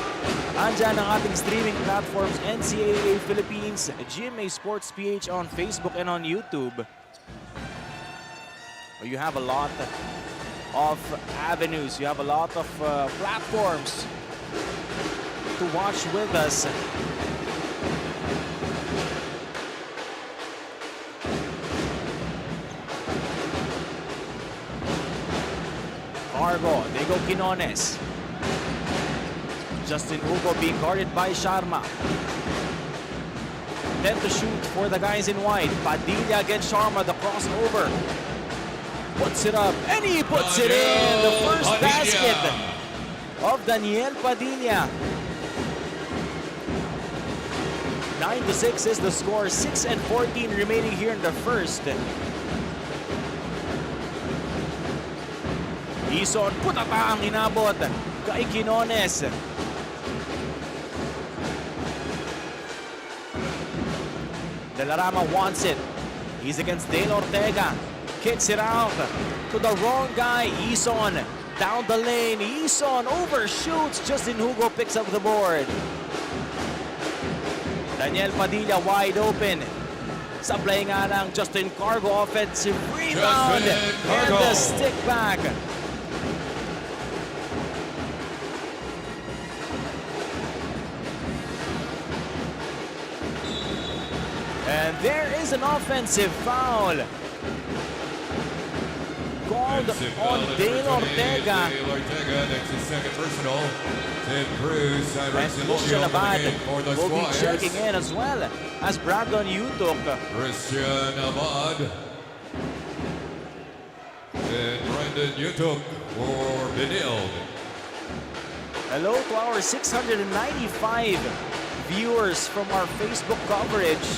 andyan ang ating streaming platforms, NCAA Philippines, GMA Sports PH on Facebook and on YouTube. You have a lot of avenues. You have a lot of platforms to watch with us. Cargo, Diego Quinones. Justin Hugo being guarded by Sharma. Then to shoot for the guys in white. Padilla against Sharma, the crossover. Puts it up, and he puts it in! The first basket of Daniel Padilla. 9-6 is the score, 6:14 remaining here in the first. Ison, putata ang inabot kay Quinones. Delarama wants it. He's against Dale Ortega. Kicks it out to the wrong guy. Ison down the lane. Ison overshoots. Justin Hugo picks up the board. Daniel Padilla wide open. Sablay nga ng Justin Cargo, offensive rebound. And the stick back. And there is an offensive foul called on Dale Ortega. Dale Ortega, that's his second personal. Tim Cruz, And directs Christian Abad for the will be Squires. checking in as well as Brandon Yutok. Christian Abad. And Brandon Yutuk for Benil. Hello to our 695 viewers from our Facebook coverage.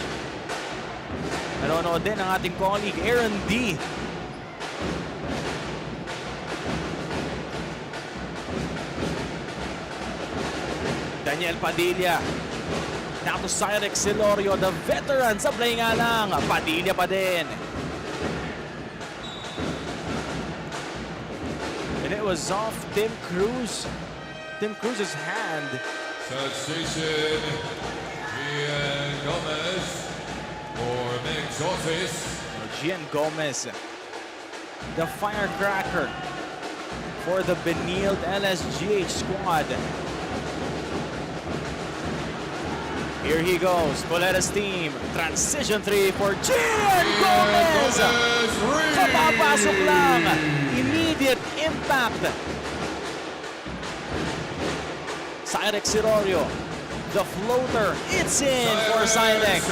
Nanonood din ang ating colleague Aaron D. Daniel Padilla. Now to Cyrix Silorio, the veteran. Sablay nga lang. Padilla pa din. And it was off Tim Cruz. Tim Cruz's hand. Substation Gian Gomez for Mix Office. Gian Gomez, the firecracker for the Benil LSGH squad. Here he goes, Coletta's team. Transition 3 for Gian Gomez! Kapapasok lang! Immediate impact! Cyrix Silorio, the floater, it's in for Cyrix.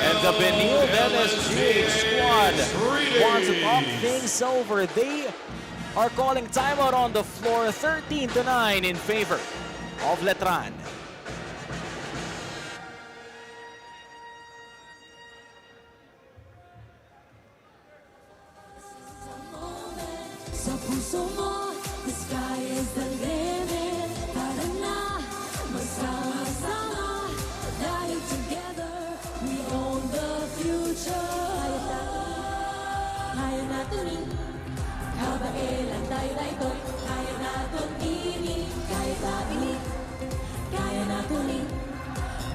And the Benil LSGH squad wants to talk things over. They are calling timeout on the floor, 13-9 in favor of Latran. Sa puso mo, the sky is the limit. Tara na, magsama-sama. Dahil together, we own the future. Kaya natin, kabailan tayo na ito. Kaya natin ini, kaya natin kaya natin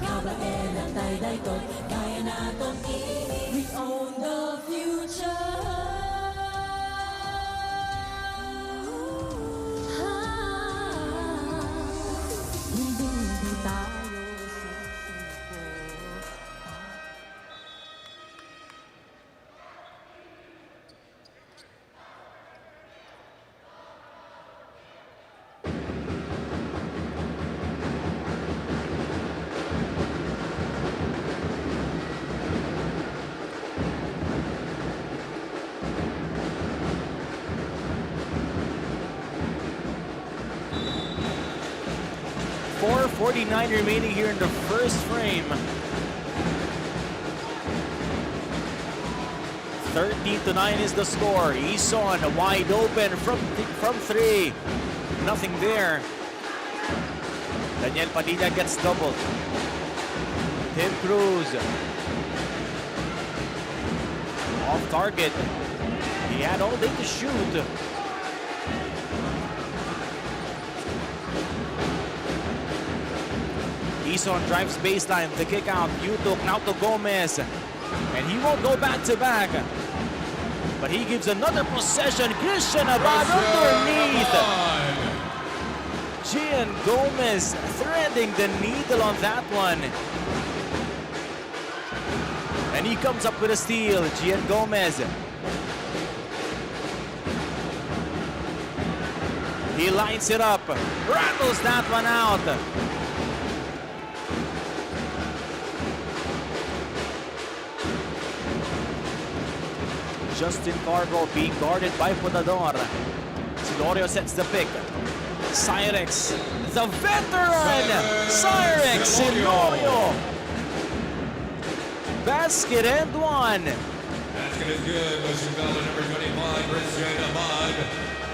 kabailan tayo na ito. Kaya natin ini, we own the future. .49 remaining here in the first frame. 13-9 is the score. Ison wide open from three. Nothing there. Daniel Padilla gets doubled. Tim Cruz. off target. He had all day to shoot. Ison drives baseline, the kick out. Yutok now to Gomez. And he won't go back to back. But he gives another possession. Christian Abad underneath. Gian Gomez threading the needle on that one. And he comes up with a steal. Gian Gomez. He lines it up. Rattles that one out. Justin Cargo being guarded by Podador. Silorio sets the pick. Cyrex, the veteran! Cyrex, Silorio! Basket and one. Basket is good. Motion foul to number 25, Christian Abad.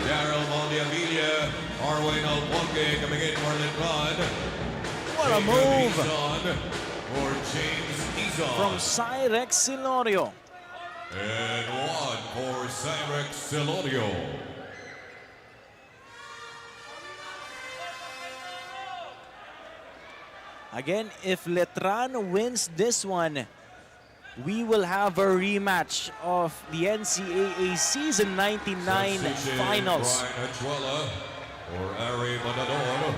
Daryl Mondiavilla. Arwin Alponque coming in for the Todd. What a move! For James Ison. From Cyrex, Silorio. And one for Cyrex Silorio. Again, if Latran wins this one, we will have a rematch of the NCAA Season 99 Finals. Brian Achuela or Ari Matador.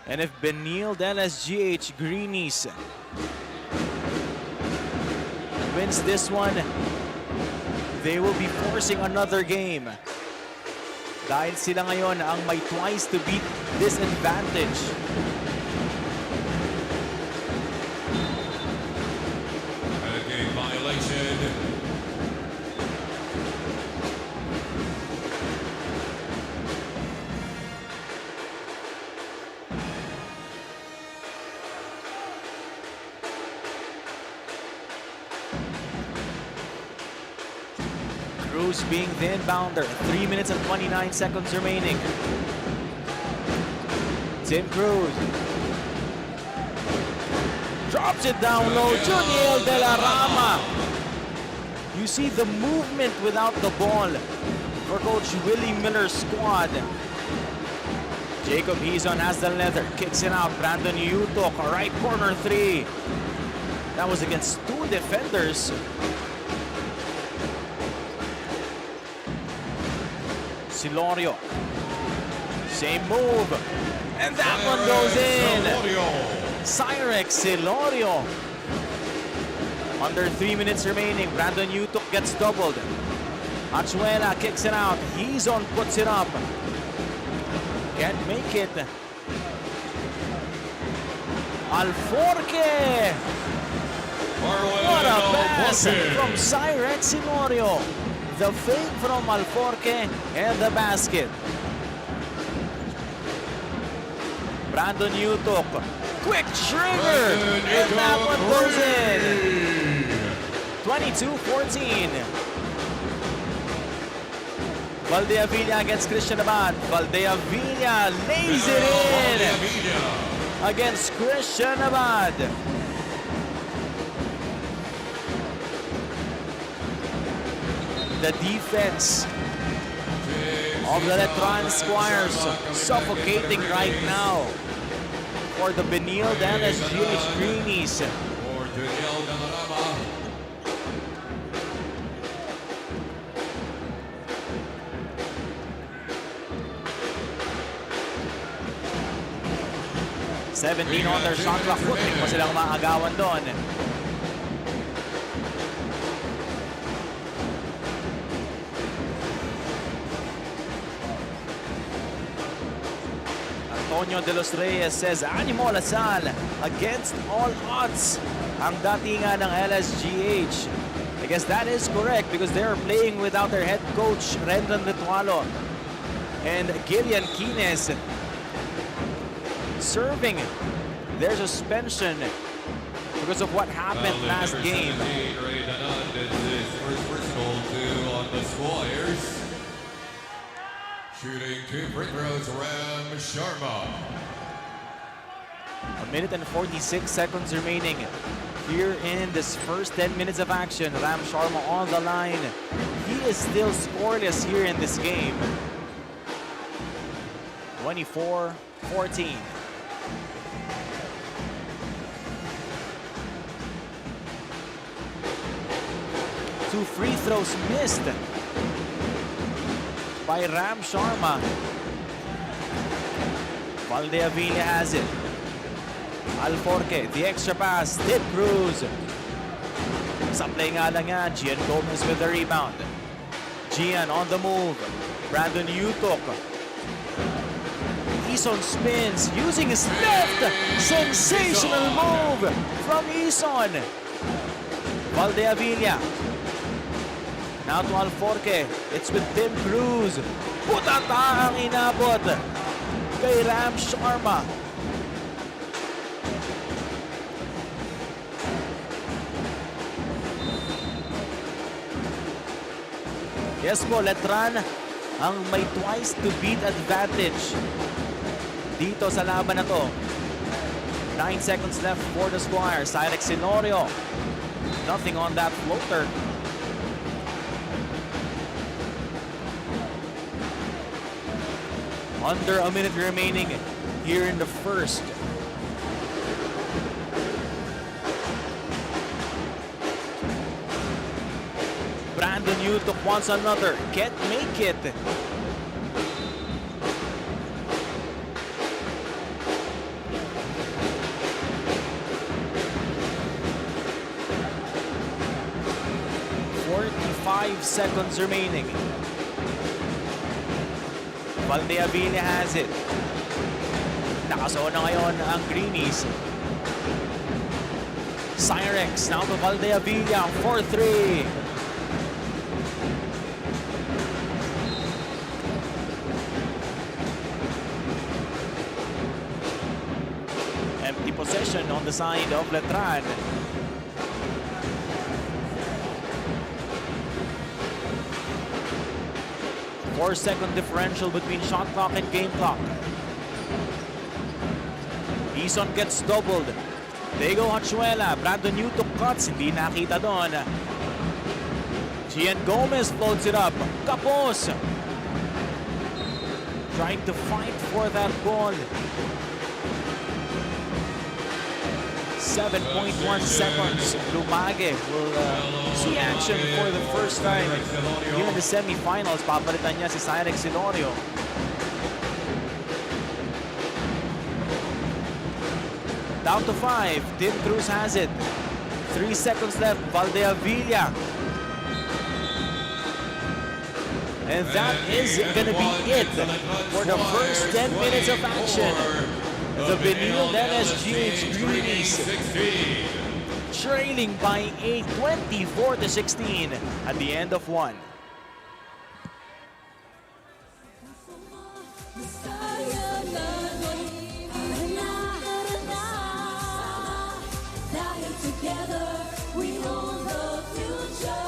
And if Benil LSGH Greenies wins this one, they will be forcing another game. Dahil sila ngayon ang may twice to beat disadvantage. And a game violation. Cruz being the inbounder. 3 minutes and 29 seconds remaining. Tim Cruz drops it down low. Juniel De La Rama. You see the movement without the ball for Coach Willie Miller's squad. Jacob Hizon has the leather. Kicks it out. Brandon Yutok, right corner three. That was against two defenders. Silorio. Same move. And that one goes in. Cyrex Silorio. Under 3 minutes remaining. Brandon Yutok gets doubled. Achuela kicks it out. Hizon puts it up. Can't make it. Alforque. What a pass from Cyrex Silorio. The fake from Alforque and the basket. Brandon Yutok. Quick trigger. And that one goes in. 22-14. Valdeavilla against Christian Abad. Valdeavilla lays it in against Christian Abad. The defense of the Latran Squires suffocating right now for the Benil LSGH Greenies. For Juniel De La Rama. 17 on their shot clock. Putik pa silang maagawan doon. Antonio De Los Reyes says, Animo Lasal, against all odds, ang datingan ng LSGH. I guess that is correct because they are playing without their head coach, Rendon Ritualo, and Gillian Quines serving their suspension because of what happened last game. Ray Danand is his first personal two on the Squires. Shooting 2 free throws, Ram Sharma. A minute and 46 seconds remaining here in this first 10 minutes of action. Ram Sharma on the line. He is still scoreless here in this game. 24-14. Two free throws missed by Ram Sharma. Valdeavilla has it. Alforque, the extra pass, Ted Cruz. Sa play nga lang yan, Gian Gomez with the rebound. Gian on the move. Brandon Utok. Ison spins, using his left. Sensational move from Ison. Valdeavilla. Now to Alforque. It's with Tim Cruz. Putata ang inabot kay Ram Sharma. Yes po, Latran ang may twice to beat advantage dito sa laban na to. 9 seconds left for the Squire. Cyrex Senorio. Nothing on that floater. Under a minute remaining here in the first. Brandon Utok wants another. Can't make it. Five seconds remaining. Valdeavilla has it. Nakasona ngayon ang Greenies. Cyrex now to Valdeavilla for 3. Empty possession on the side of Latran. Four-second differential between shot clock and game clock. Ison gets doubled. Diego Hachuela, Brandon Utok cuts, hindi nakita doon. Gian Gomez floats it up. Capos trying to fight for that ball. 7.1 seconds. Lumage will see action for the first time here in the semifinals. Papalitan niya si Cyrex Senorio. Down to 5. Tim Cruz has it. 3 seconds left. Valdeavilla. And that is going to be it for the first 10 minutes of action. The Benil LSGH Greenies trailing by 8, 24-16 at the end of 1. Together we own the future.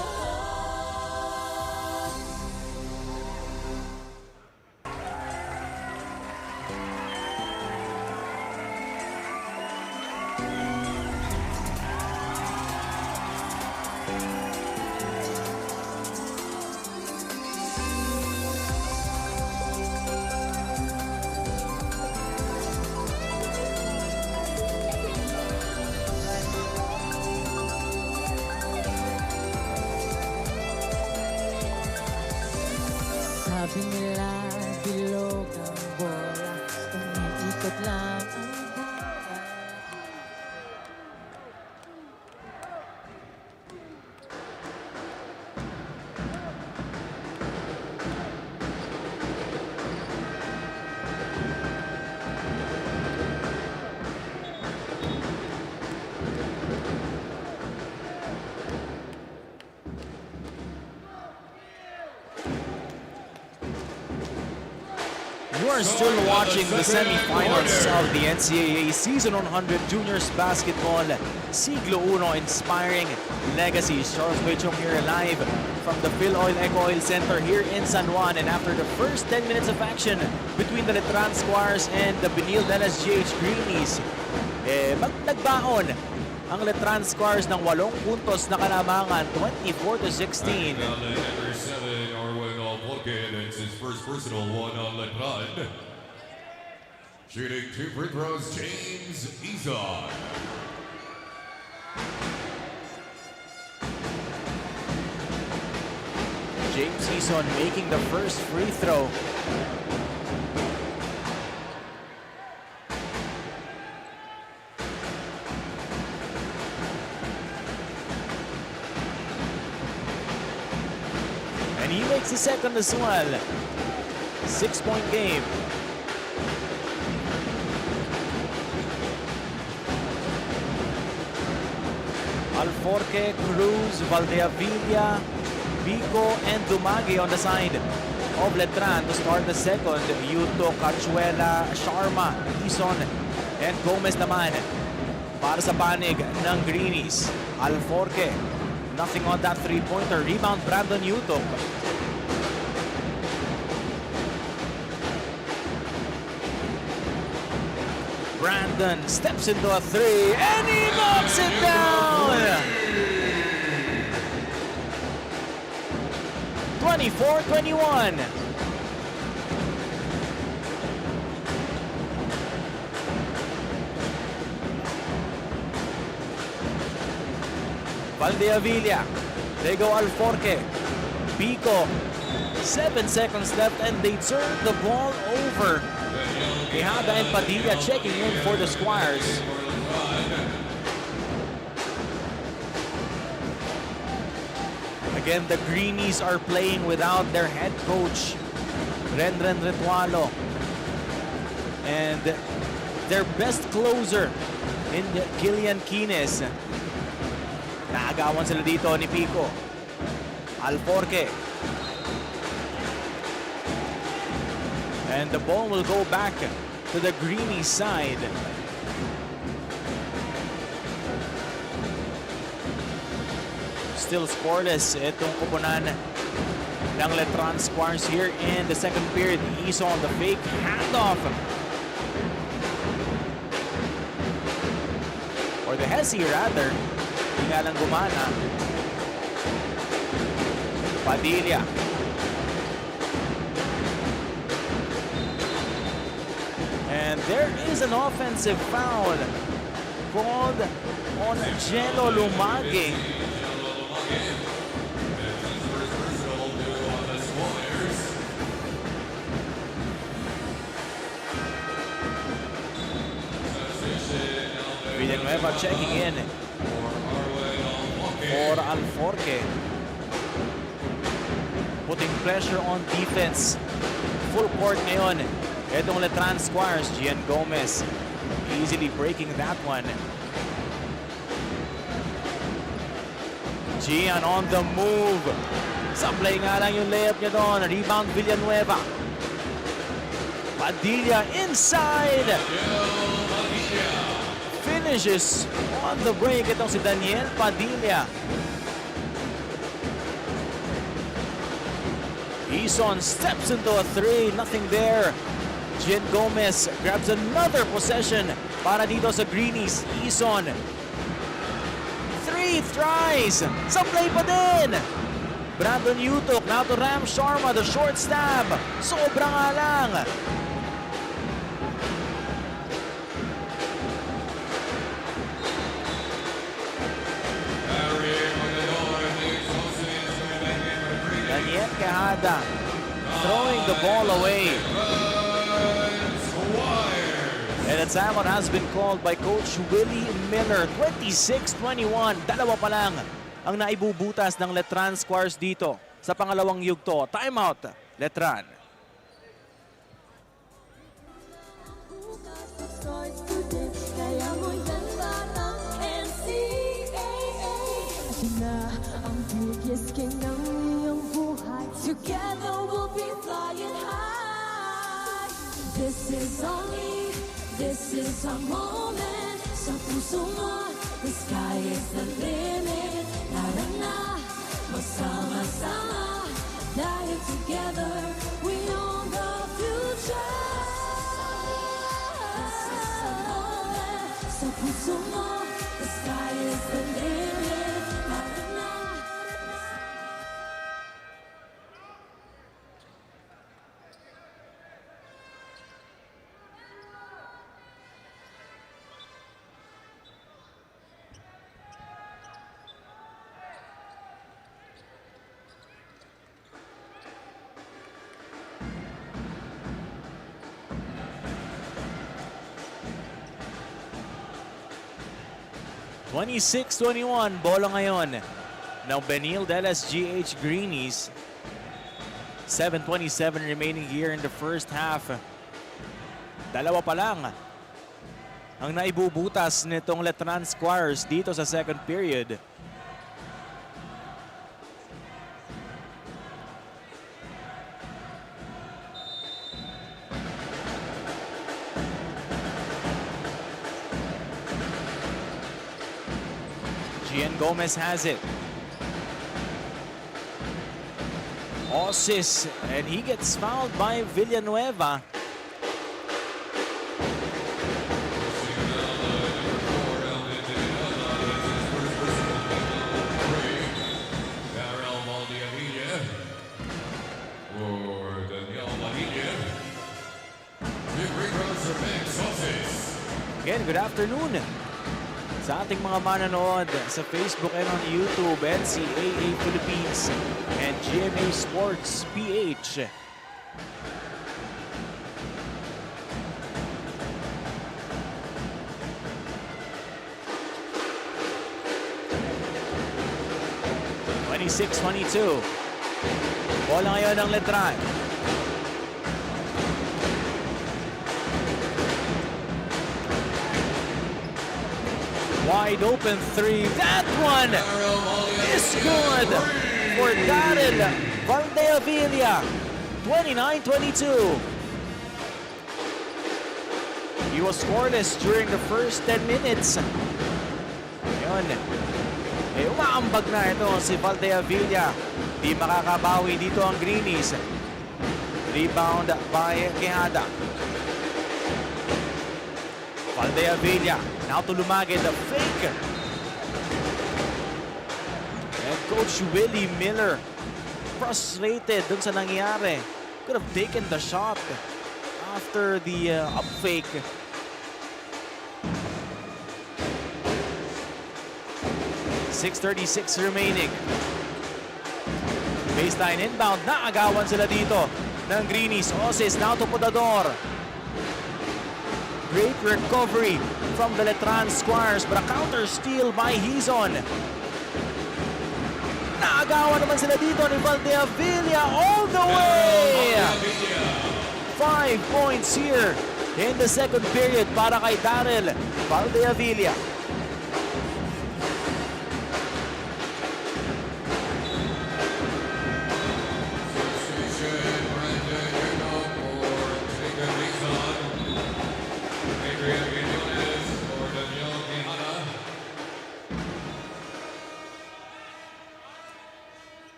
Sabi nila, bilog ang bola, umiikot lang ang bola. You are still watching the semifinals of the NCAA Season 100 Juniors Basketball Siglo Uno Inspiring Legacies. Charles Bechong here live from the Phil Oil Eco Oil Center here in San Juan. And after the first 10 minutes of action between the Latran Squires and the Benil LSGH Greenies, nagbaon ang Latran Squires ng 8 puntos na kalamangan, 24-16. Down to number 7, Arwen Alvolke. That's his first personal one on Latran. Shooting 2 free throws, James Izon. James Eason making the first free throw. And he makes the second as well. 6-point game. Alforque, Cruz, Valdeavilla, Vico, and Dumagi on the side of Latran to start the second. Yuto, Cachuela, Sharma, Ison, and Gomez naman para sa panig ng Greenies. Alforque, nothing on that three-pointer. Rebound, Brandon Yuto. Brandon steps into a three, and he knocks it down! 24-21. Valdeavilla, they go Alforque, Pico, 7 seconds left and they turn the ball over. Quijada and Padilla checking in for the Squires. Again, the Greenies are playing without their head coach, Renren Retualo. And their best closer in Gillian Quines. Naagawan sila dito ni Pico. Alforque. And the ball will go back to the Greenies side. Still scoreless itong kupunan ng Latran Squires here in the second period. Iso on the fake handoff. Or the Hesi rather. Hindi nga lang gumana. Padilla. And there is an offensive foul called on Jello Lumagi. Villanueva checking in for Alforque. Putting pressure on defense. Full court ngayon. Itong Latran Squires, Gian Gomez easily breaking that one. Gian on the move. Sablay nga lang yung layup niya doon. Rebound Villanueva. Padilla inside. Finishes on the break. Itong si Daniel Padilla. Ison steps into a three. Nothing there. Gian Gomez grabs another possession para dito sa Greenies. Ison. 3 tries. Sablay pa din. Brandon Yutok now to Ram Sharma, the short stab. Sobra nga lang. Daniel Quijada throwing the ball away. And a timeout has been called by Coach Willie Miller. 26-21. Dalawa pa lang ang naibubutas ng Latran Squires dito sa pangalawang yugto. Timeout, Latran. Kaya mo'y ganda ng NCAA. Ito na ang biggest king ng iyong buhay. Together we'll be flying high. This is our moment. Sa puso mo, the sky is the limit. Tara na, magsama-sama. Dahil together, we own the future. This is our moment. Sa 26-21, bola ngayon ng Benil GH Greenies. 7:27 remaining here in the first half. Dalawa pa lang ang naibubutas nitong Latran Squires dito sa second period. Gian Gomez has it. Osis, and he gets fouled by Villanueva. Again, good afternoon sa ating mga manonood sa Facebook and on YouTube, NCAA Philippines and GMA Sports PH. (26-22). Bola ngayon ng Latran. Wide open three. That one is good for Daryl Valdeavilla. 29-22. He was scoreless during the first 10 minutes. Ngayon, umaambag na ito si Valdeavilla. Di makakabawi dito ang Greenies. Rebound by Quijada. Valdeavilla. Now to Lumagin, the fake. And Coach Willie Miller, frustrated dun sa nangyari. Could have taken the shot after the up fake. .6:36 remaining. Baseline inbound. Naagawan sila dito ng Greenies. Osis now to Podador. Great recovery from the Latran Squires, but a counter steal by Hizon. Naagawan naman sila dito ni Valdeavilla all the way! 5 points here in the second period para kay Daryl Valdeavilla.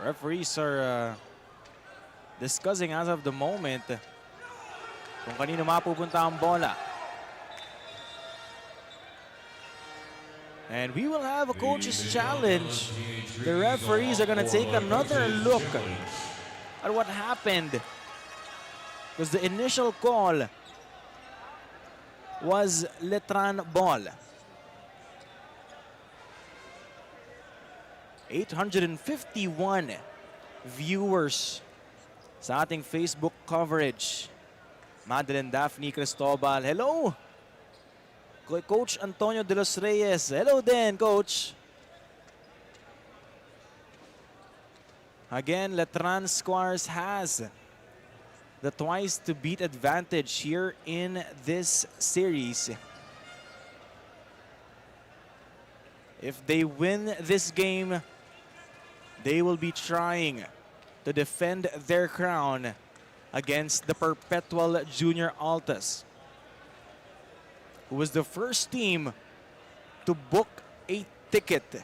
Referees are discussing as of the moment kung kanino mapupunta ang bola. And we will have a coach's challenge. The referees are going to take another look at what happened, because the initial call was Latran ball. 851 viewers sa ating Facebook coverage. Madeline Daphne Cristobal, hello! Coach Antonio de los Reyes, hello din, Coach! Again, Latran Squires has the twice to beat advantage here in this series. If they win this game, they will be trying to defend their crown against the Perpetual Junior Altas, who was the first team to book a ticket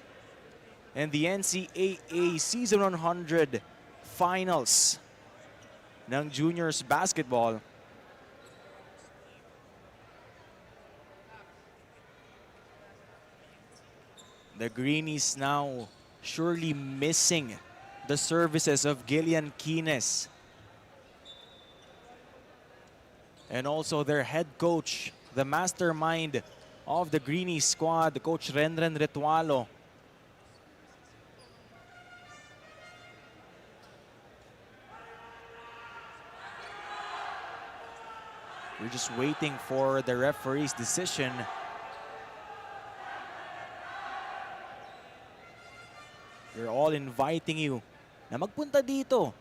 in the NCAA Season 100 Finals ng Juniors Basketball. The Greenies now surely missing the services of Gillian Quines and also their head coach, the mastermind of the Greenies squad, Coach Renren Retualo. We're just waiting for the referee's decision. We're all inviting you na magpunta dito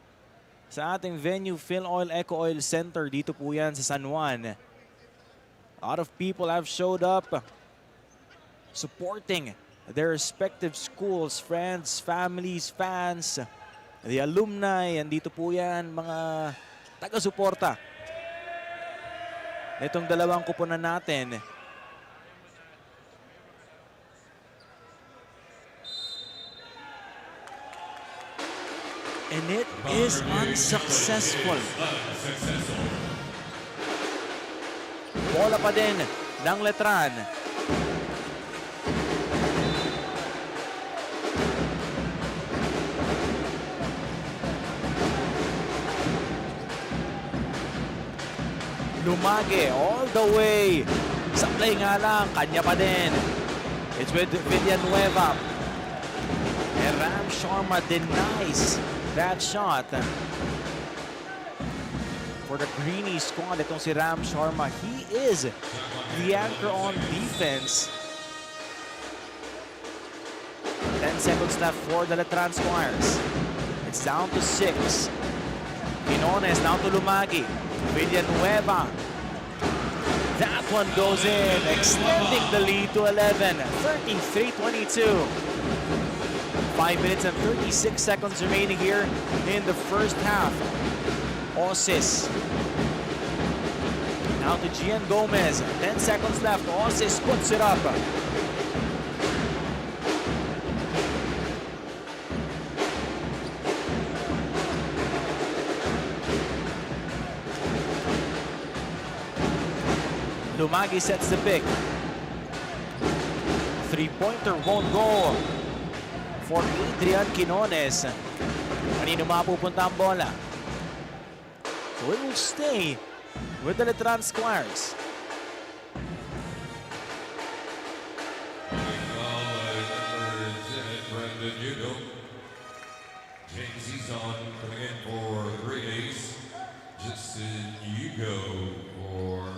sa ating venue, Phil Oil Eco Oil Center. Dito po yan sa San Juan. A lot of people have showed up supporting their respective schools, friends, families, fans, the alumni. Andito po yan, mga taga-suporta itong dalawang kuponan natin. And it is unsuccessful. Bola pa din ng Latran. Lumage all the way. Sablay nga lang, kanya pa din. It's with Villanueva. And Ram Sharma denies that shot. For the Greeny squad, itong si Ram Sharma, he is the anchor on defense. 10 seconds left for the Latran Squires. It's down to 6. Quinones now to Lumagi. Villanueva. That one goes in, extending the lead to 11. 33-22. 5 minutes and 36 seconds remaining here in the first half. Osis. Now to Gian Gomez. 10 seconds left. Osis puts it up. Lumagi sets the pick. Three-pointer won't go for Adrian Quinones. Kanino mapupunta ang bola? So it will stay with the Latran Squires. James Eason coming in for the Great Ace. Justin Hugo for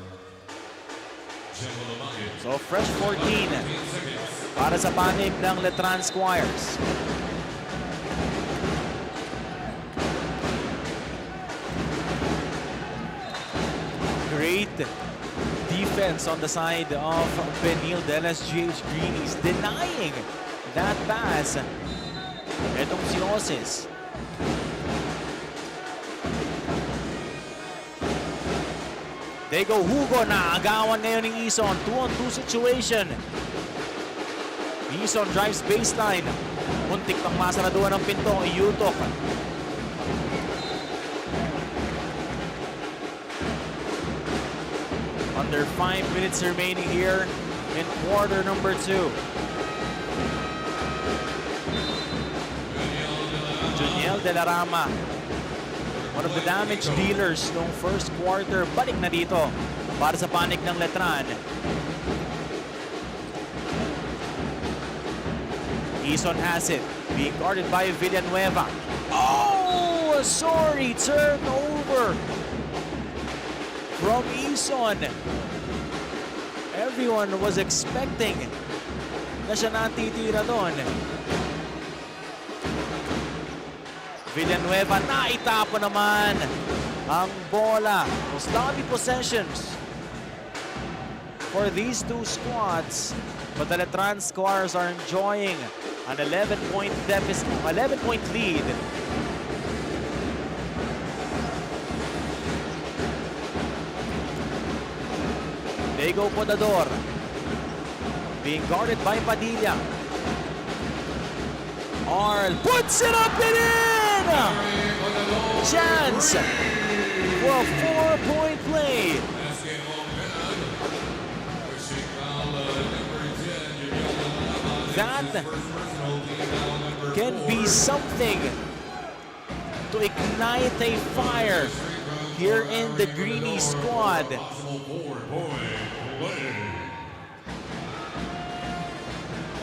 So fresh 14 para sa panig ng Latran Squires. Great defense on the side of Benil. The LSGH Greenies denying that pass. Etong si Osis. They go Hugo na agawan ngayon ng Eason. 2-on-2 situation. Eason drives baseline. Muntik pang masaraduan ng pinto. Yutok. Under 5 minutes remaining here in quarter number 2. Juniel De La Rama, one of the damage dealers noong first quarter, balik na dito para sa panig ng Latran. Eason has it, being guarded by Villanueva. Oh, sorry, turnover from Eason. Everyone was expecting na siya natitira doon. Villanueva na itapo naman ang bola. Those sloppy possessions for these two squads. But the Latran Squires are enjoying an 11-point deficit, 11-point lead. Diego Podador being guarded by Padilla. Arl puts it up and in! Chance for a 4-point play. That can be something to ignite a fire here in the Greeny squad.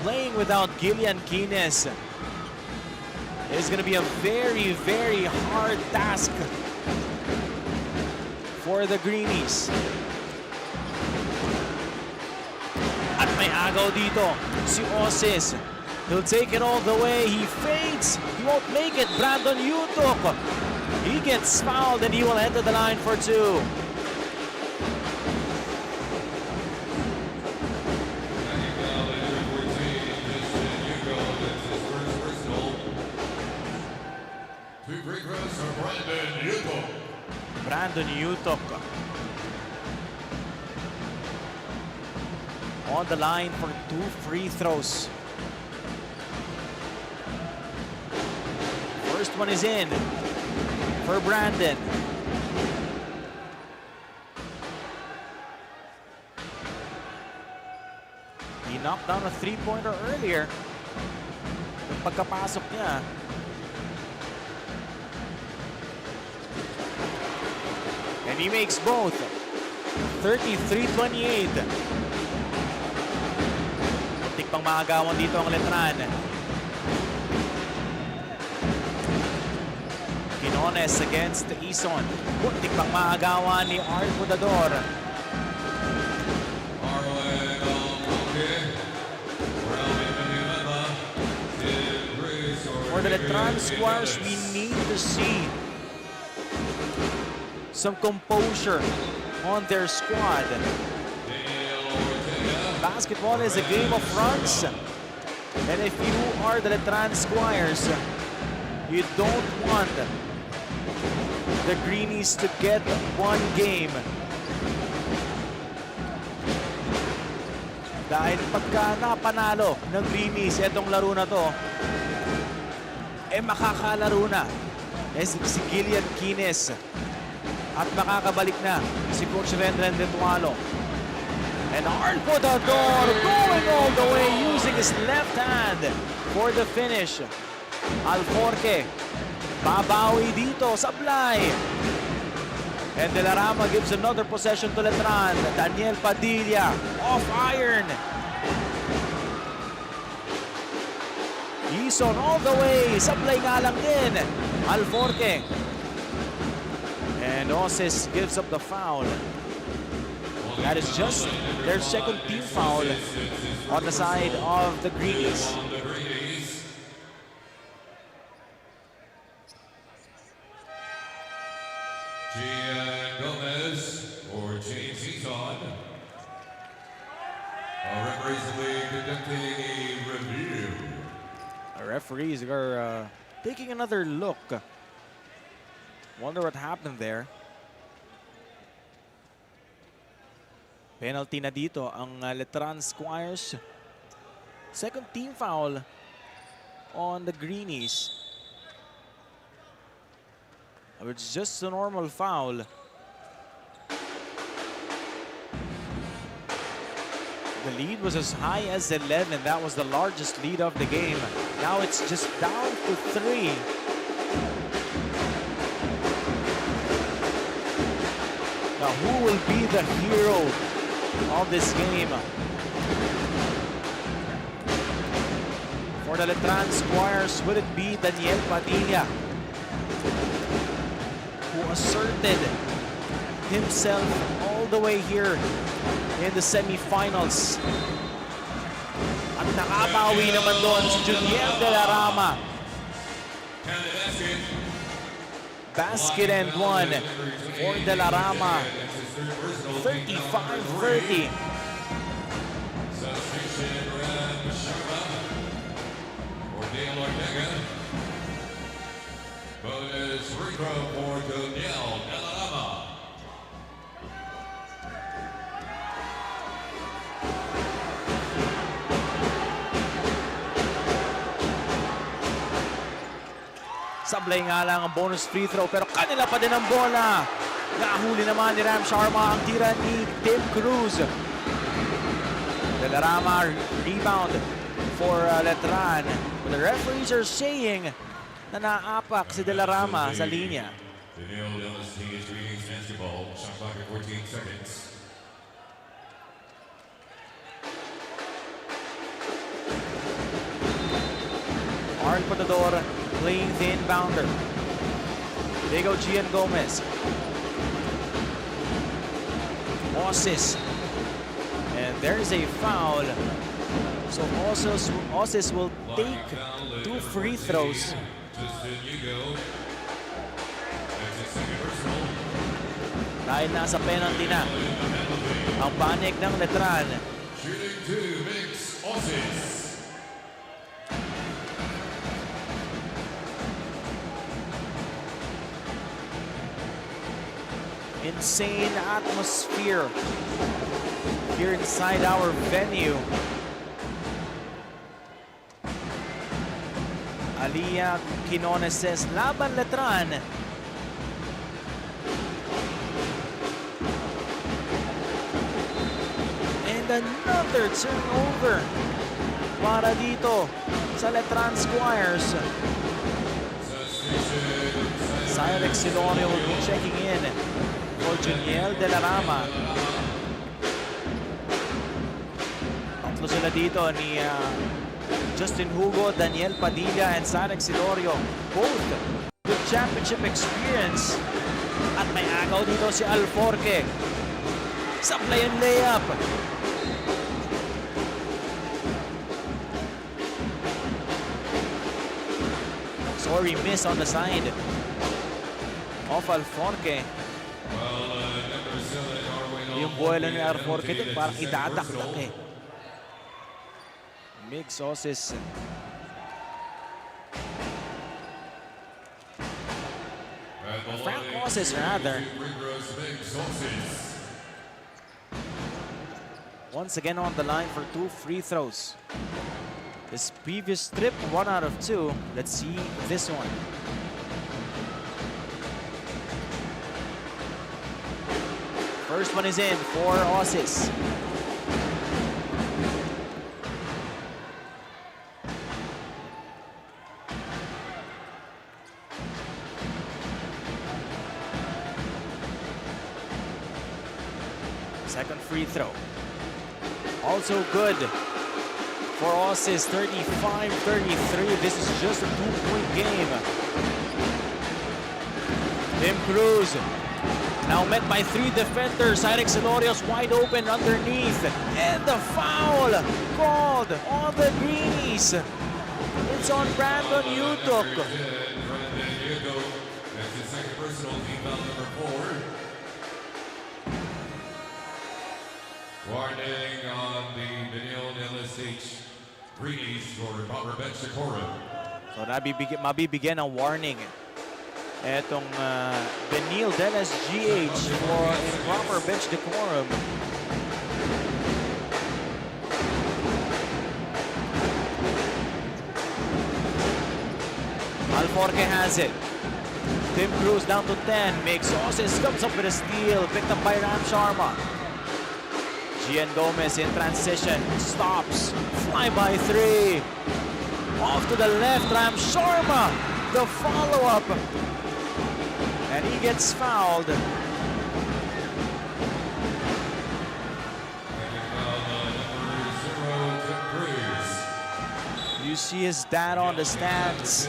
Playing without Gillian Quines is going to be a very, very hard task for the Greenies. May agaw dito. Si Osis. He'll take it all the way. He fades. He won't make it. Brandon Yutok. He gets fouled and he will head to the line for two. Two free throws for Brandon Yuko. Brandon Yutok on the line for two free throws. First one is in for Brandon. He knocked down a three-pointer earlier. Yung pagkapasok niya. And he makes both. 33-28. Muntik pang maagawan dito ang Latran. Quinones against Ison. Muntik pang maagawan ni Art Budador. For the Latran squares, we need to see some composure on their squad. Basketball is a game of runs. And if you are the Latran Squires, you don't want the Greenies to get one game. Dahil pagka napanalo ng Greenies itong laro na to, makakalaro na si Gillian Quines. At makakabalik na si Coach Renren Detualo. And Arco Dador going all the way using his left hand for the finish. Alforque babawi dito, sablay. And De La Rama gives another possession to Latran. Daniel Padilla off iron. Ison all the way, sablay nga lang din. Alforque. And Osis gives up the foul. That is just their second team foul on the side of the Greenies. Gian Gomez or James Eaton. Our referees will be conducting a review. Our referees are taking another look. Wonder what happened there. Penalty na dito ang Latran Squires. Second team foul on the Greenies. It's just a normal foul. The lead was as high as 11. That was the largest lead of the game. Now it's just down to 3. Now, who will be the hero of this game? For the Latran Squires, would it be Daniel Padilla, who asserted himself all the way here in the semifinals? At nakabawi naman doon si Juniel De La Rama. Basket and one for De La Rama. 35-30. Bonus free throw for Daniel De La Rama. Sablay nga lang ang bonus free throw pero kanila pa din ang bola. Nahuli naman ni Ram Sharma ang tira ni Tim Cruz. De La Rama rebound for Latran. But the referees are saying na naapak si De La Rama sa linya. Benil LST is reading basketball. Shot clock at 14 seconds. Art Potador playing the inbounder. They go Gian Gomez. Osis. And there is a foul. So Osis will take 2 free throws. Dahil nasa penalty na ang panig ng Latran. Shooting 2 makes Osis. Insane atmosphere here inside our venue. Aliyah Quinones says, laban Latran. And another turnover para dito sa Latran Squires. Cyrix Silorio will be checking in for Juniel de la Rama. Tatlo sila dito ni Justin Hugo, Daniel Padilla, and Cyrix Silorio. Both with championship experience. At may agaw dito si Alforque. Supply and layup. Sorry, miss on the side of Alforque. Yung buwelo ni Alforque din parang idadakdak eh. Mix Osis. Frank Osis rather. Once again on the line for 2 free throws. His previous trip, 1 out of 2. Let's see this one. First one is in for Osis. Second free throw. Also good for Osis, 35-33. This is just a 2-point game. Tim Cruz now met by 3 defenders. Cyrix Silorio's wide open underneath. And the foul called on the greens. It's on Brandon Utok. That's his second personal, team foul number 4. Warning on the Benil LSH greenies for improper bench decorum. So mabibigyan ng warning etong Benil Dennis GH for improper bench decorum. Alforque has it. Tim Cruz down to 10. Makes Osis, comes up with a steal. Picked up by Ram Sharma. Gian Gomez in transition. Stops. Fly by 3. Off to the left. Ram Sharma. The follow-up. And he gets fouled. You see his dad on the stands.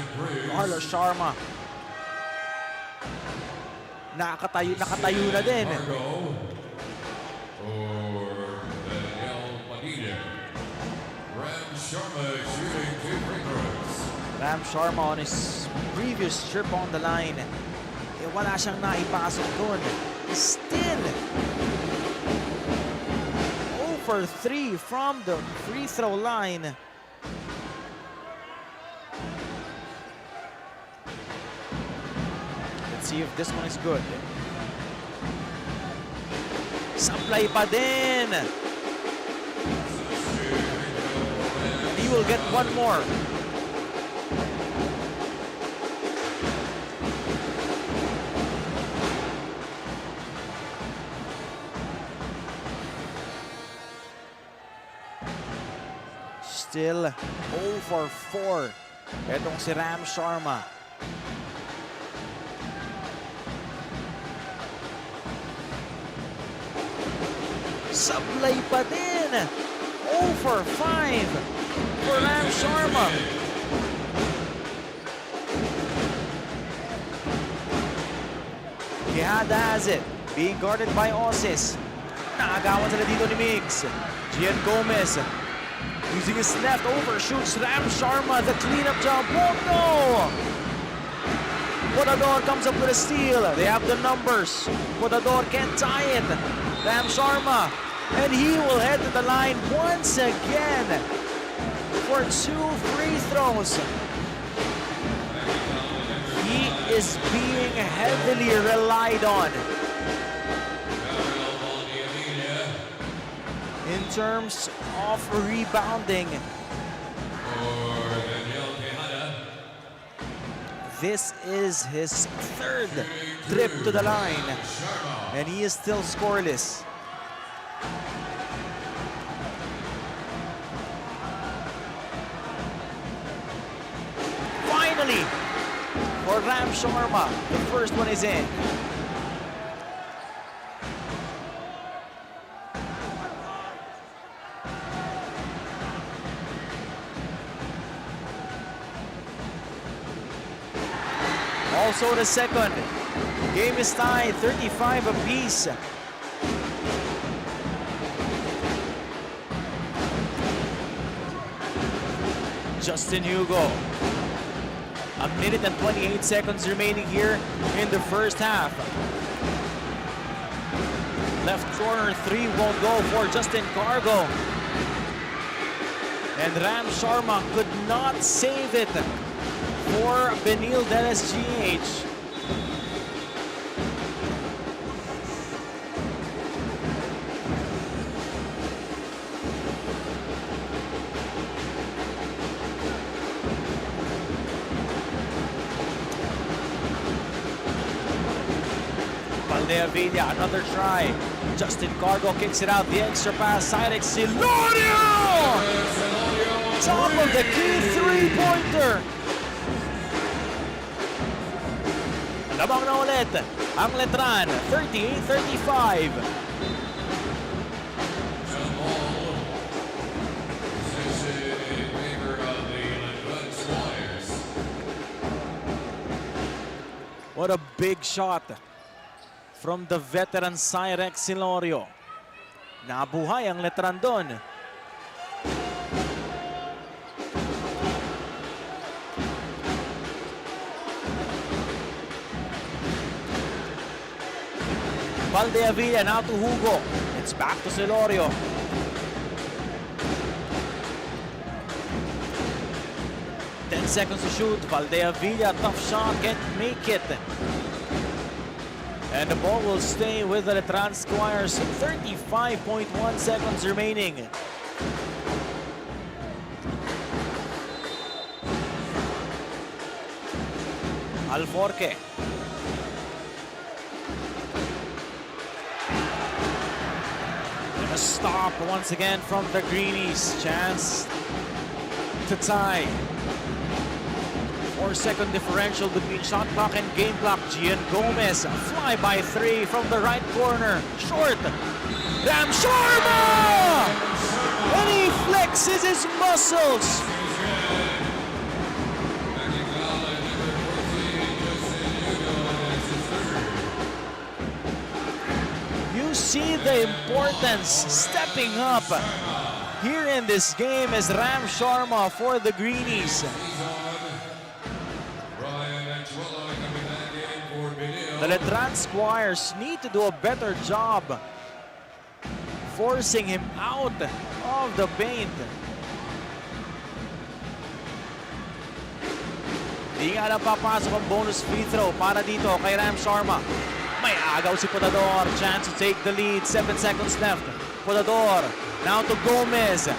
Carlos Sharma. Nakatayo na din. Ram Sharma on his previous trip on the line. Eh, wala siyang naipasok doon. Still 0 for 3 from the free throw line. Let's see if this one is good. Supply pa din. He will get one more. Still 0 for 4. Etong si Ram Sharma. Sablay pa din. 0 for 5 for Ram Sharma. Quijada has it. Being guarded by Osis. Naagawan sila dito ni Migs. Gian Gomez using his left, overshoots Ram Sharma. The cleanup job won't go. Potador comes up with a steal. They have the numbers. Potador can't tie it. Ram Sharma, and he will head to the line once again for 2 free throws. He is being heavily relied on in terms of rebounding. This is his 3rd trip to the line, and he is still scoreless. Finally, for Ram Sharma, the first one is in. Also the second. Game is tied, 35 apiece. Justin Hugo. 1 minute and 28 seconds remaining here in the first half. Left corner 3 won't go for Justin Cargo. And Ram Sharma could not save it for Benil GH. Valdea, another try. Justin Cargo kicks it out. The extra pass. Cyrix Silorio! Top of the key three-pointer. Labang na ulit ang Latran. 38-35. What a big shot from the veteran Cyrix Silorio. Nabuhay ang Latran doon. Valdea now to Hugo. It's back to Silorio. Ten seconds to shoot. Valdea, tough shot, can't make it. And the ball will stay with the Latran Squires. 35.1 seconds remaining. Alforque. A stop once again from the Greenies. Chance to tie. 4-second differential between shot clock and game clock. Gian Gomez, fly by 3 from the right corner. Short. Ram Sharma! And he flexes his muscles. You see the importance stepping up here in this game as Ram Sharma for the Greenies. The Latran Squires need to do a better job forcing him out of the paint. Di nga lang papasok ang bonus free throw para dito kay Ram Sharma. May agaw si Potador. Chance to take the lead. 7 seconds left. Potador now to Gomez.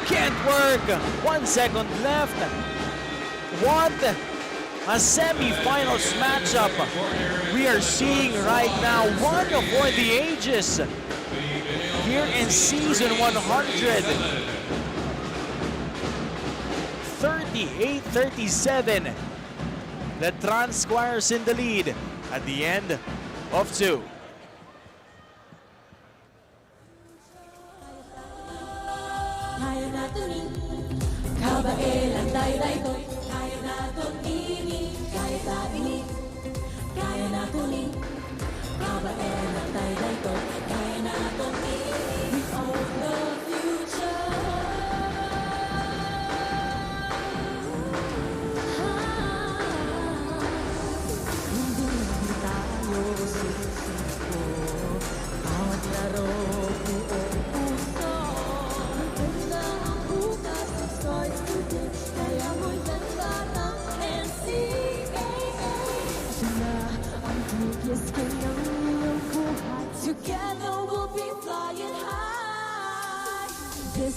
Can't work. 1 second left. What a semi-finals matchup we are seeing right now. One for the ages here in season 100. 38-37. The Latran Squires in the lead at the end of 2. Kaya natin kabaelan tayo kaya natin ini kaya natin kabaelan tayo kaya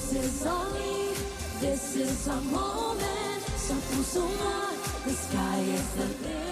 This is only, this is a moment. Sa puso mo, the sky is the limit.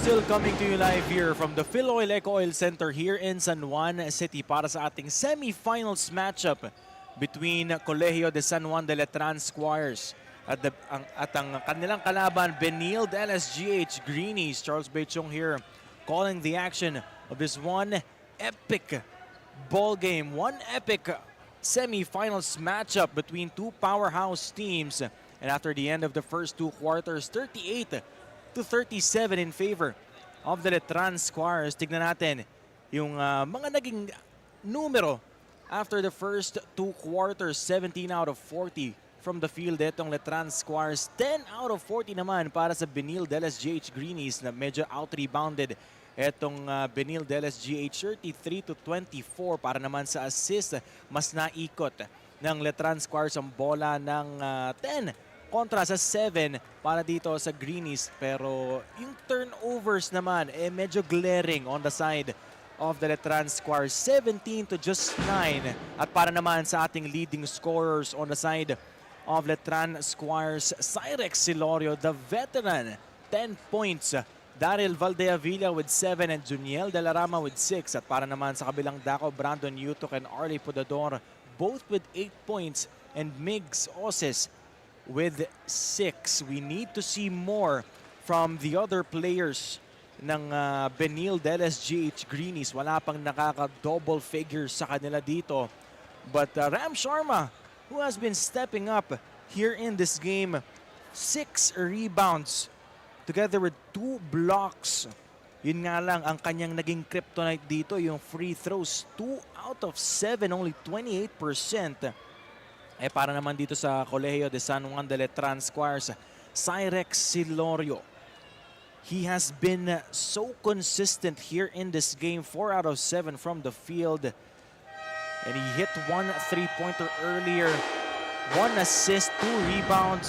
still coming to you live here from the Phil Oil Eco Oil Center here in San Juan City para sa ating semifinals matchup between Colegio de San Juan de Latran Squires at ang kanilang kalaban, Benil de LSGH Greenies. Charles Bechong here calling the action of this one epic ball game, one epic semifinals matchup between two powerhouse teams. And after the end of the first two quarters, 38-37 in favor of the Latran Squires. Tignan natin yung mga naging numero after the first two quarters. 17 out of 40 from the field etong Latran Squires. 10 out of 40 naman para sa Benil de LSGH Greenies na medyo out-rebounded etong Benil de LSGH. 33-24 para naman sa assist. Mas naikot ng Latran Squires ang bola ng 10 kontra sa 7 para dito sa Greenies. Pero yung turnovers naman medyo glaring on the side of the Latran Squires. 17 to just 9. At para naman sa ating leading scorers on the side of Latran Squires, Cyrex Silorio, the veteran, 10 points. Daryl Valdeavilla with 7 and Juniel De La Rama with 6. At para naman sa kabilang dako, Brandon Yutok and Arlie Podador both with 8 points. And Migs Oses with 6. We need to see more from the other players ng Benil de LSGH Greenies. Wala pang nakaka-double figures sa kanila dito. But Ram Sharma, who has been stepping up here in this game, 6 rebounds together with 2 blocks. Yun nga lang ang kanyang naging kryptonite dito, yung free throws. 2 out of 7, only 28%. Para naman dito sa Colegio de San Juan de Latran Squires, Cyrex Silorio. He has been so consistent here in this game. 4 out of 7 from the field. And he hit 1 3-pointer earlier. 1 assist, 2 rebounds,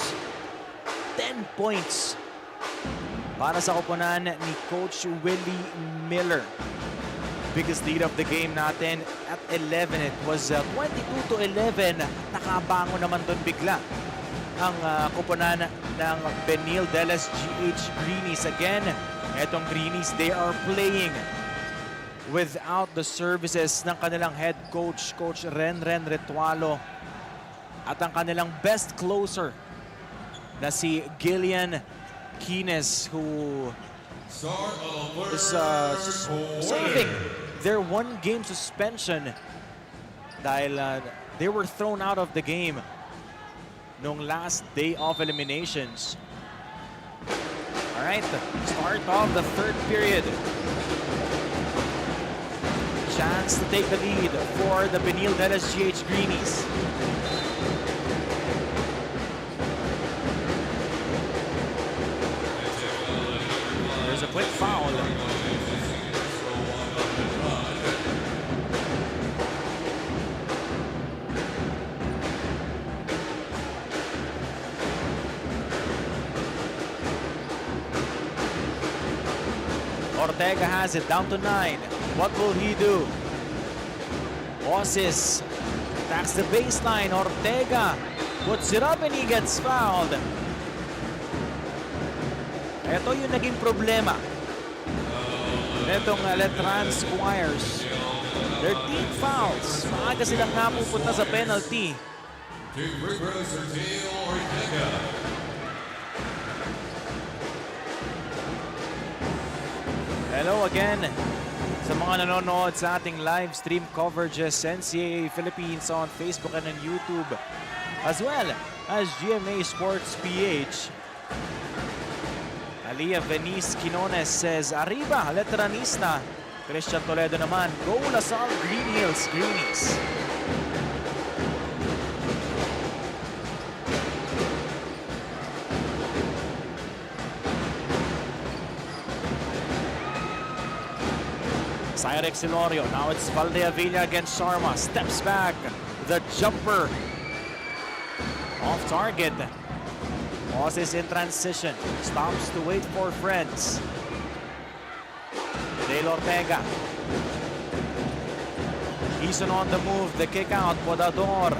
10 points para sa koponan ni Coach Willie Miller. Biggest lead of the game natin at 11. It was 22-11. Nakabango naman doon bigla ang koponan ng Benil de LSGH Greenies. Again, etong Greenies, they are playing without the services ng kanilang head coach, Coach Renren Retualo. At ang kanilang best closer na si Gillian Kines, who is serving their 1-game suspension dahil they were thrown out of the game nung last day of eliminations. Alright, start of the third period. Chance to take the lead for the Benil de LSGH Greenies. There's a quick foul. Ortega has it down to 9. What will he do? Osis attacks the baseline. Ortega puts it up and he gets fouled. Ito yung naging problema netong Latran Squires. Their team fouls. Maaga silang napupunta sa penalty. Hello again sa mga nanonood sa ating live stream coverages, NCAA Philippines on Facebook and on YouTube, as well as GMA Sports PH. Aliyah Venice Quinones says, Arriba, Letranista. Christian Toledo naman, Go Lasal Green Hills Greenies. Cyrex Silorio, now it's Valdeavilla against Sharma, steps back, the jumper off target. Osis in transition, stops to wait for friends. Dale Ortega. Eason on the move, the kick out, Podador.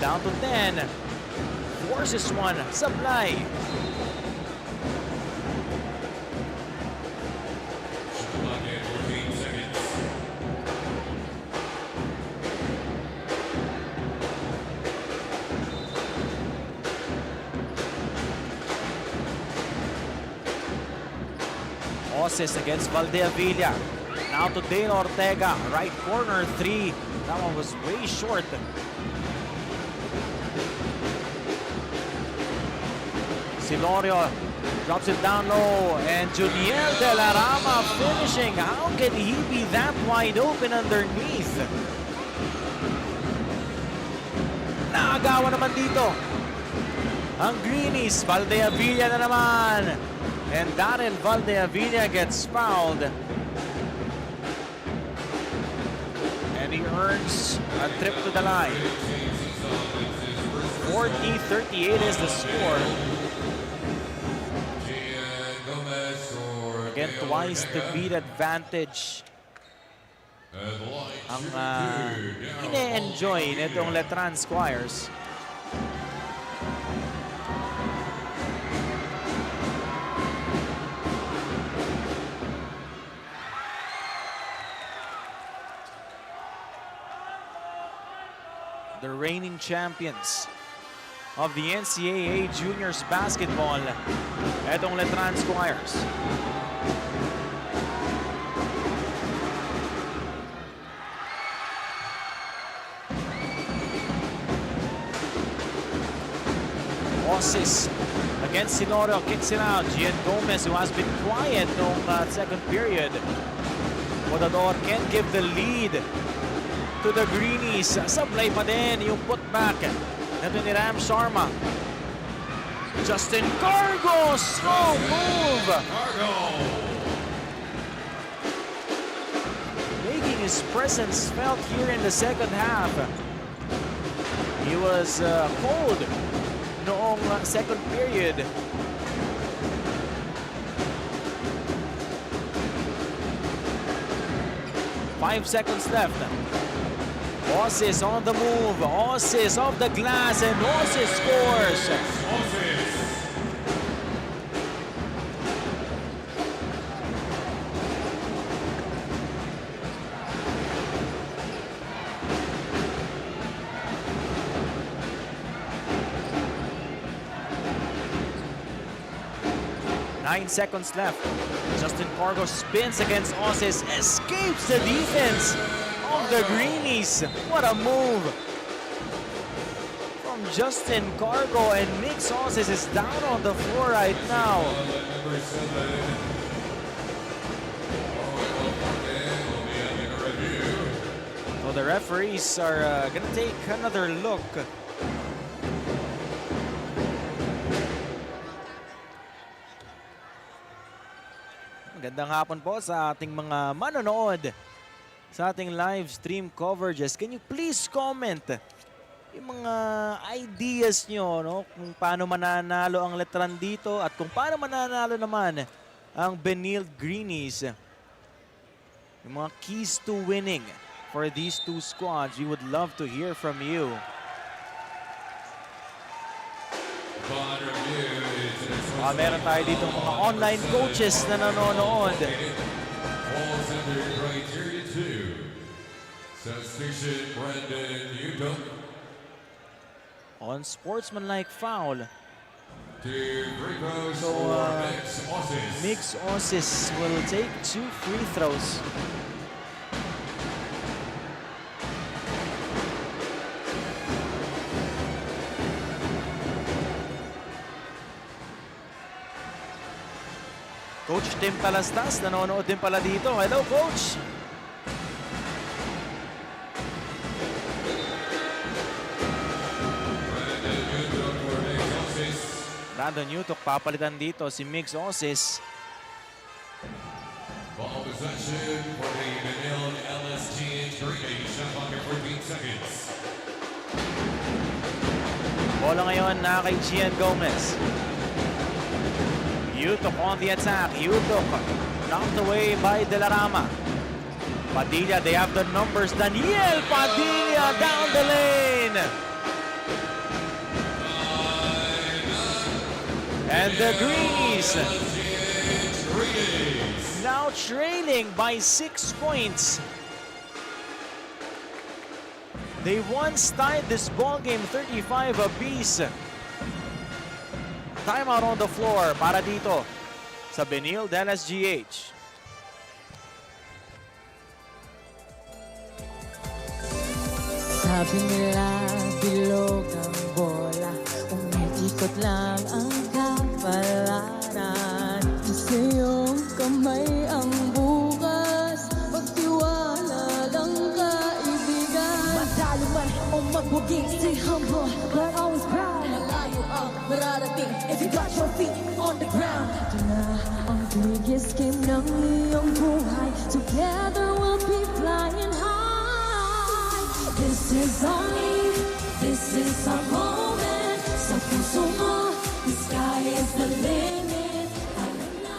Down to 10, forces one, Supply. Oses against Valdeavilla. Now to Dale Ortega, right corner 3. That one was way short. Silorio drops it down low, and Juniel De La Rama finishing. How can he be that wide open underneath? Nakagawa naman dito ang Greenies. Valdeavilla na naman. And Darren Valdeavilla gets fouled. And he earns a trip to the line. 40-38 is the score. Again, twice the beat advantage ang ine-enjoy nitong Latran Squires. The reigning champions of the NCAA Juniors Basketball, etong Latran Squires. Oses against Silorio, kicks it out. Gian Gomez, who has been quiet noong second period. Podador can't give the lead to the Greenies. Sablay pa din yung putback nato ni Ram Sharma. Justin Cargo, strong move. Making his presence felt here in the second half. He was cold noong second period. Five seconds left. Oses on the move. Oses off the glass, and Oses scores. 9 seconds left. Justin Cargo spins against Oses, escapes the defense of the Greenies. What a move from Justin Cargo, and Mix Oses is down on the floor right now. So the referees are gonna take another look. Magandang hapon po sa ating mga manonood sa ating live stream coverages. Can you please comment yung mga ideas nyo, no? Kung paano mananalo ang Latran dito at kung paano mananalo naman ang Benil Greenies. Yung mga keys to winning for these two squads, we would love to hear from you. Meron tayo dito mga online coaches na nanonood. On sportsmanlike foul. So Mix Oses will take 2 free throws. Coach Tim Talastas, nanonood din pala dito. Hello, Coach! Brandon Utok, papalitan dito si Mix Oses. Ball possession for the Benil LST Greenies. Shot clock at 14 seconds. Bola ngayon na kay Gian Gomez. Utok on the attack. Utok knocked away by De La Rama. Padilla, they have the numbers. Daniel Padilla down the lane. And the Greenies now trailing by 6 points. They once tied this ball game 35 apiece. Timeout on the floor para dito sa Benil del SGH. Sabi nila bilog ang bola, umiikot lang ang kapalaran. Sa iyong kamay ang bukas, pagtiwala lang kaibigan. Matalo man o magbugi, stay humble but always proud. Malayo ang mararating if you got your feet on the ground. Ito na ang biggest game ng iyong buhay, together we'll be flying high. This is our moment. Sa puso mo, the sky is the limit. Alam na.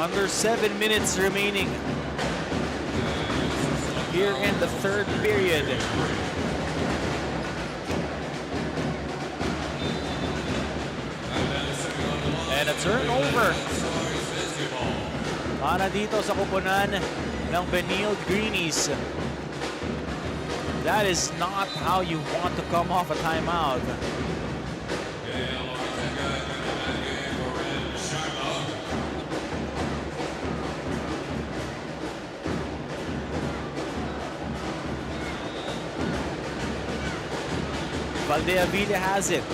Under 7 minutes remaining here in the third period. And a turnover para dito sa kupunan ng Benil Greenies. That is not how you want to come off a timeout. Valdeavilla has it.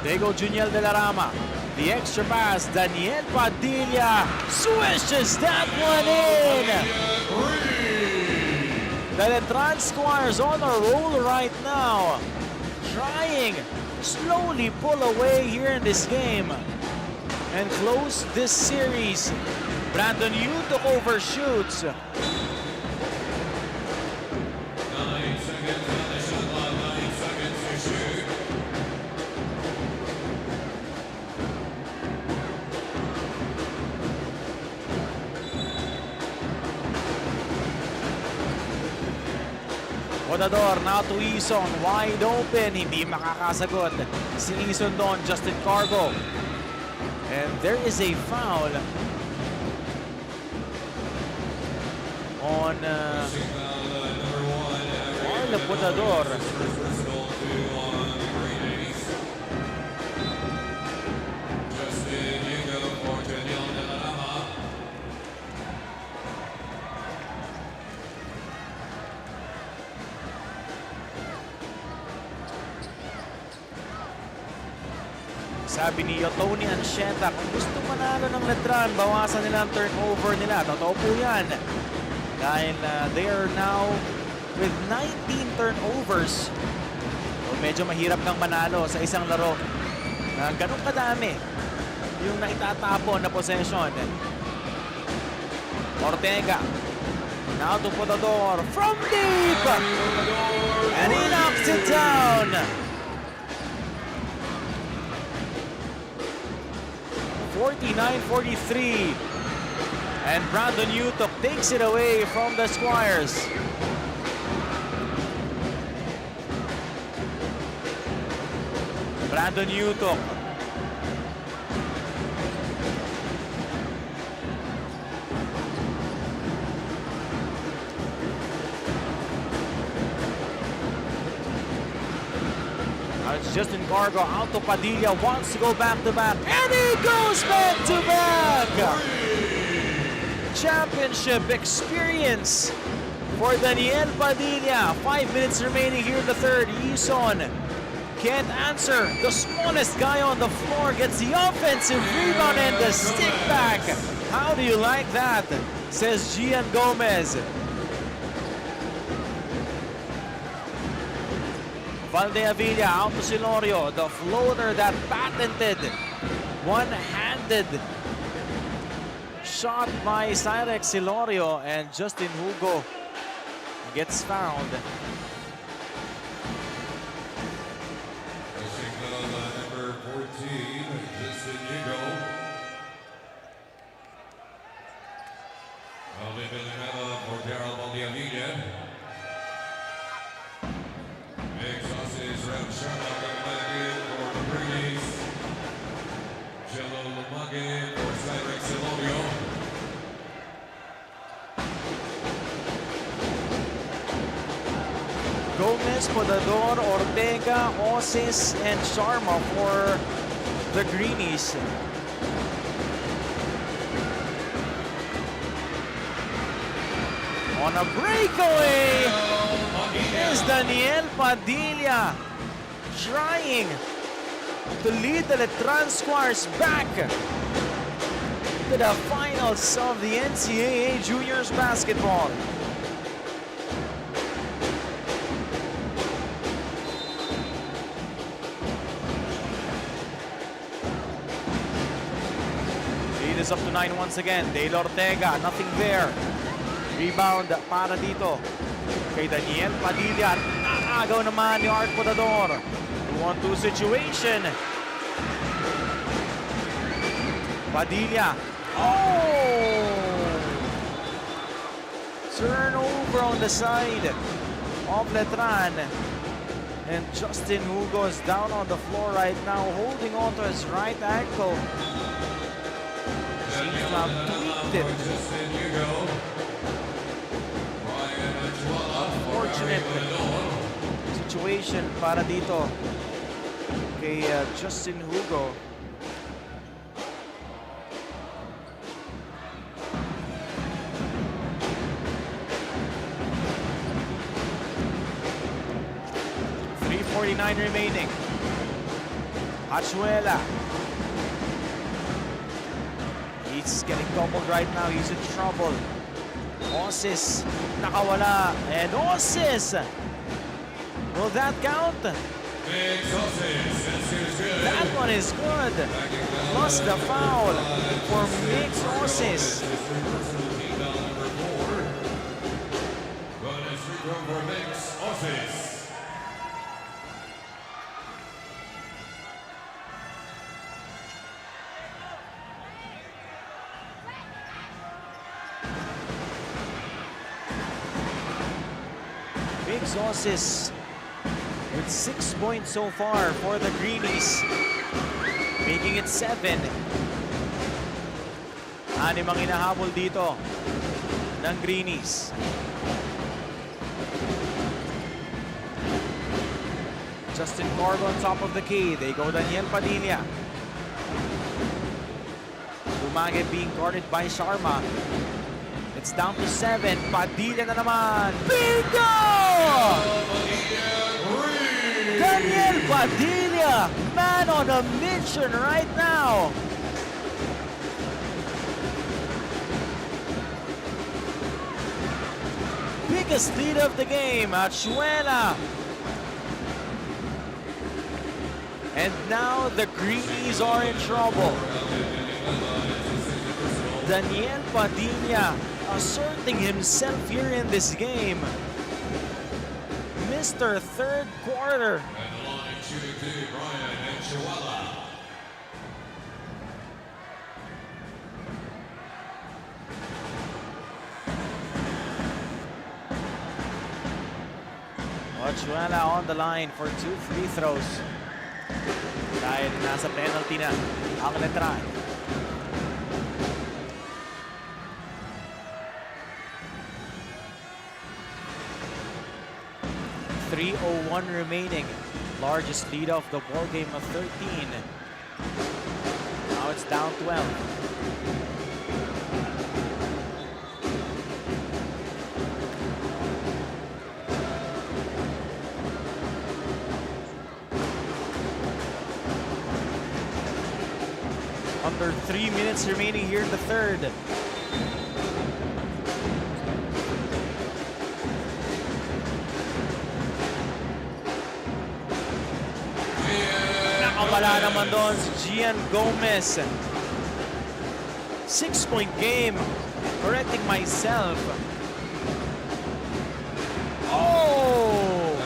Diego Juniel de la Rama. The extra pass. Daniel Padilla swishes that one in. The Latran Squires on a roll right now. Trying to slowly pull away here in this game and close this series. Brandon Yutok overshoots. Botador now to Ison, wide open, hindi makakasagot si Ison doon, Justin Cargo. And there is a foul on Marla Botador. Sabi ni Tony Ancheta, kung gusto manalo ng Latran, bawasan nila ang turnover nila. Totoo po yan. Dahil they are now with 19 turnovers. So medyo mahirap kang manalo sa isang laro na ganun kadami yung naitatapon na possession. Ortega. Now to Potador from deep. And he knocks it down. 49-43, and Brandon Yutok takes it away from the Squires. Brandon Yutok. It's Justin Cargo out to Padilla, wants to go back-to-back, and he goes back-to-back! Championship experience for Daniel Padilla. 5 minutes remaining here in the third. Ison can't answer. The smallest guy on the floor gets the offensive rebound and the stick back. How do you like that? Says Gian Gomez. Valdeavilla out to Silorio, the floater that patented one-handed shot by Cyrex Silorio, and Justin Hugo gets fouled. Number 14, Justin Hugo. For Daryl Valdeavilla. Gomez, Podador, Ortega, Osis, and Sharma for the Greenies. On a breakaway is Daniel Padilla trying to lead the Latran Squires back to the finals of the NCAA Juniors Basketball. Lead is up to 9 once again. Dale Ortega, nothing there. Rebound para dito kay Daniel Padilla. Naagaw naman ni Art Podador. 2-on-2 situation. Padilla. Oh! Turnover on the side of Latran. And Justin Hugo's down on the floor right now, holding on to his right ankle. Seems to have tweaked it. Unfortunate situation para dito kay Justin Hugo. .349 remaining. Achuela. He's getting doubled right now. He's in trouble. Osis nakawala, and Osis, will that count? That one is good. Plus the foul for Mix Osis. Osis with 6 points so far for the Greenies, making it 7. Anim ang hinahabol dito ng Greenies. Justin Corbo on top of the key. They go Daniel Padilla. Dumage being guarded by Sharma. It's down to 7. Padilla na naman. Bingo! Daniel Padilla, man on a mission right now. Biggest lead of the game, Achuela. And now the Greenies are in trouble. Daniel Padilla asserting himself here in this game. Mr. Third quarter. And the line shooting to Brian and Chihuahua. Achuela on the line for 2 free throws. Dahil nasa penalty na ang Latran. .301 remaining. Largest lead of the ball game of 13. Now it's down 12. Under 3 minutes remaining here in the third. Nakawala naman doon si Gian Gomez. 6-point game. Correcting myself. Oh!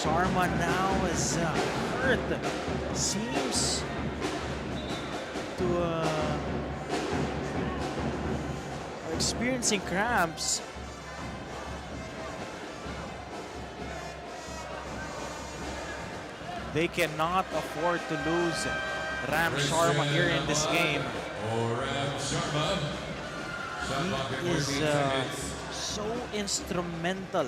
Sharma now is hurt. Seems to experiencing cramps. They cannot afford to lose Ram Sharma here in this game. He is so instrumental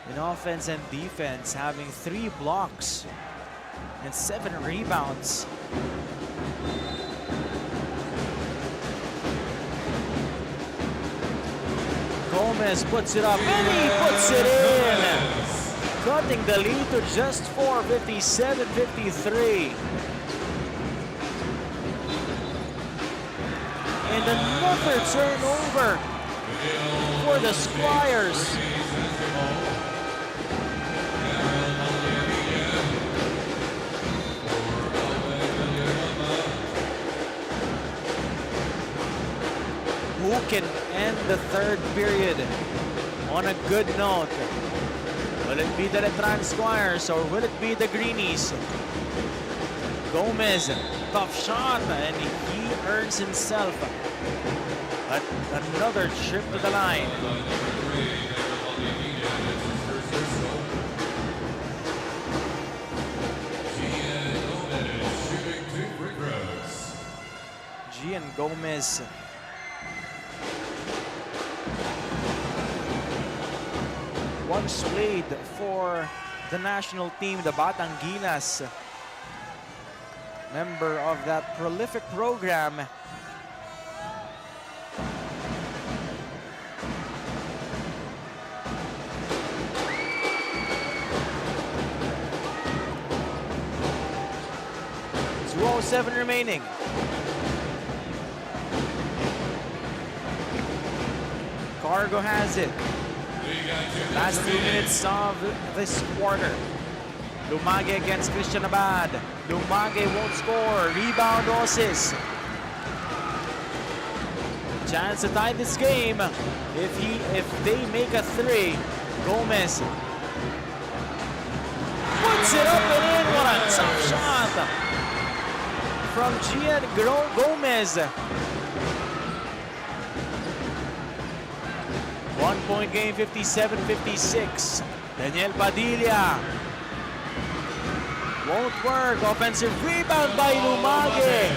in offense and defense, having 3 blocks and 7 rebounds. Gomez puts it up and he puts it in, cutting the lead to just 4, 57-53. And another turnover for the Squires. Who can end the third period on a good note? Will it be the Latran Squires or will it be the Greenies? Gomez, tough shot, and he earns himself another trip to the line. Gian Gomez once played for the national team, the Batang Gilas, member of that prolific program. It's 2:07 remaining. Cargo has it. Last 2 minutes of this quarter. Lumage against Christian Abad. Lumage won't score. Rebound Osis. Chance to tie this game if they make a 3. Gomez puts it up and in. What a tough shot from Gian Gomez. 1-point game, 57-56. Daniel Padilla. Won't work. Offensive rebound by Lumage.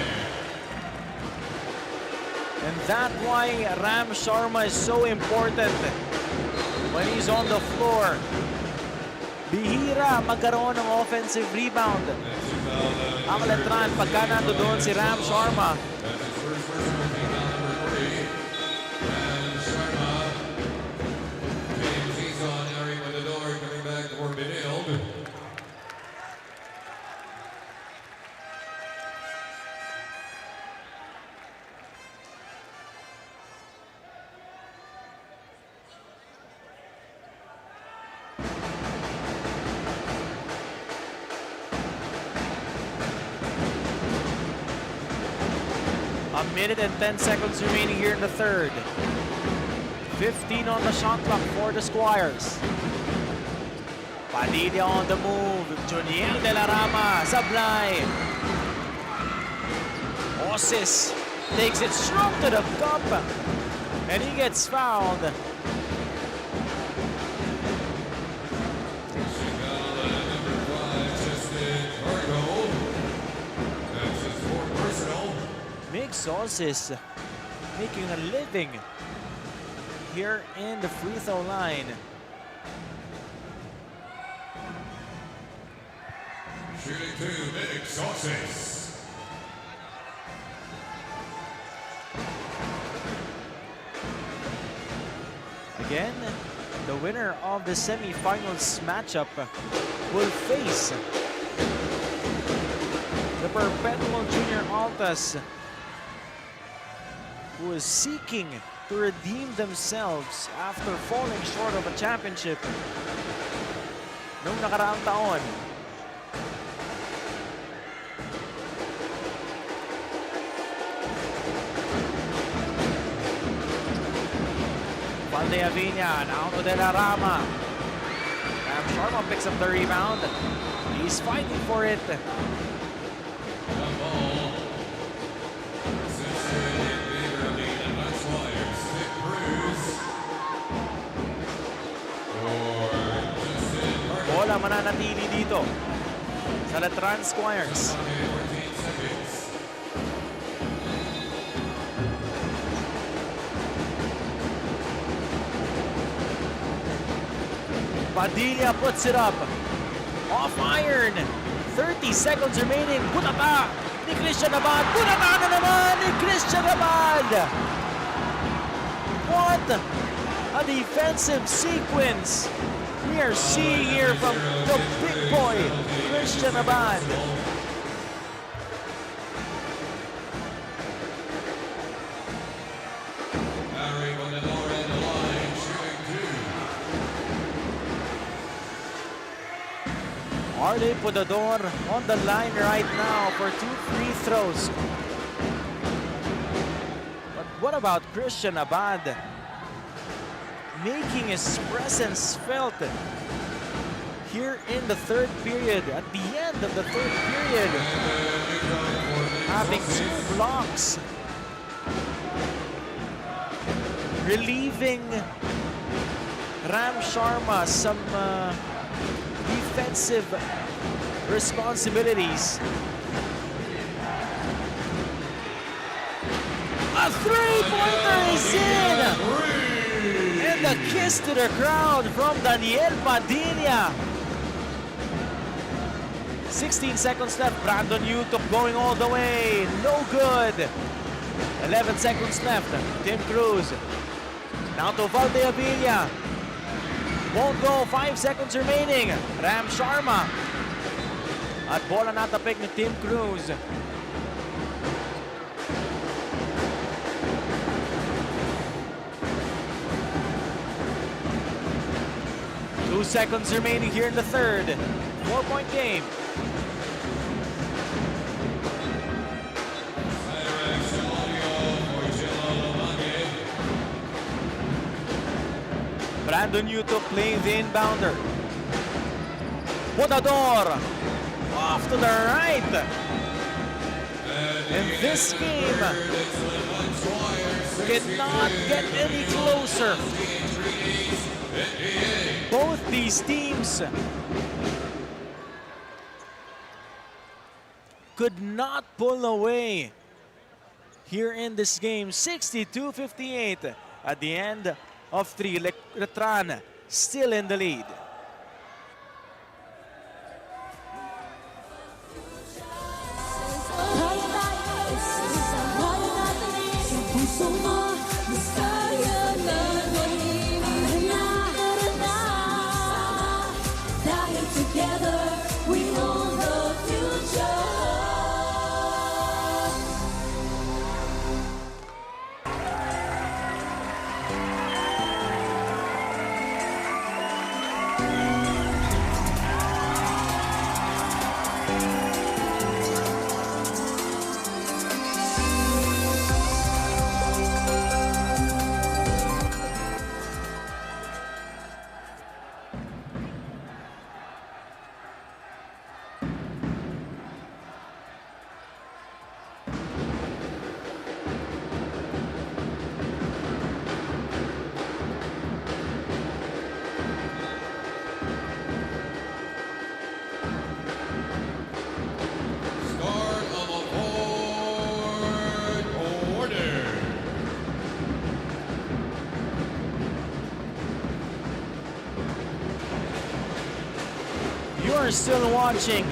And that's why Ram Sharma is so important when he's on the floor. Bihira magkaroon ng offensive rebound ang Latran pagka nandoon si Ram Sharma. A minute and 10 seconds remaining here in the third. 15 on the shot clock for the Squires. Padilla on the move. Juniel De La Rama, sablay. Osis takes it strong to the cup. And he gets fouled. Mix Osis making a living here in the free throw line. Shooting 2, Mix Osis. Again, the winner of the semifinals matchup will face the Perpetual Junior Altas, who is seeking to redeem themselves after falling short of a championship noong nakaraang taon. Valde Avina, now to De La Rama. Ram Sharma picks up the rebound. He's fighting for it. The ball. Assisted in favor of the Advanced Flyers. Nick Cruz. For Justin Parker. Bola mananatili dito sa Latran Squires. 14 seconds. Padilla puts it up. Off iron. 30 seconds remaining. Bunata ni Christian Abad. Bunata na naman ni Christian Abad. What a defensive sequence we are seeing here from the big boy, Christian Abad. Harry on the lower end of the line, shooting two. Arle Podador on the line right now for 2 free throws. But what about Christian Abad? Making his presence felt here in the third period. At the end of the third period, having 2 blocks, relieving Ram Sharma some defensive responsibilities. A three-pointer is in! And the kiss to the crowd from Daniel Padilla. 16 seconds left. Brandon Utok going all the way. No good. 11 seconds left. Tim Cruz. Now to Valdeavilla. Won't go. 5 seconds remaining. Ram Sharma. At bola natapik ni Tim Cruz. Two seconds remaining here in the third. 4-point game. Brandon Utok playing the inbounder. Podador off to the right. And this game cannot get any closer. Both these teams could not pull away here in this game. 62-58 at the end of 3. Latran still in the lead. You're still watching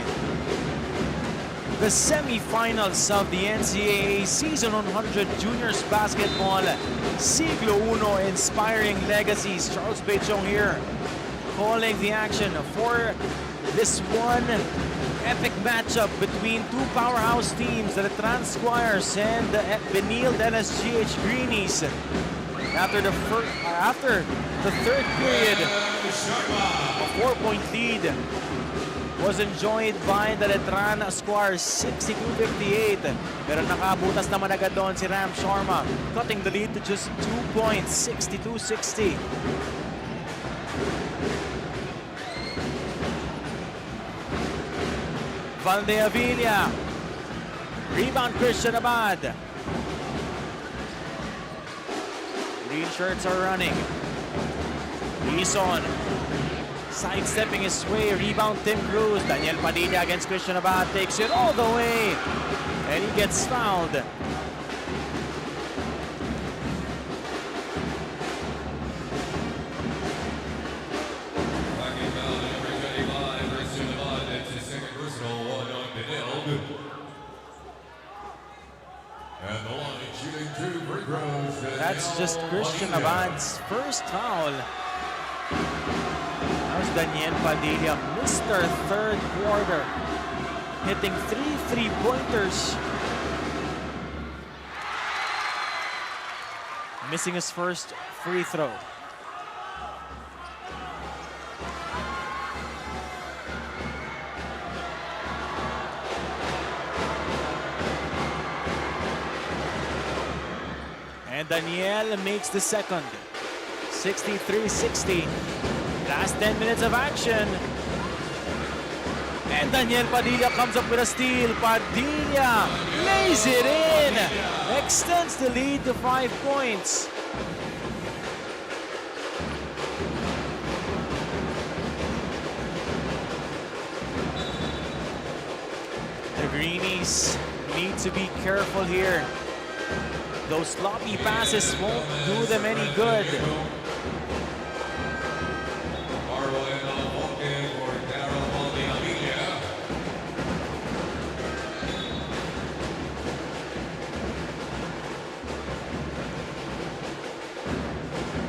the semifinals of the NCAA Season 100 Juniors Basketball Siglo Uno Inspiring Legacies. Charles Bechong here calling the action for this one epic matchup between two powerhouse teams, the Latran Squires and the Benil NSGH Greenies. After the third period, a 4-point lead was enjoyed by the Latran Squires, 62-58. Pero nakabutas naman agad doon si Ram Sharma, cutting the lead to just 2 points, 62-60. Valdeavilla. Rebound, Christian Abad. Green shirts are running. Reason sidestepping his way. Rebound, Tim Cruz. Daniel Padilla against Christian Abad. Takes it all the way. And he gets fouled. Blocking foul number 25 versus Abad. It's his second personal, one on Benil. And the line shooting 2 free throws. That's just Christian Abad's first foul. That was Daniel Padilla, Mr. Third Quarter, hitting 3 3-pointers. Missing his first free throw. And Daniel makes the second. 63-60. Last 10 minutes of action. And Daniel Padilla comes up with a steal. Padilla lays it in. Extends the lead to 5 points. The Greenies need to be careful here. Those sloppy passes won't do them any good.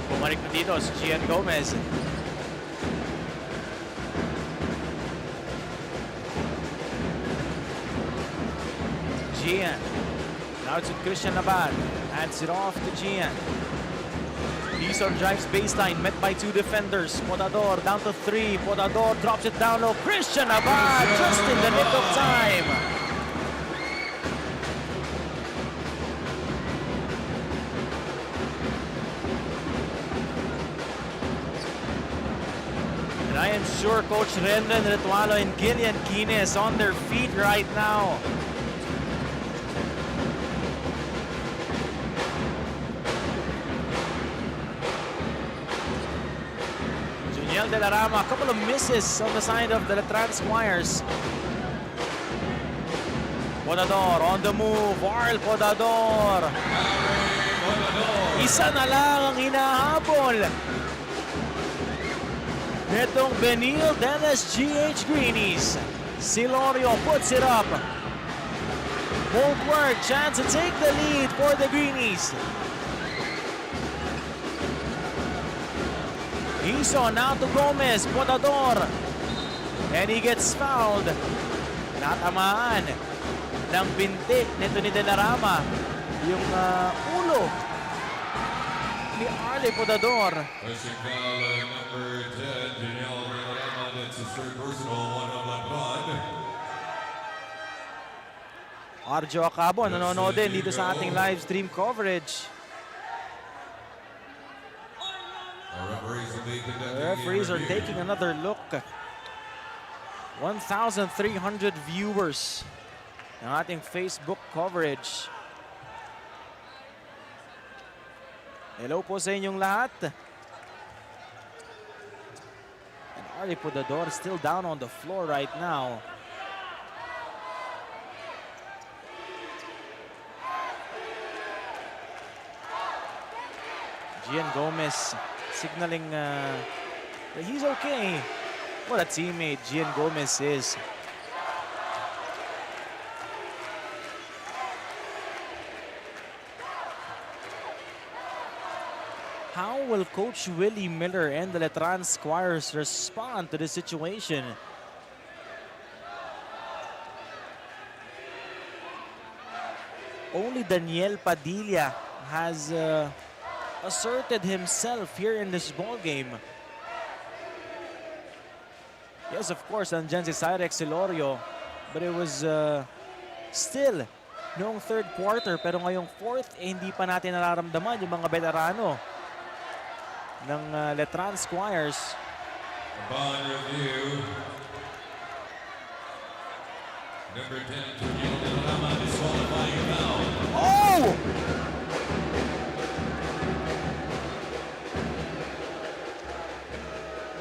Bumalik na dito si Gian Gomez. Gian. Now it's with Christian Abad. Hands it off to Gian. Dizon drives baseline, met by 2 defenders. Podador down to 3. Podador drops it down low. Christian Abad just in the nick of time. And I am sure Coach Renren Retualo and Gillian Guinness on their feet right now. De la Rama, a couple of misses on the side of the Latran Squires. Podador on the move. Warl Podador. Isa na lang ang hinahabol. Netong Benil Dennis GH Greenies. Silorio puts it up. Won't work. Chance to take the lead for the Greenies. Iso now to Gomez, Podador. And he gets fouled. Natamaan ng binti nito ni De La Rama. Yung ulo ni Arlie Podador. Pushing foul number 10, Janelle De La Rama. That's his third personal, one on Latran. Arjo Acabo, nanonood din dito sa ating live stream coverage. The referees are taking another look. 1,300 viewers ng ating Facebook coverage. Hello po sa inyong lahat. And Arlie Podador still down on the floor right now. Gian Gomez signaling that he's okay. What a teammate Gian Gomez is. How will Coach Willie Miller and the Latran Squires respond to this situation? Only Daniel Padilla has asserted himself here in this ball game. Yes, of course, andyan si Cyrex Silorio, but it was still noong third quarter, pero ngayong fourth, hindi pa natin nararamdaman yung mga veterano ng Latran Squires. Upon review, Number 10, Juniel Rama, disqualifying foul. Oh!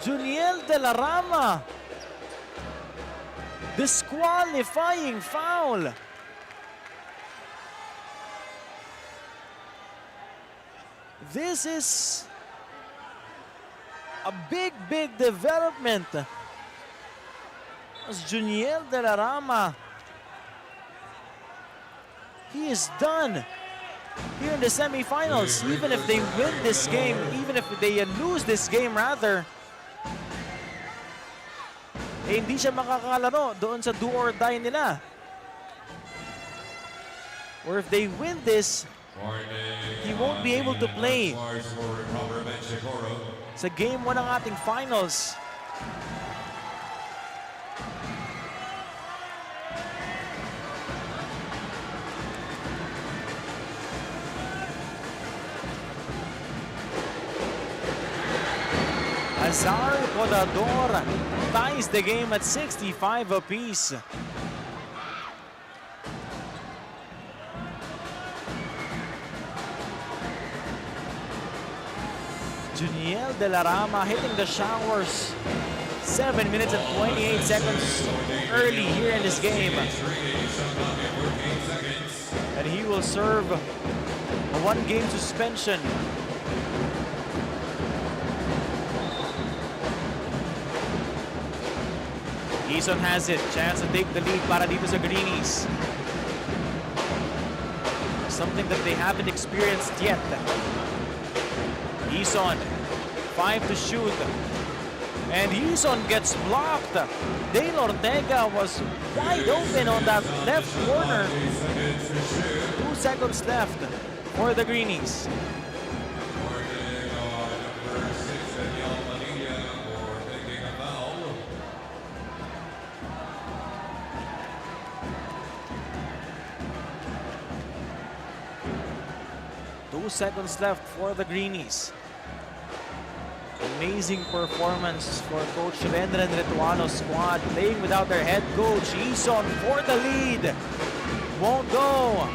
Juniel de la Rama. Disqualifying foul. This is a big development. As Juniel de la Rama, he is done here in the semifinals. Even if they win this game, even if they lose this game rather, eh hindi siya makakalaro doon sa do or die nila. Or if they win this, he won't be able to play sa game 1 ng ating finals. Azar Podador ties the game at 65 apiece. Juniel de la Rama hitting the showers 7 minutes and 28 seconds early here in this game. And he will serve a 1-game suspension. Eason has it. Chance to take the lead para dito sa Greenies. Something that they haven't experienced yet. Eason, 5 to shoot. And Eason gets blocked. Dale Ortega was wide open on that left corner. 2 seconds left for the Greenies. 2 seconds left for the Greenies. Amazing performance for Coach Rendren Retuano's squad, playing without their head coach. Eason for the lead. Won't go.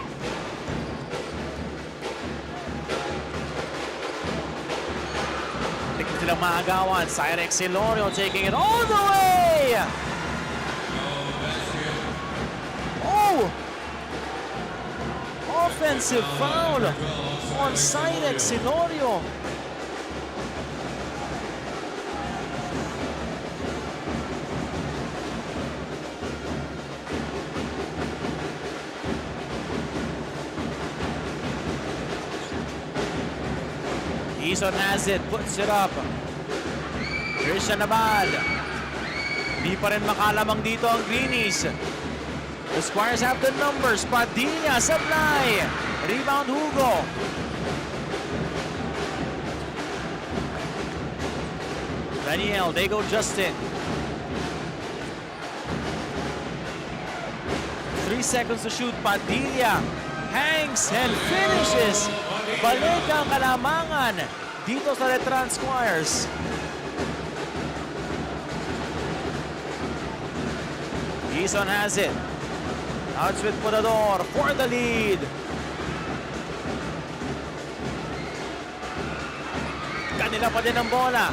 Tignan silang maagawan. Cyrex Silorio taking it all the way. Oh! Offensive foul on Cyrex Silorio. Eason has it, puts it up. Christian Abad. Di pa rin makalamang dito ang Greenies. The Squires have the numbers. Padilla, Sablay. Rebound, Hugo. Daniel, they go Justin. 3 seconds to shoot. Padilla hangs and finishes. Balik ang kalamangan dito sa Latran Squires. Eason has it. Outs with Podador for the lead. Kanila pa din ang bola.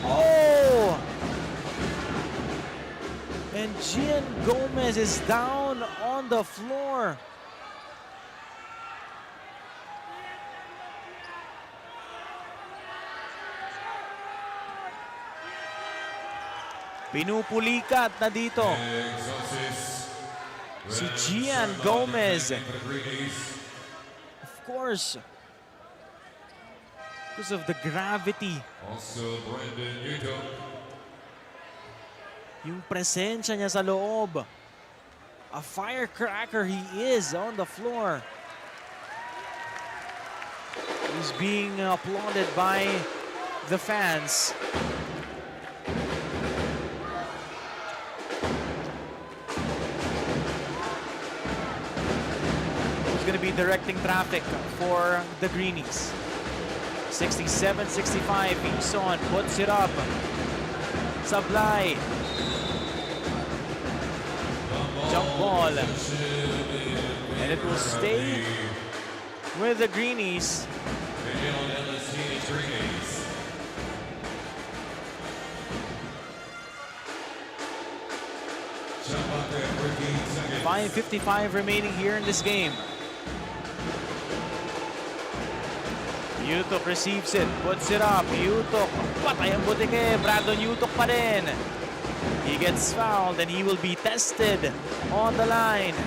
Oh! And Gian Gomez is down on the floor. Pinupulikat na dito si Gian Gomez. Of course, because of the gravity. Yung presensya niya sa loob. A firecracker he is on the floor. He's being applauded by the fans. Going to be directing traffic for the Greenies. 67-65, Eason puts it up. Sablay. jump ball. And it will stay with the Greenies. Benil and the Scenic Greenies. 5:55 remaining here in this game. Yutok receives it, puts it up. Yutok, patay ang butike. Brandon Yutok pa rin. He gets fouled and he will be tested on the line.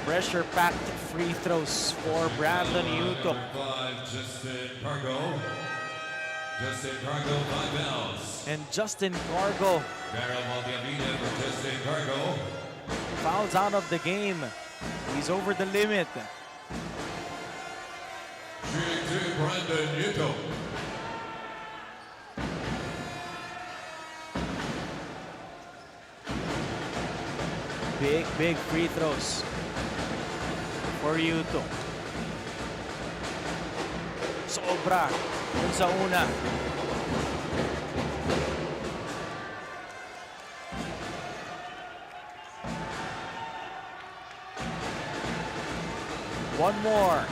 Pressure-packed free throws for Brandon Yutok. Justin Cargo. Justin Cargo, 5 fouls. And Justin Cargo Barrel Maldiavina for Justin Cargo. fouls out of the game. He's over the limit. Shooting to Brandon Yutok. Big free throws for Yutok. Sobra dun sa una. One more.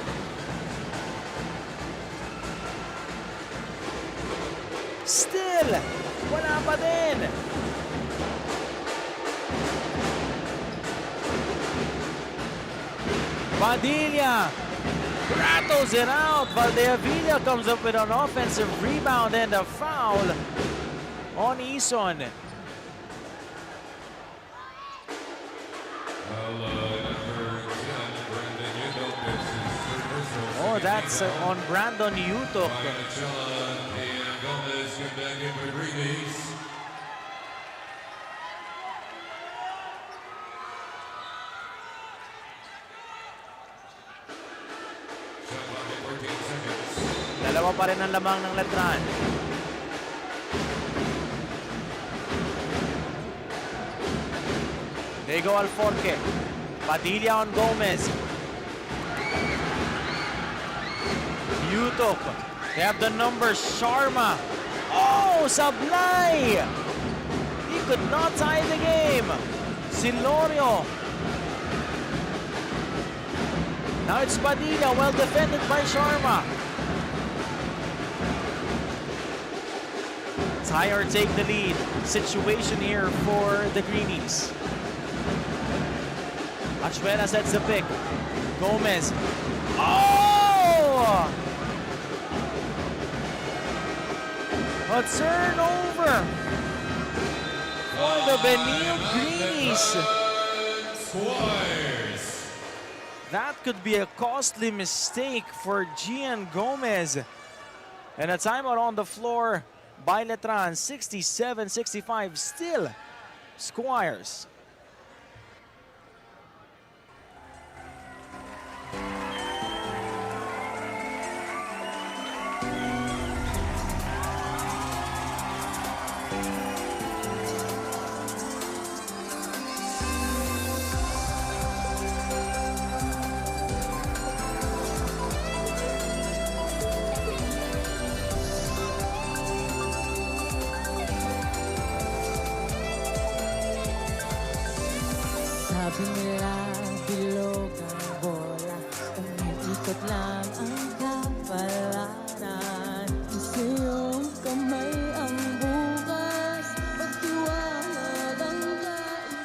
Still, wala pa din. Padilla rattles it out. Valdeavilla comes up with an offensive rebound and a foul on Ison. Oh, that's on Brandon Yutok. Gomez come back in for Greenies. Shot clock at 14 seconds. Dalawa pa rin ang lamang ng Latran. Diego Alforque. Padilla on Gomez. Yutok. They have the numbers. Sharma. Oh, sablay! He could not tie the game. Silorio. Now it's Padilla, well defended by Sharma. Tie or take the lead situation here for the Greenies. Achuela sets the pick. Gomez. Oh! A turnover for the Benil Greenies. Squires. That could be a costly mistake for Gian Gomez. And a timeout on the floor by Latran. 67-65 still Squires. Sabi nila, bilog ang bola, umiikot lang ang kapalaran. Kasi yung kamay ang bukas, pagtiwala lang kaibigan.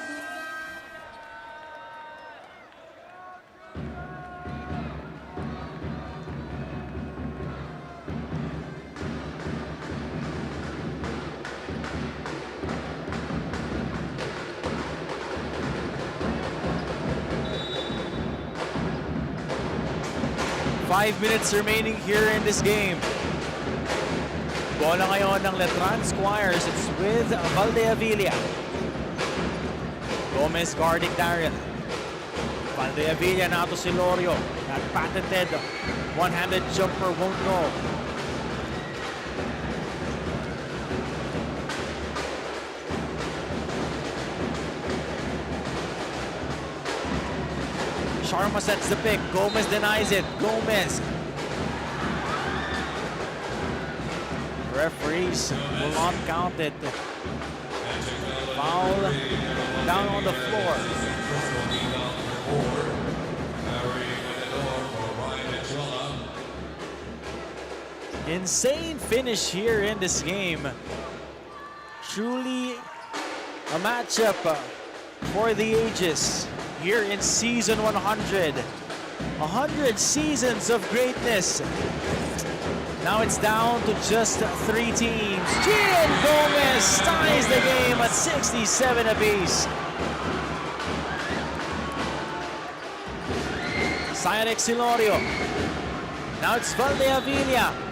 5 minutes remaining here in this game. Bola ngayon ng Latran Squires. It's with Valdeavilla. Gomez guarding Daryl. Valdeavilla now to Silorio. That patented one-handed jumper won't go. Sharma sets the pick. Gomez denies it. Gomez. Referees will not count it. Foul down on the floor. Insane finish here in this game. Truly a matchup for the ages here in season 100. 100 seasons of greatness. Now it's down to just 3 teams. Gian Gomez ties the game at 67 apiece. Cyrex Hilorio. Now it's Valdeavilla.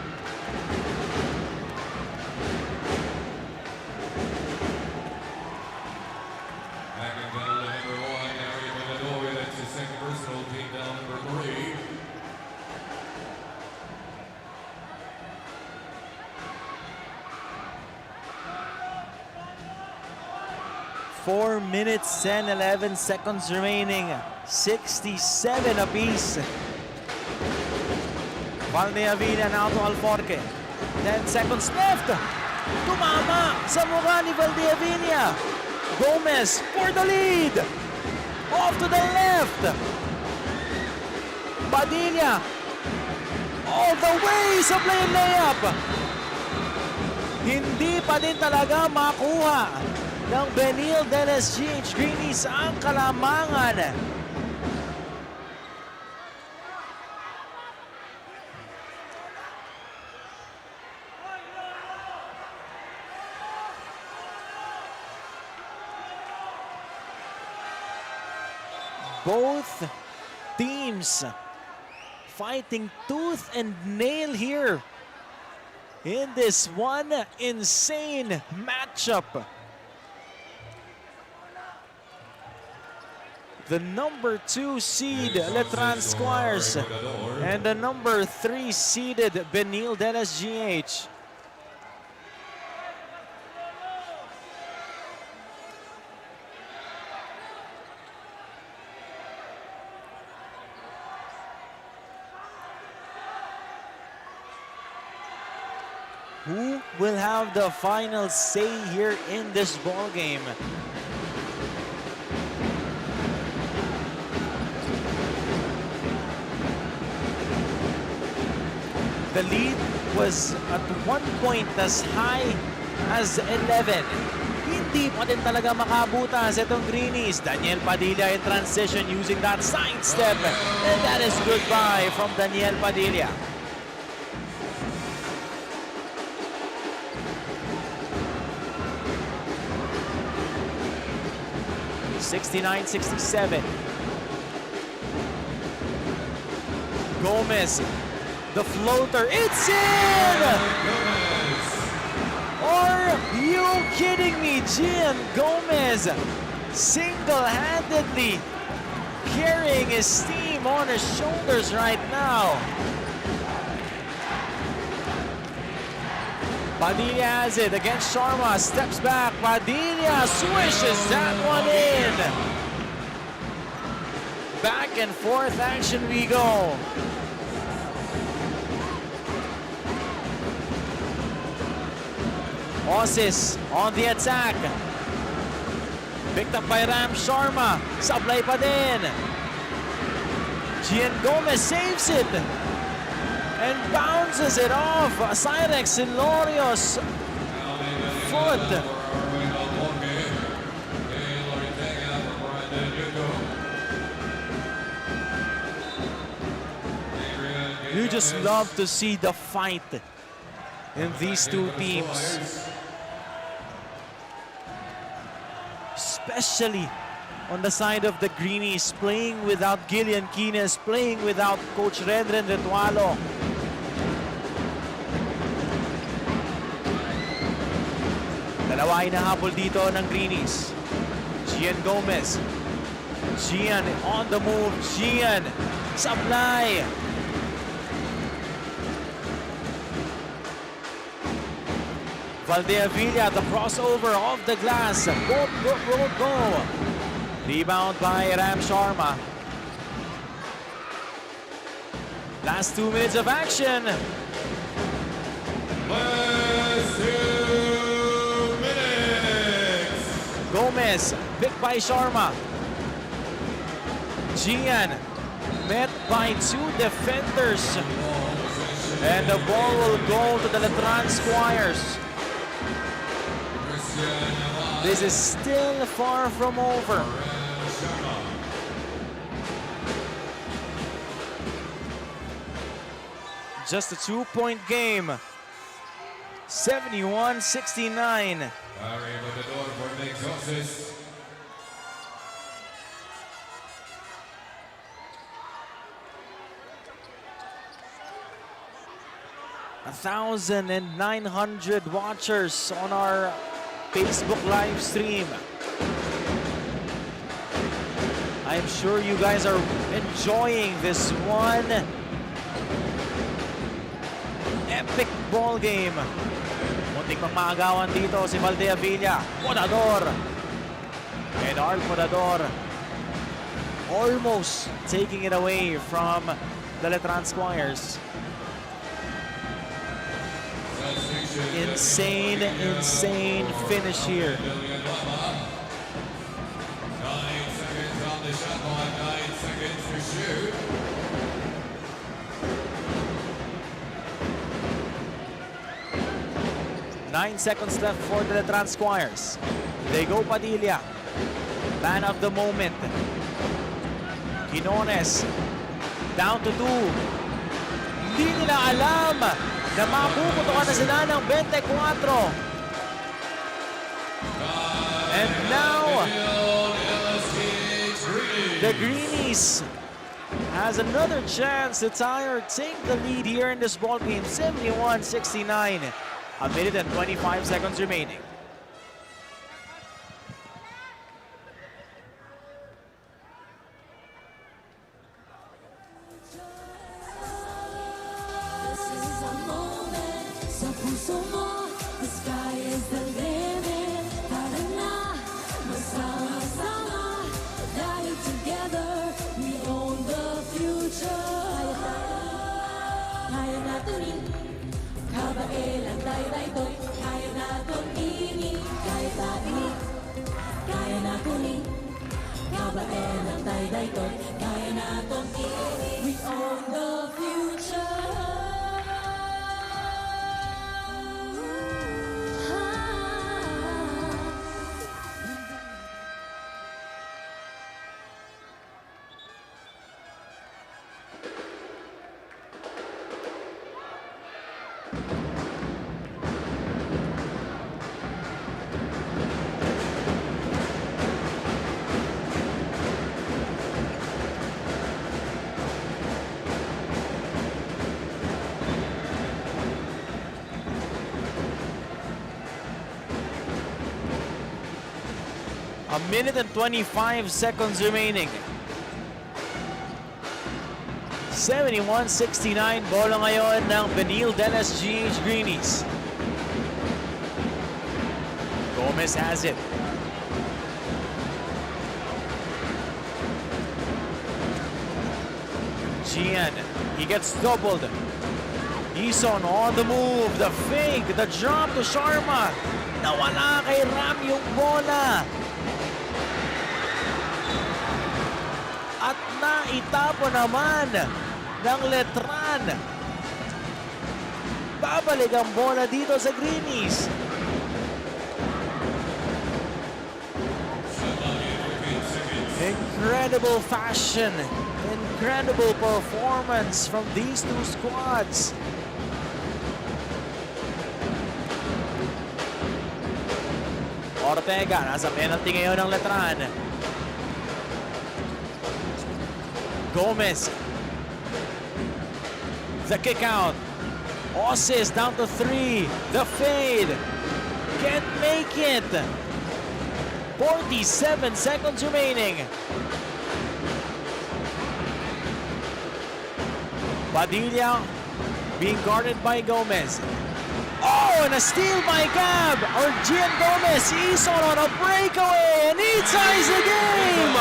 That's his second personal team down number 3. 4 minutes and 11 seconds remaining. 67 apiece. Valdeavilla now to Alforque. 10 seconds left. Tumama sa mukha ni Valdeavilla. Gomez for the lead. Off to the left. Padilla all the way sa play layup. Hindi pa din talaga makuha ng Benil DLSGH Greenies ang kalamangan. Both teams fighting tooth and nail here in this one insane matchup. The number 2 seed Latran Squires and the number 3 seeded Benil DLSGH. Who will have the final say here in this ball game? The lead was at one point as high as 11. Hindi pa din talaga makabutas itong Greenies. Daniel Padilla in transition using that side step. And that is goodbye from Daniel Padilla. (69-67). Gomez, the floater, it's in! Are you kidding me? Gian Gomez single-handedly carrying his team on his shoulders right now. Padilla has it against Sharma, steps back, Padilla swishes that one in. Back and forth action we go. Osis on the attack. Picked up by Ram Sharma, sablay pa din. Gian Gomez saves it and bounces it off Cyrex Hilorio's foot. You just love to see the fight in these two teams. Especially on the side of the Greenies, playing without Gillian Quines, playing without Coach Renren Retualo. Dalawa hinahabol dito ng Greenies. Gian Gomez. Gian on the move. Gian sablay. Valdeavilla, the crossover off the glass. Go. Rebound by Ram Sharma. Last 2 minutes of action. Last 2 minutes. Gomez, picked by Sharma. Gian, met by 2 defenders. And the ball will go to the Latran Squires. This is still far from over. Just a 2-point game. 71-69. Arriba the door for Mixosis. 1,900 watchers on our Facebook live stream. I'm sure you guys are enjoying this one. Epic ball game. Muntik pang maagawan dito si Valdea Villa. Podador. And Arl Podador almost taking it away from the Latran Squires. Insane finish here. 9 seconds on the shot clock, 9 seconds to shoot. Nine seconds left for the Latran Squires. They go Padilla. Man of the moment. Quinones. Down to 2. Hindi nila alam na mapuputukan na sila ng 24. And now, the Greenies has another chance to tie or take the lead here in this ball game. 71-69. A minute and 25 seconds remaining. This is a moment sa puso mo. The sky is the limit. Tara na, magsama-sama. Dahil together, we own the future. Kaya natin kabaelan tayo doon. Kaya natin ini. Kaya natin kaya natin kabaelan tayo doon. Kaya natin ini. We own the future. A minute and 25 seconds remaining. 71-69, bola ngayon ng Benil del SGH Greenies. Gomez has it. Gian, he gets doubled. Ison on the move, the fake, the jump to Sharma. Nawala kay Ram yung bola. At naitapo naman ng Latran. Babalik ang bola dito sa Greenies. Incredible fashion, incredible performance from these two squads. Ortega, nasa penalty ngayon ng Latran. Gomez. The kick out. Osis down to 3. The fade. Can't make it. 47 seconds remaining. Padilla being guarded by Gomez. Oh, and a steal by Gab. Or Gian Gomez. Ison on a breakaway and he ties the game.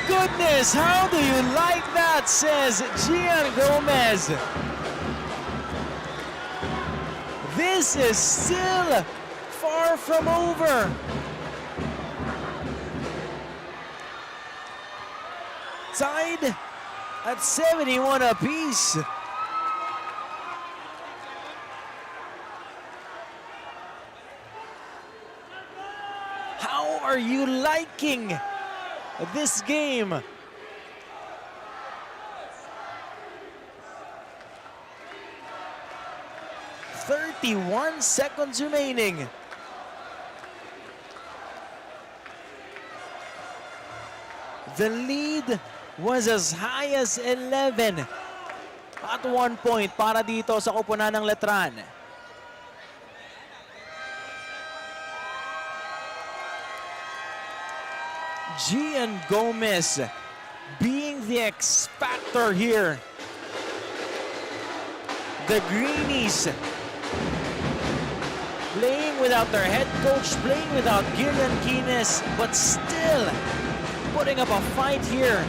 goodness, how do you like that, says Gian Gomez. This is still far from over. Tied at 71 apiece. How are you liking this game? "31 seconds remaining. The lead was as high as 11 at one point para dito sa koponan ng Latran. Gian Gomez being the X factor here. The Greenies playing without their head coach, playing without Gillian Keynes, but still putting up a fight here.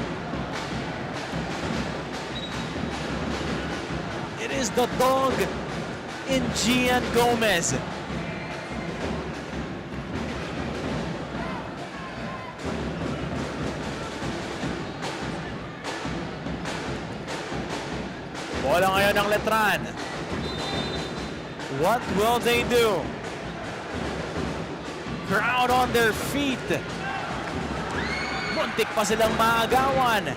It is the dog in Gian Gomez. Bola ngayon ng Latran. What will they do? Crowd on their feet. Muntik pa silang maagawan.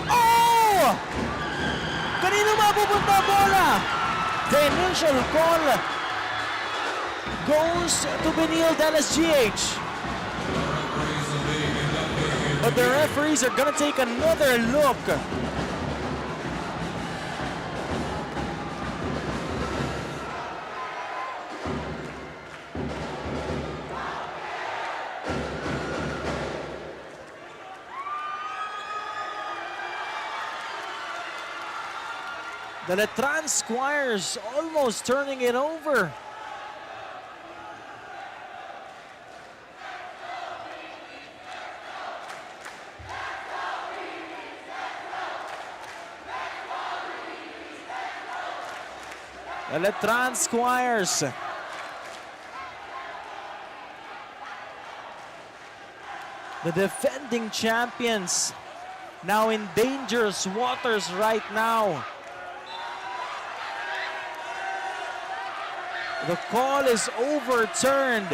Oh! Kanino mapupunta bola? The initial call goes to Benil GH. But the referees are gonna take another look. The Latran Squires almost turning it over. The Latran Squires. The defending champions now in dangerous waters right now. The call is overturned.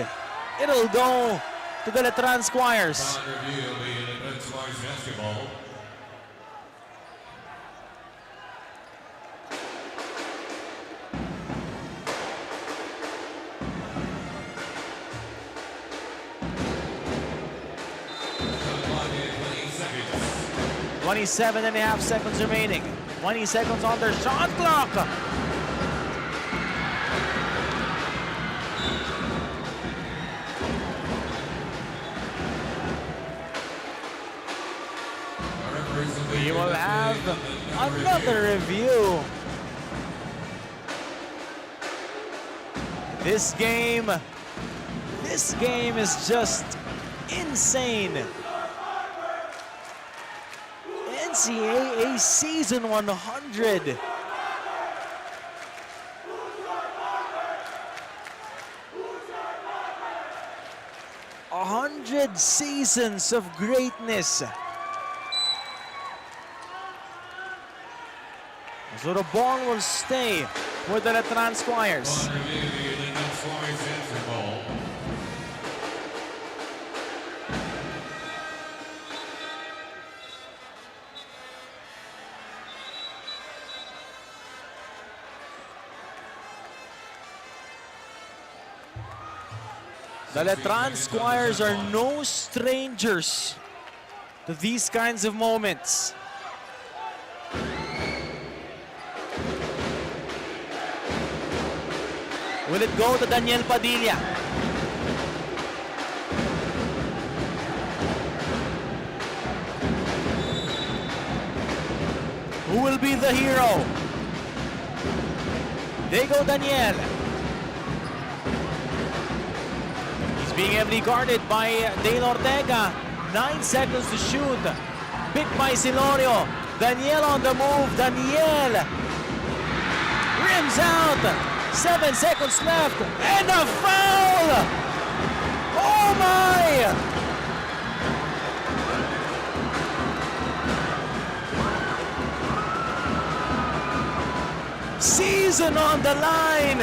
It'll go to the Latran Squires. Review the Latran Squires basketball. Clock at 20 seconds. 27 and a half seconds remaining. 20 seconds on their shot clock. We will have another review. This game is just insane. NCAA Season 100. A 100 seasons of greatness. So the ball will stay with the Latran Squires. The Latran Squires are no strangers to these kinds of moments. Will it go to Daniel Padilla? Who will be the hero? They go Daniel. He's being heavily guarded by Dale Ortega. 9 seconds to shoot. Picked by Silorio. Daniel on the move. Daniel rims out. 7 seconds left. And a foul! Oh my! Season on the line.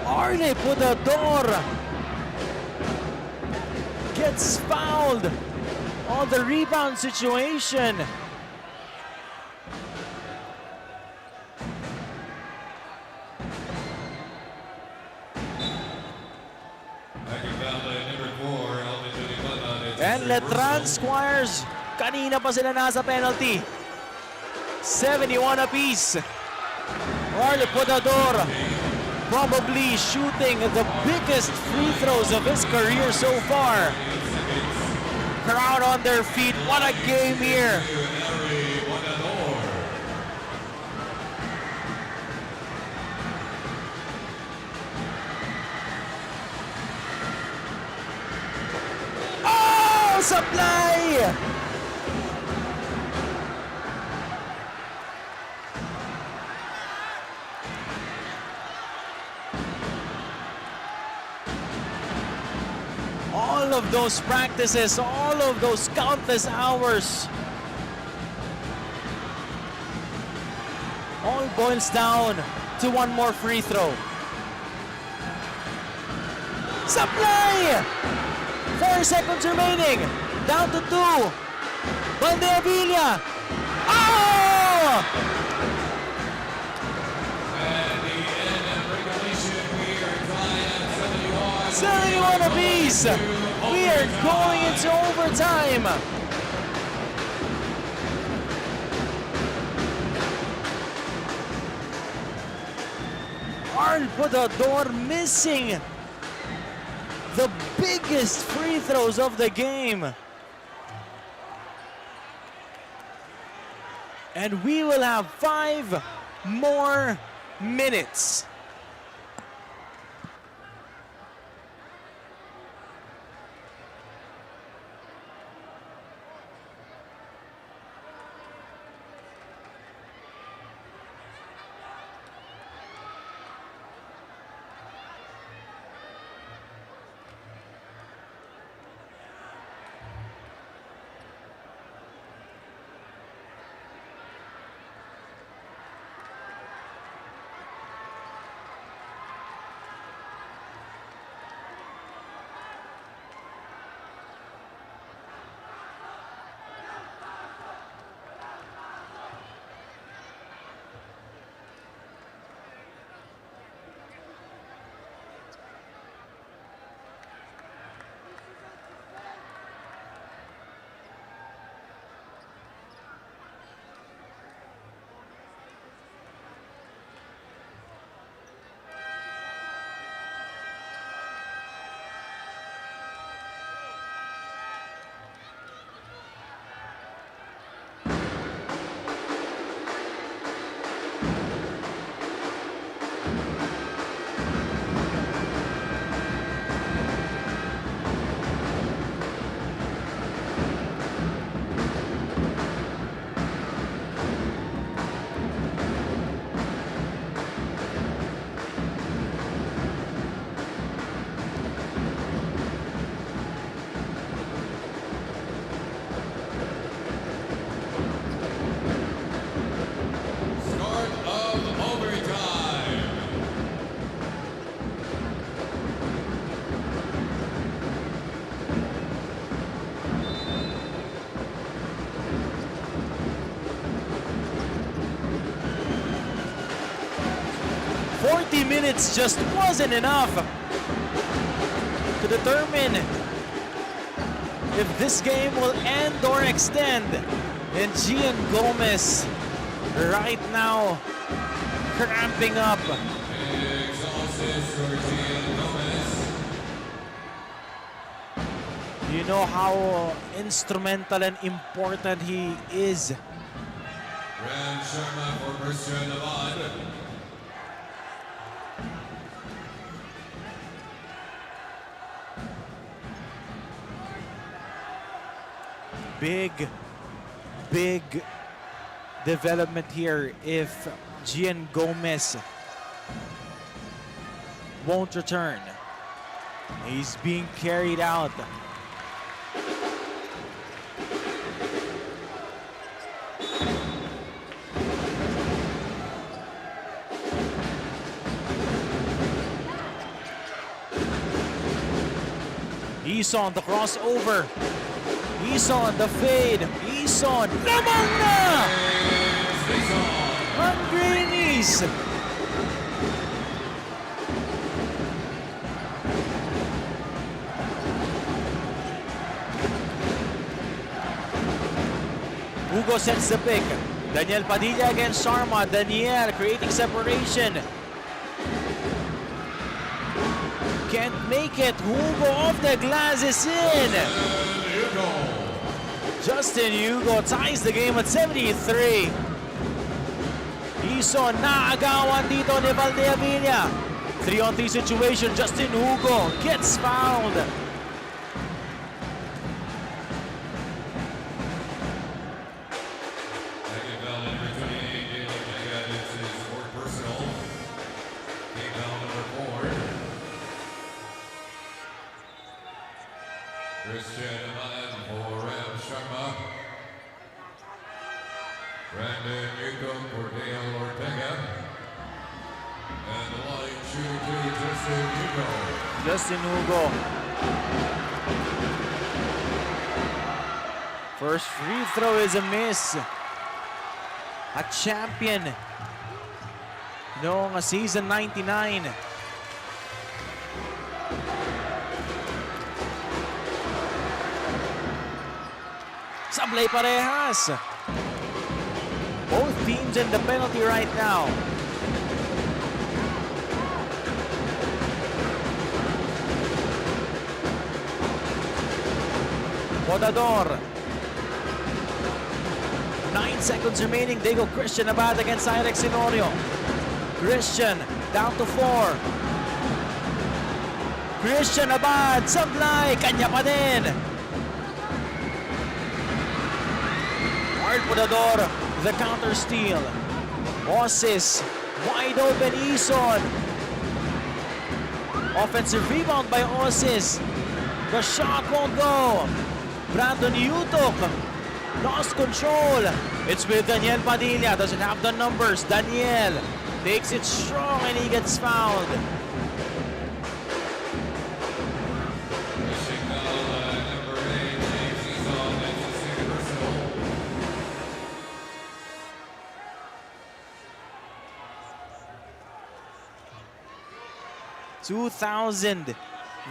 Arle Pudador gets fouled on the rebound situation. And Latran Squires, kanina pa sila nasa penalty. 71 apiece. Arle Pudador probably shooting the biggest free throws of his career so far. Crowd on their feet. What a game here. Oh, supply! All of those practices, all of those countless hours, all boils down to one more free throw. Supply! 4 seconds remaining. Down to 2. Valdevilla. Oh! At the end of regulation, we are tied at 71 apiece. We are going into overtime. Arle Pudador missing the biggest free throws of the game. And we will have 5 more minutes. Start of overtime. Minutes just wasn't enough to determine if this game will end or extend. And Gian Gomez right now cramping up. You know how instrumental and important he is. Ram Sharma for Christian Abad. Big development here if Gian Gomez won't return. He's being carried out. Eason, the crossover. Eason, the fade. Eason, lamang na! On greenies. Hugo sets the pick. Daniel Padilla against Sharma. Daniel creating separation. Can't make it. Hugo off the glass is in. Justin Hugo ties the game at 73. Eason naagawan dito ni Valdevilla. 3-on-3 situation. Justin Hugo gets fouled. Christian Abad for Ram Sharma. Brandon Newcomb for Dale Ortega. And the line shoot to Justin Hugo. Justin Hugo. First free throw is a miss. A champion noong season 99. Sablay parehas. Both teams in the penalty right now. Podador. 9 seconds remaining. They go Christian Abad against Irex Sinorio. Christian down to 4. Christian Abad. Sablay. Kanya pa din. Podador, the counter steal. Osis, wide open Eason. Offensive rebound by Osis. The shot won't go. Brandon Yutok lost control. It's with Daniel Padilla, doesn't have the numbers. Daniel takes it strong and he gets fouled. 2,000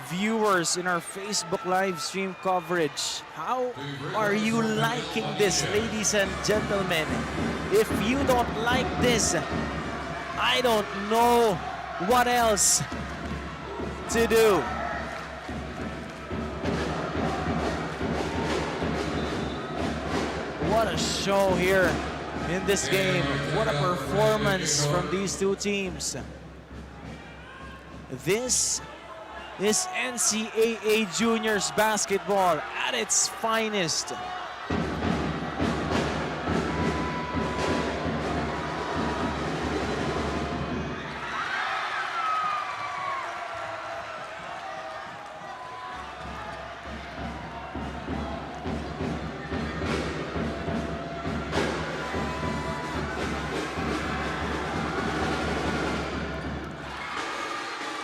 viewers in our Facebook live stream coverage. How are you liking this, ladies and gentlemen? If you don't like this, I don't know what else to do. What a show here in this game. What a performance from these two teams. This is NCAA Juniors basketball at its finest.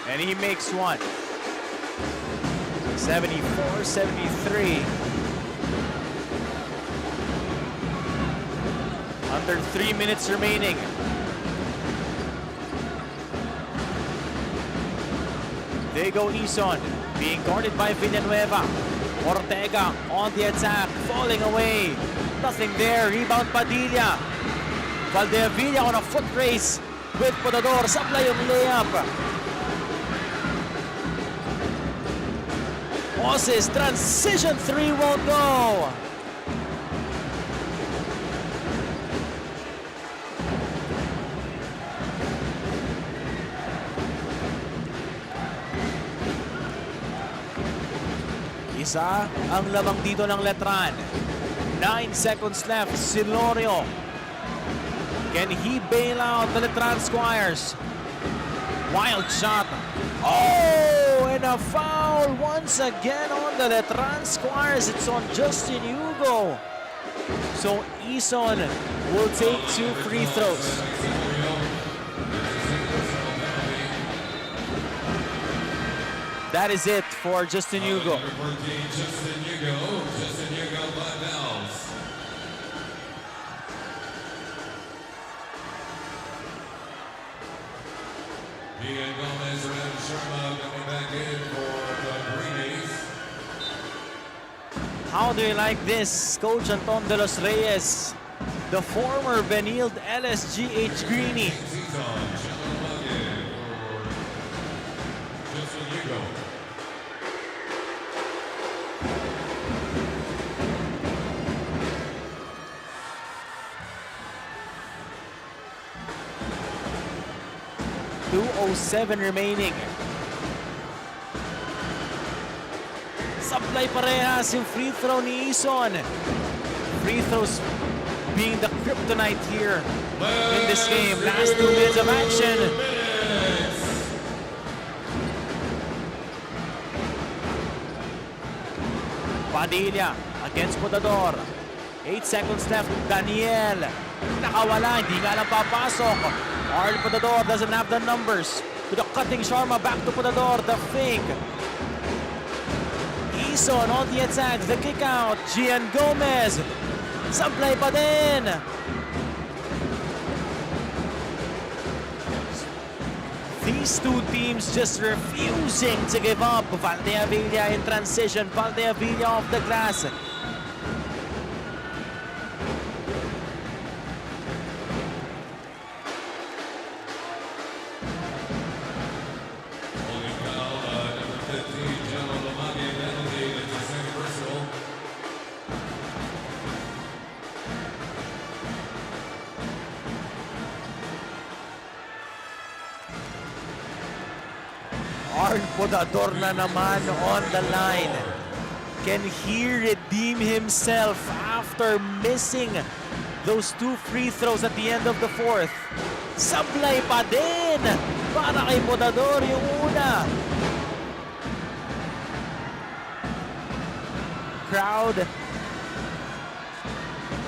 And he makes one. 74-73. Under 3 minutes remaining. They go Eason, being guarded by Villanueva. Ortega on the attack, falling away. Nothing there, rebound Padilla. Valdevilla on a foot race. with Potador. Sablay yung layup. Oses, transition 3 won't go. Isa ang lamang dito ng Latran. 9 seconds left. Silorio. Can he bail out the Latran Squires? Wild shot. Oh, and a foul once again on the Latran Squires. It's on Justin Hugo. So Ison will take 2 free throws. That is it for Justin Hugo. Number 14, Justin Hugo. Justin Hugo, 5 fouls. Ian Gomez and Sharma coming back in for the Greenies. How do you like this, Coach Anton de los Reyes, the former Benil LSGH Greenie? Justin Hugo. .207 remaining. Sablay parehas yung free throw ni Ison. Free throws being the kryptonite here in this game. Last 2 minutes of action. Padilla against Potador. 8 seconds left. Daniel. Nakawala. Hindi nga lang papasok. Arl Potador doesn't have the numbers. To the cutting Sharma. Back to Potador. The fake. Ison on the attack. The kick out. Gian Gomez. Sablay pa din. These two teams just refusing to give up. Valdeavilla in transition. Valdeavilla off the glass. Holding foul, number 15, General Lamage, penalty, that's the second personal. Arl Potador na naman on the line. Can he redeem himself after missing those 2 free throws at the end of the 4th? Sablay pa din para kay Potador yung una. Crowd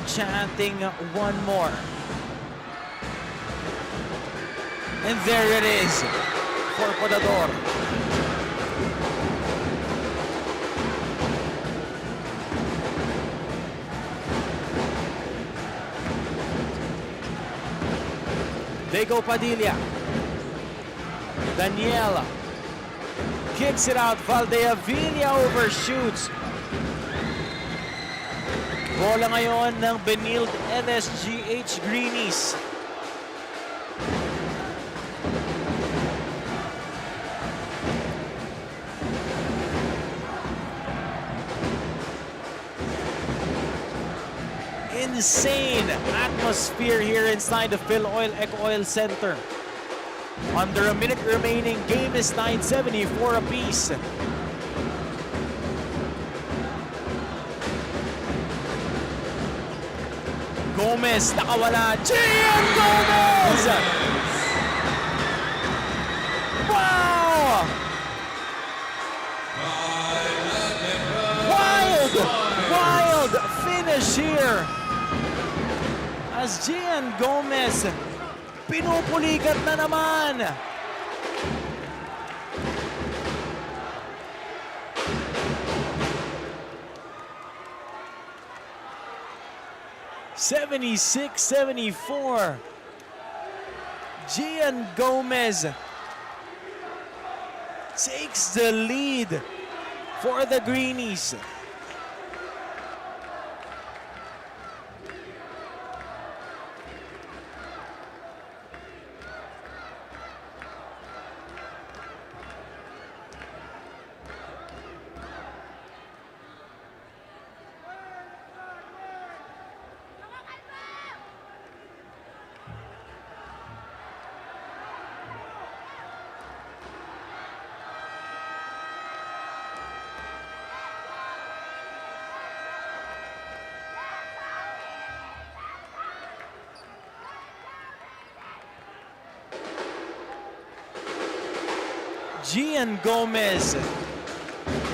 chanting one more. And there it is for Potador. They go Padilla. Daniela kicks it out. Valdeavilla overshoots. Bola ngayon ng Benil LSGH Greenies. Insane atmosphere here inside the Phil Oil Eco Oil Center. Under a minute remaining, game is tied 74 apiece. Gomez, nakawala. Gian Gomez! Wow! Wild finish here. As Gian Gomez pinupulikat na naman. (76-74). Gian Gomez takes the lead for the Greenies. Gian Gomez.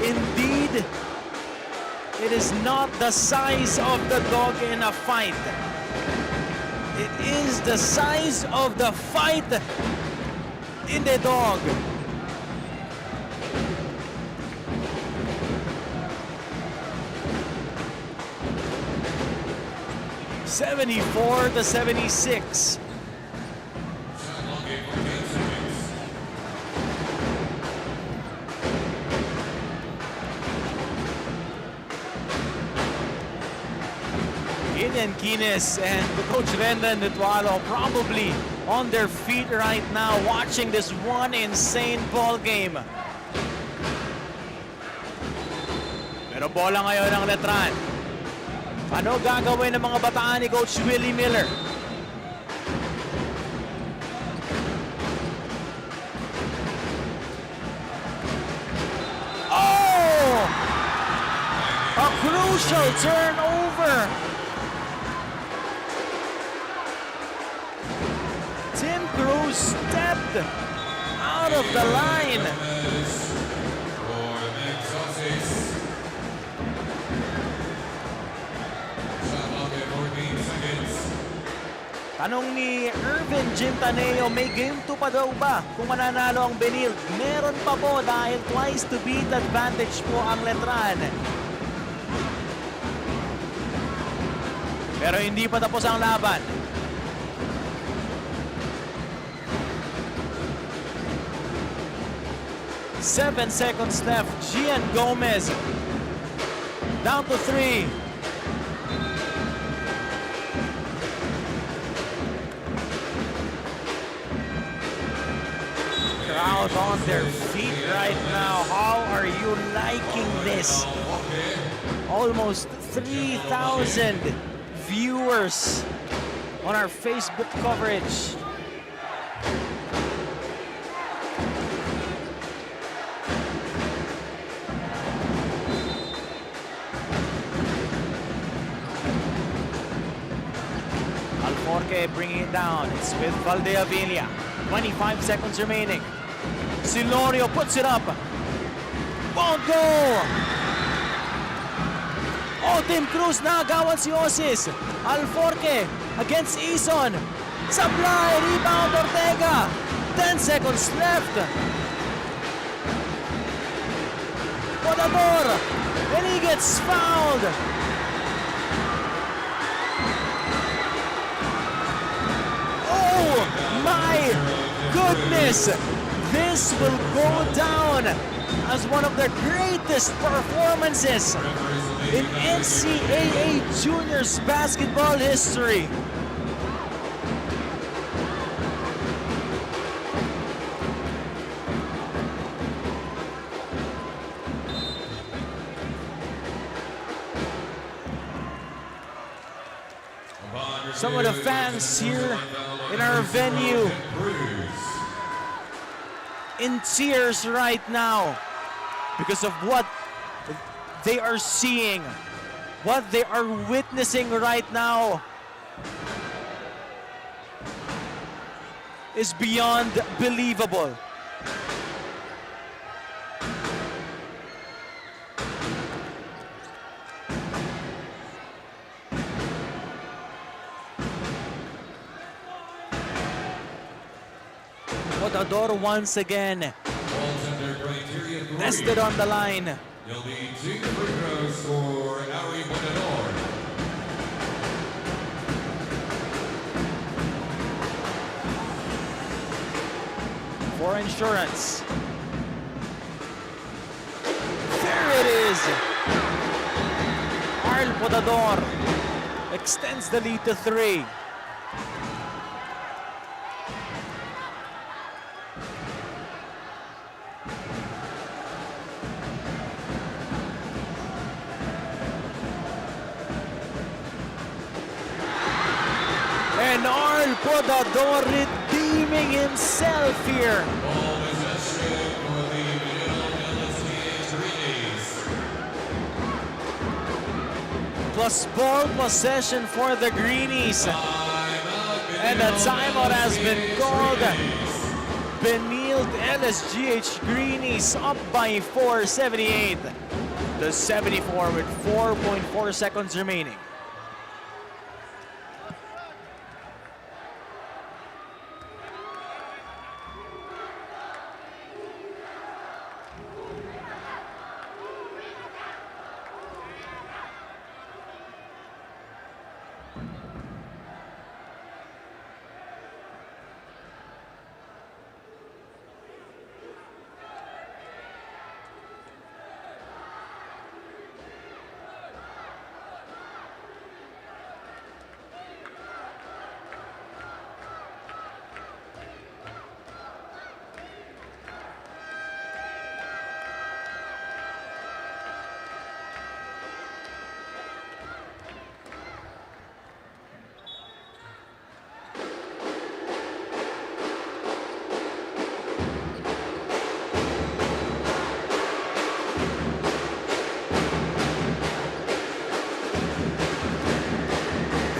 Indeed, it is not the size of the dog in a fight. It is the size of the fight in the dog. (74-76). Ian Kines and Coach Rendan Nitualo probably on their feet right now watching this one insane ball game. Pero bola ngayon ng Latran. Ano gagawin ng mga bataan ni Coach Willie Miller? Oh! A crucial turnover. Tim Cruz stepped out of the line. Tanong ni Irvin Gintaneo, may game 2 pa daw ba kung mananalo ang Benil? Meron pa po dahil twice to beat advantage po ang Latran. Pero hindi pa tapos ang laban. Seven seconds left. Gian Gomez down to 3. Crowd on their feet right now. How are you liking this? Almost 3,000 viewers on our Facebook coverage. Alforque bringing it down. It's with Valdeavilla. 25 seconds remaining. Silorio puts it up. Won't go! Oh, Tim Cruz naagawan si Osis. Alforque against Ison. Supply, rebound Ortega. 10 seconds left. Podador, and he gets fouled. Oh my goodness! This will go down as one of the greatest performances in NCAA Juniors basketball history. Some of the fans here in our venue in tears right now because of what they are seeing, what they are witnessing right now is beyond believable. Podador once again nested on the line. You'll need 2 free throws for Ari Podador. For insurance. There it is. Arl Podador extends the lead to 3. And Arl Podador redeeming himself here. Ball possession for the Benil ceremonies. Plus ball possession for the Greenies. And the timeout has been called. Benil Benil LSGH Greenies up by 478 to 74 with 4.4 seconds remaining.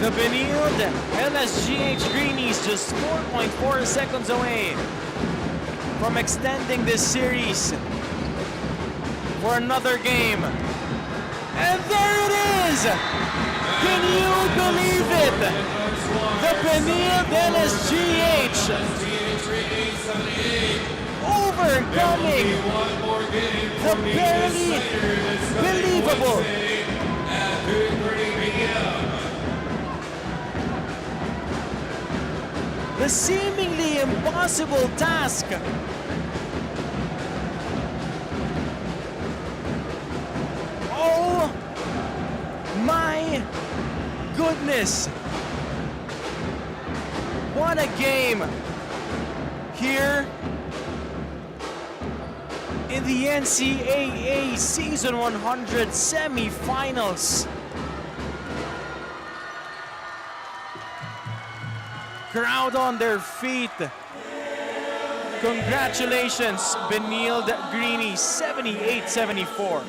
The Benil LSGH Greenies just 4.4 seconds away from extending this series for another game. And there it is! Can you believe it? The Benil LSGH overcoming the barely believable the seemingly impossible task. Oh my goodness. What a game here in the NCAA Season 100 Semifinals. Crowd on their feet. Congratulations, Benil Greenies, 78-74.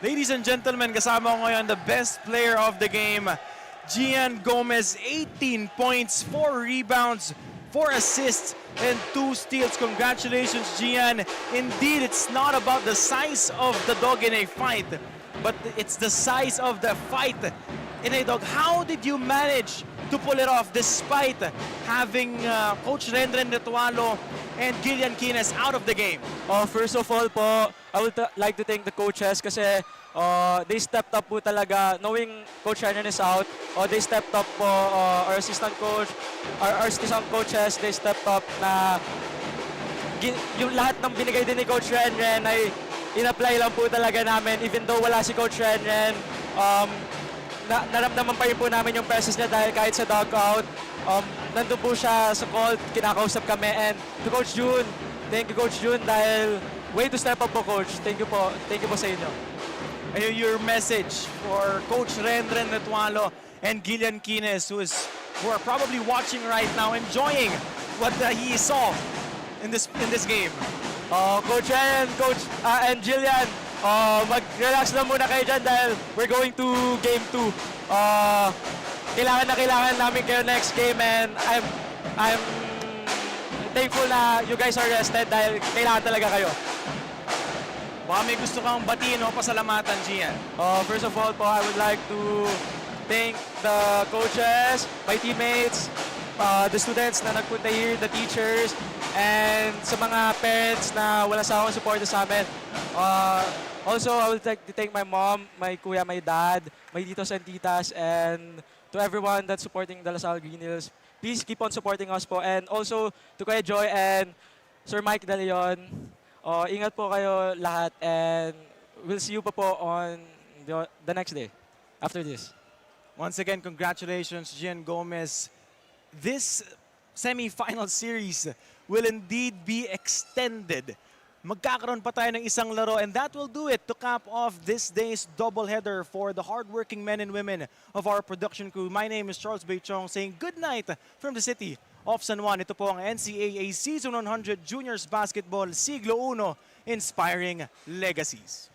Ladies and gentlemen, kasama ko ngayon the best player of the game, Gian Gomez, 18 points, 4 rebounds, 4 assists, and 2 steals. Congratulations, Gian. Indeed, it's not about the size of the dog in a fight, but it's the size of the fight in a dog. How did you manage to pull it off despite having Coach Renren Retualo and Gillian Kines out of the game? First of all po, I would like to thank the coaches kasi They stepped up po talaga, knowing Coach Renan is out. They stepped up po, our assistant coaches, they stepped up na yung lahat ng binigay din ni Coach Renan ay in-apply lang po talaga namin. Even though wala si Coach Renan, naramdaman pa rin po namin yung presence niya dahil kahit sa dugout, nandun po siya sa call, kinakausap kami. And to Coach June, thank you Coach June dahil way to step up po Coach. Thank you po sa inyo. Your message for Coach Renren Netualo and Gillian Quines, who are probably watching right now, enjoying what he saw in this game. Coach Ren, Coach and Jillian, mag-relax lang muna kayo dyan dahil we're going to Game 2. Kailangan namin kayo next game, and I'm thankful na you guys are rested dahil kailangan talaga kayo. Baka may gusto kang batiin o pasalamatan, Gian. First of all po, I would like to thank the coaches, my teammates, the students na nagpunta here, the teachers, and sa mga parents na wala sa akong suporta sa amin. Also, I would like to thank my mom, my kuya, my dad, my titos and titas, and to everyone that's supporting the LaSalle Green Hills. Please keep on supporting us po. And also to Kuya Joy and Sir Mike De Leon. Ingat po kayo lahat, and we'll see you pa po on the next day after this. Once again, congratulations, Gian Gomez. This semi-final series will indeed be extended. Magkakaroon pa tayo ng isang laro, and that will do it to cap off this day's doubleheader for the hardworking men and women of our production crew. My name is Charles Beichong saying good night from the city of San Juan. Ito po ang NCAA Season 100 Juniors Basketball Siglo 1, Inspiring Legacies.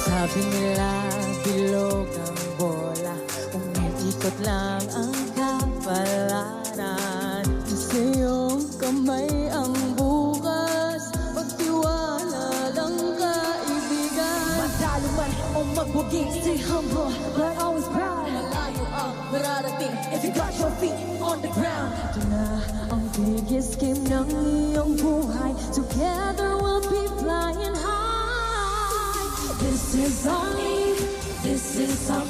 Sabi nila bilog ang bola, umiikot lang ang kapalaran. Sa iyong kamay ang bukas, pagtiwala lang kaibigan. Madalo man o magbuging, stay humble but always proud. Malayo ang mararating if you got your feet on the ground. Ito na ang biggest game ng iyong buhay, together we'll be flying high. This is our